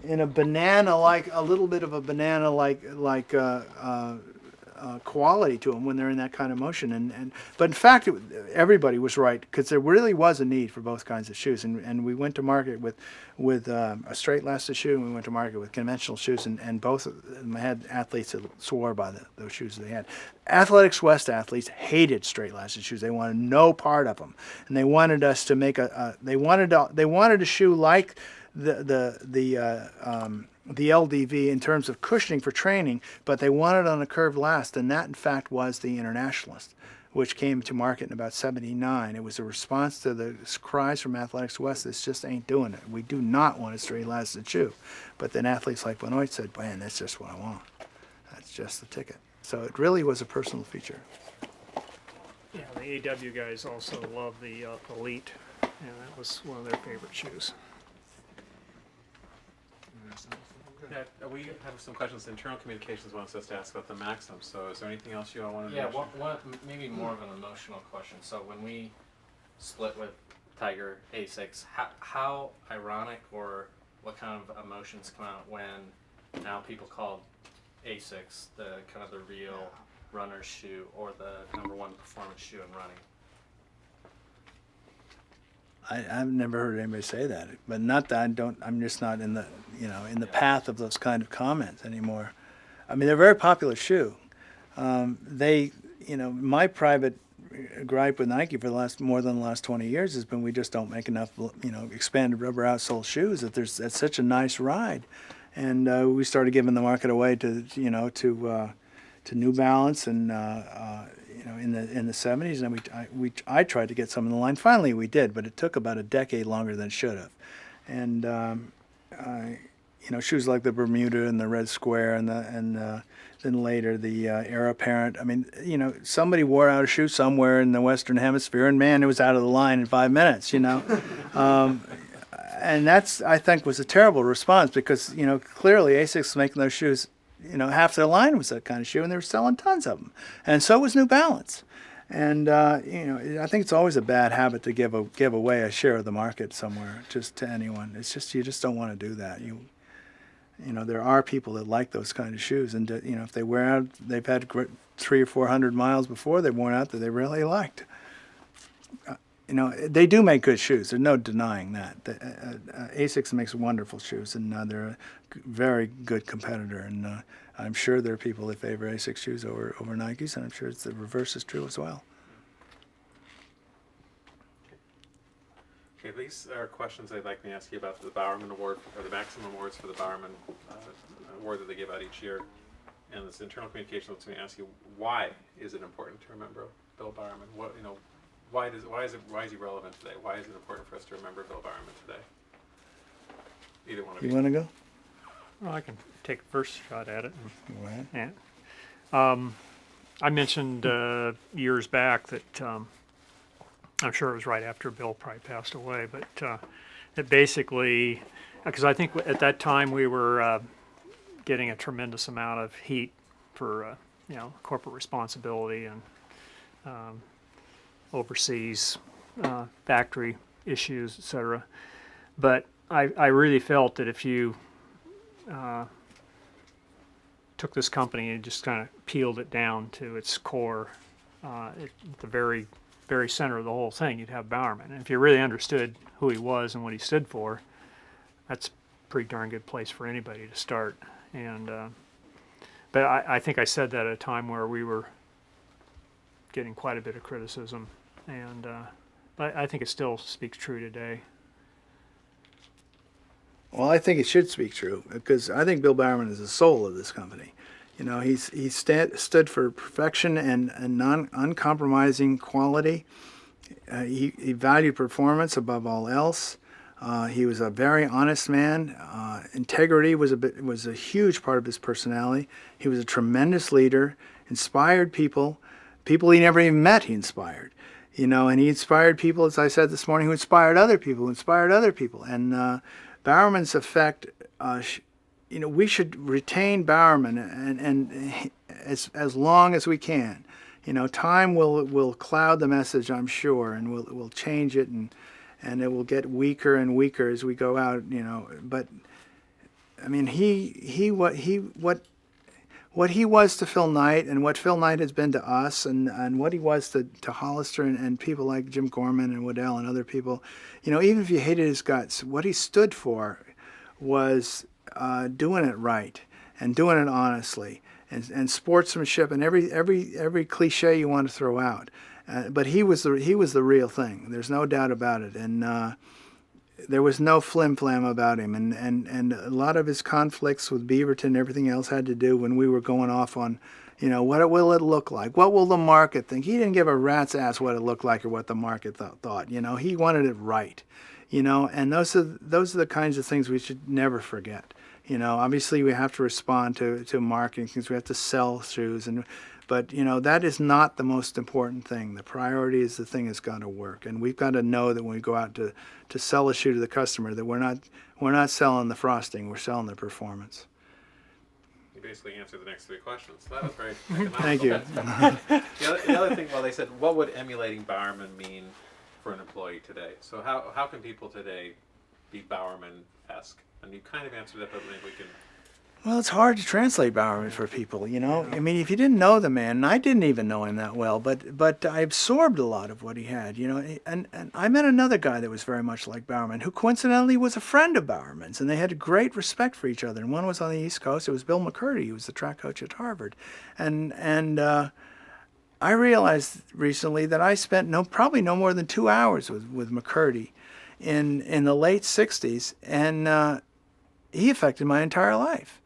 Speaker 2: in a banana-like, a little bit of a banana-like quality to them when they're in that kind of motion. But in fact, everybody was right, because there really was a need for both kinds of shoes. And we went to market with a straight lasted shoe, and we went to market with conventional shoes, and both of them had athletes that swore by those shoes they had. Athletics West athletes hated straight lasted shoes. They wanted no part of them, and they wanted us to make they wanted a shoe like the LDV in terms of cushioning for training, but they wanted on a curved last, and that in fact was the Internationalist, which came to market in about '79. It was a response to the cries from Athletics West, this just ain't doing it. We do not want a straight lasted shoe. But then athletes like Benoit said, man, that's just what I want. That's just the ticket. So it really was a personal feature.
Speaker 7: Yeah, the AW guys also love the Elite, and that was one of their favorite shoes.
Speaker 4: Yeah, we have some questions. Internal Communications wants us to ask about the Maxim. So is there anything else you all want to
Speaker 6: Yeah,
Speaker 4: mention?
Speaker 6: maybe more of an emotional question. So when we split with Tiger A6, how ironic, or what kind of emotions come out when now people call A6 the kind of the real runner's shoe, or the #1 performance shoe in running?
Speaker 2: I've never heard anybody say that, but not that I'm just not in the path of those kind of comments anymore. I mean, they're a very popular shoe. My private gripe with Nike for more than the last 20 years has been we just don't make enough, expanded rubber outsole shoes. That's such a nice ride, and we started giving the market away to New Balance and. In the 70s, and I tried to get some in the line. Finally, we did, but it took about a decade longer than it should have. And shoes like the Bermuda and the Red Square, and then later the Air Apparent. I mean, somebody wore out a shoe somewhere in the Western Hemisphere, and man, it was out of the line in 5 minutes. And that's, I think, was a terrible response, because clearly ASICS was making those shoes. Half their line was that kind of shoe, and they were selling tons of them. And so was New Balance. And I think it's always a bad habit to give away a share of the market somewhere just to anyone. It's just, you just don't want to do that. There are people that like those kind of shoes, and if they wear out, they've had 300 or 400 miles before they've worn out that they really liked. They do make good shoes. There's no denying that. ASICS makes wonderful shoes, and they're a very good competitor. And I'm sure there are people that favor ASICS shoes over Nikes, and I'm sure the reverse is true as well.
Speaker 4: Okay, these are questions I'd like to ask you about the Bowerman Award, or the Maxim Awards for the Bowerman Award that they give out each year. And this Internal Communications wants me to ask you, why is it important to remember Bill Bowerman? Why is he relevant today? Why is it important for us to remember Bill Bowerman today? Either one of you.
Speaker 2: You want to go?
Speaker 7: Well, I can take the first shot at it.
Speaker 2: Go ahead.
Speaker 7: Yeah. I mentioned years back that I'm sure it was right after Bill probably passed away, but it basically, because I think at that time we were getting a tremendous amount of heat for corporate responsibility and overseas factory issues, etc. But I really felt that if you took this company and just kind of peeled it down to its core, at the very, very center of the whole thing, you'd have Bowerman. And if you really understood who he was and what he stood for, that's a pretty darn good place for anybody to start. And but I think I said that at a time where we were getting quite a bit of criticism, and but I think it still speaks true today.
Speaker 2: Well, I think it should speak true, because I think Bill Bowerman is the soul of this company. He stood for perfection and uncompromising quality. He valued performance above all else. He was a very honest man. Integrity was a huge part of his personality. He was a tremendous leader, inspired people he never even met. He inspired, and he inspired people, as I said this morning, who inspired other people, and Bowerman's effect. We should retain Bowerman and as long as we can. Time will cloud the message, I'm sure, and we'll change it, and it will get weaker and weaker as we go out. But I mean, what what he was to Phil Knight and what Phil Knight has been to us and what he was to Hollister and people like Jim Gorman and Waddell and other people, even if you hated his guts, what he stood for was doing it right and doing it honestly and sportsmanship and every cliche you want to throw out. But he was the real thing. There's no doubt about it. And there was no flim-flam about him. And a lot of his conflicts with Beaverton and everything else had to do when we were going off on, what will it look like? What will the market think? He didn't give a rat's ass what it looked like or what the market thought. He wanted it right. And those are the kinds of things we should never forget. Obviously we have to respond to marketing things. We have to sell shoes, but that is not the most important thing. The priority is the thing that's got to work, and we've got to know that when we go out to sell a shoe to the customer, that we're not selling the frosting, we're selling the performance.
Speaker 4: You basically answered the next 3 questions. That was very economical.
Speaker 2: Thank you.
Speaker 4: The other thing, they said, what would emulating Bowerman mean for an employee today? So how can people today be Bowerman-esque? And you kind of answered that, but maybe we can...
Speaker 2: Well, it's hard to translate Bowerman for people, I mean, if you didn't know the man, and I didn't even know him that well, but I absorbed a lot of what he had, and I met another guy that was very much like Bowerman, who coincidentally was a friend of Bowerman's, and they had great respect for each other. And one was on the East Coast. It was Bill McCurdy, who was the track coach at Harvard, and I realized recently that I spent probably no more than 2 hours with McCurdy in the late '60s, and he affected my entire life.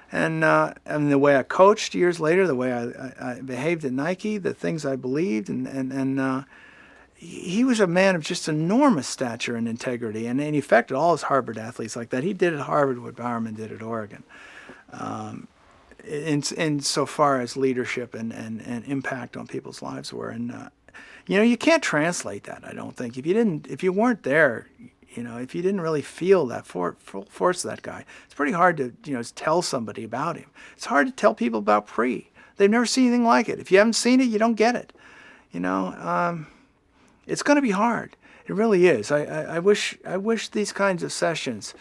Speaker 2: And the way I coached years later, the way I behaved at Nike, the things I believed, and he was a man of just enormous stature and integrity, and he affected all his Harvard athletes like that. He did at Harvard what Bowerman did at Oregon, in so far as leadership and impact on people's lives were. And you can't translate that. I don't think if you weren't there. If you didn't really feel that force of that guy, it's pretty hard to, tell somebody about him. It's hard to tell people about Pre. They've never seen anything like it. If you haven't seen it, you don't get it. It's going to be hard. It really is. I wish these kinds of sessions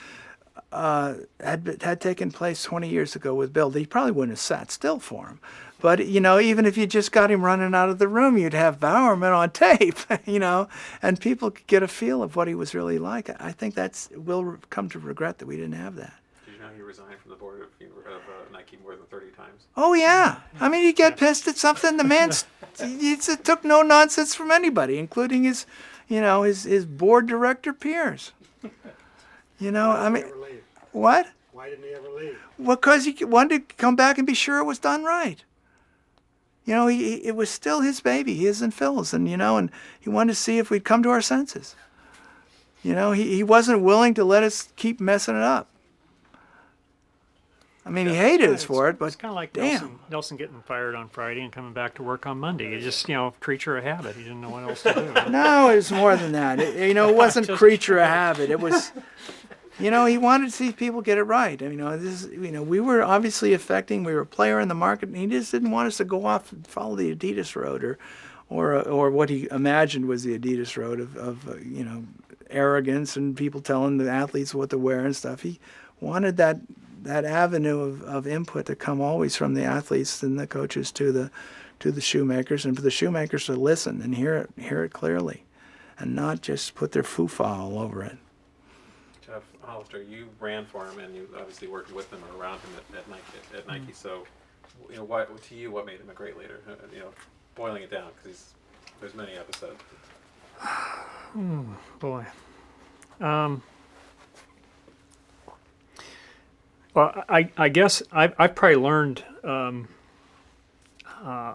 Speaker 2: had taken place 20 years ago with Bill. He probably wouldn't have sat still for him. But, even if you just got him running out of the room, you'd have Bowerman on tape, and people could get a feel of what he was really like. I think we'll come to regret that we didn't have that.
Speaker 4: Did you know he resigned from the board of Nike more than 30 times?
Speaker 2: Oh, yeah. I mean, you get pissed at something. The man's, it took no nonsense from anybody, including his board director peers. I mean, what?
Speaker 3: Why didn't he ever leave?
Speaker 2: Well, because he wanted to come back and be sure it was done right. It was still his baby, his and Phil's, and and he wanted to see if we'd come to our senses. He wasn't willing to let us keep messing it up. I mean, he hated us for it, but
Speaker 7: it's kind of like
Speaker 2: damn.
Speaker 7: Nelson getting fired on Friday and coming back to work on Monday. He just, creature of habit. He didn't know what else to do.
Speaker 2: No, it was more than that. It wasn't creature of habit. It was... he wanted to see people get it right. We were obviously affecting. We were a player in the market, and he just didn't want us to go off and follow the Adidas road, or what he imagined was the Adidas road of arrogance and people telling the athletes what to wear and stuff. He wanted that avenue of input to come always from the athletes and the coaches to the shoemakers, and for the shoemakers to listen and hear it clearly, and not just put their foo-fa all over it.
Speaker 4: Geoff Hollister, you ran for him, and you obviously worked with him or around him at Nike. So, what made him a great leader? Boiling it down, because there's many episodes.
Speaker 7: Boy. Well, I guess I've probably learned a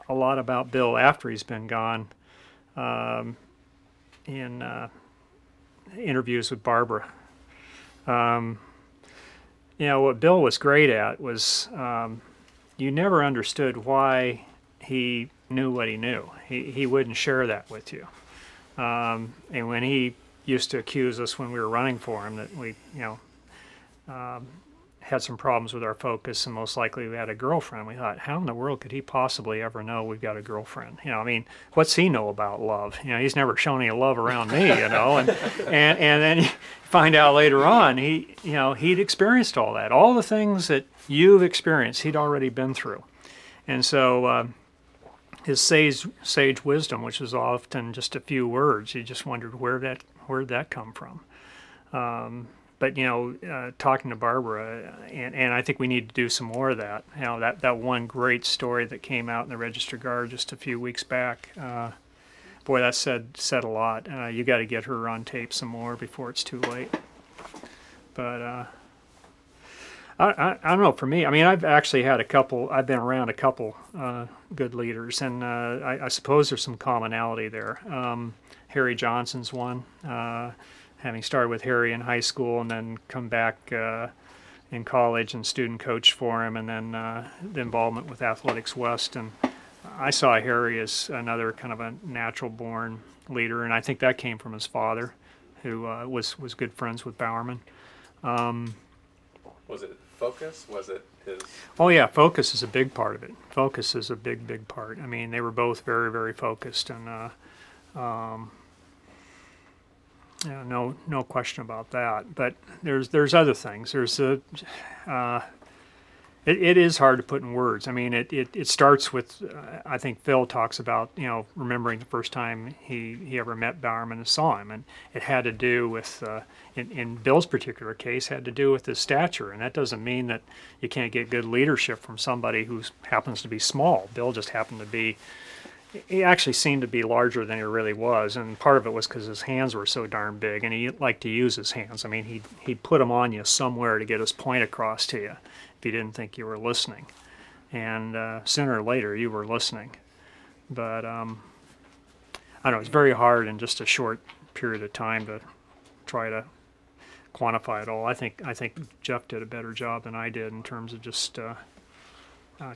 Speaker 7: lot about Bill after he's been gone, in interviews with Barbara. What Bill was great at was you never understood why he knew what he knew. He wouldn't share that with you. And when he used to accuse us when we were running for him that we, had some problems with our focus and most likely we had a girlfriend, we thought, how in the world could he possibly ever know we've got a girlfriend? What's he know about love? He's never shown any love around me, and then you find out later on he'd experienced all that. All the things that you've experienced, he'd already been through. And so his sage wisdom, which was often just a few words, you just wondered where'd that come from. But talking to Barbara, and I think we need to do some more of that. That one great story that came out in the Register Guard just a few weeks back. Boy, that said a lot. You got to get her on tape some more before it's too late. But I don't know. For me, I mean, I've actually had I've been around a couple good leaders, and I suppose there's some commonality there. Harry Johnson's one. Having started with Harry in high school and then come back in college and student coach for him, and then the involvement with Athletics West. And I saw Harry as another kind of a natural-born leader, and I think that came from his father, who was good friends with Bowerman.
Speaker 4: Was it focus? Was it his?
Speaker 7: Oh yeah, focus is a big part of it. Focus is a big part. I mean, they were both very, very focused, and no question about that. But there's other things. It is hard to put in words. I mean, it starts with I think Phil talks about remembering the first time he ever met Bowerman and saw him, and it had to do with in Bill's particular case had to do with his stature, and that doesn't mean that you can't get good leadership from somebody who happens to be small. Bill just happened to be. He actually seemed to be larger than he really was, and part of it was because his hands were so darn big, and he liked to use his hands. I mean, he'd put them on you somewhere to get his point across to you if you didn't think you were listening. And sooner or later, you were listening. But I don't know, it's very hard in just a short period of time to try to quantify it all. I think Geoff did a better job than I did in terms of just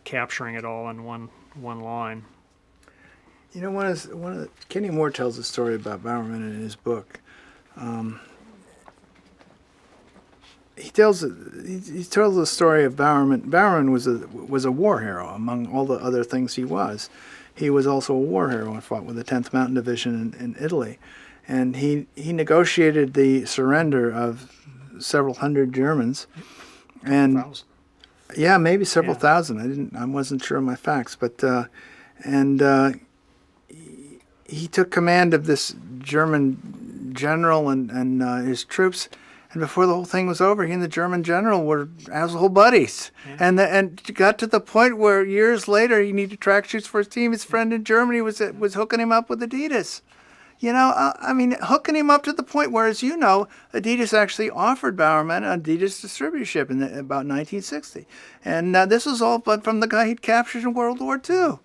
Speaker 7: capturing it all in one line.
Speaker 2: One of the, Kenny Moore tells a story about Bowerman in his book. He tells the story of Bowerman. Bowerman was a war hero among all the other things he was. He was also a war hero and fought with the 10th Mountain Division in Italy, and he negotiated the surrender of several hundred Germans, and yeah, maybe several thousand. I wasn't sure of my facts, but he took command of this German general and his troops, and before the whole thing was over, he and the German general were asshole buddies. Yeah. And got to the point where years later he needed track shoes for his team. His friend in Germany was hooking him up with Adidas. I mean, hooking him up to the point where, as you know, Adidas actually offered Bowerman Adidas distributorship in about 1960. And this was all but from the guy he'd captured in World War II.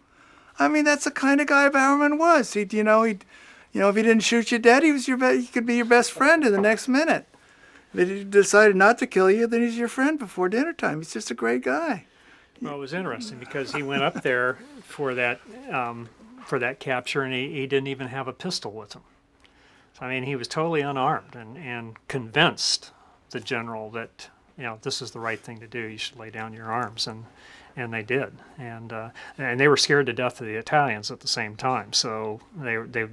Speaker 2: I mean, that's the kind of guy Bowerman was. If he didn't shoot you dead, he could be your best friend in the next minute. If he decided not to kill you, then he's your friend before dinner time. He's just a great guy.
Speaker 7: Well, it was interesting because he went up there for that capture, and he didn't even have a pistol with him. So, I mean, he was totally unarmed and convinced the general that this is the right thing to do. You should lay down your arms, and they did, and they were scared to death of the Italians at the same time. So they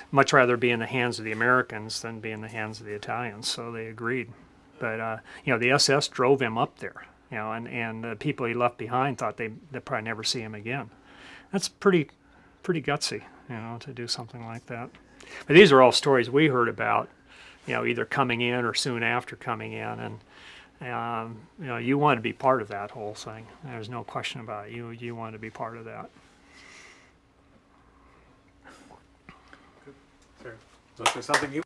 Speaker 7: much rather be in the hands of the Americans than be in the hands of the Italians. So they agreed. But the SS drove him up there, and the people he left behind thought they'd probably never see him again. That's pretty gutsy, to do something like that. But these are all stories we heard about, either coming in or soon after coming in, and. You want to be part of that whole thing. There's no question about it. You want to be part of that.
Speaker 4: Sure. So is there something you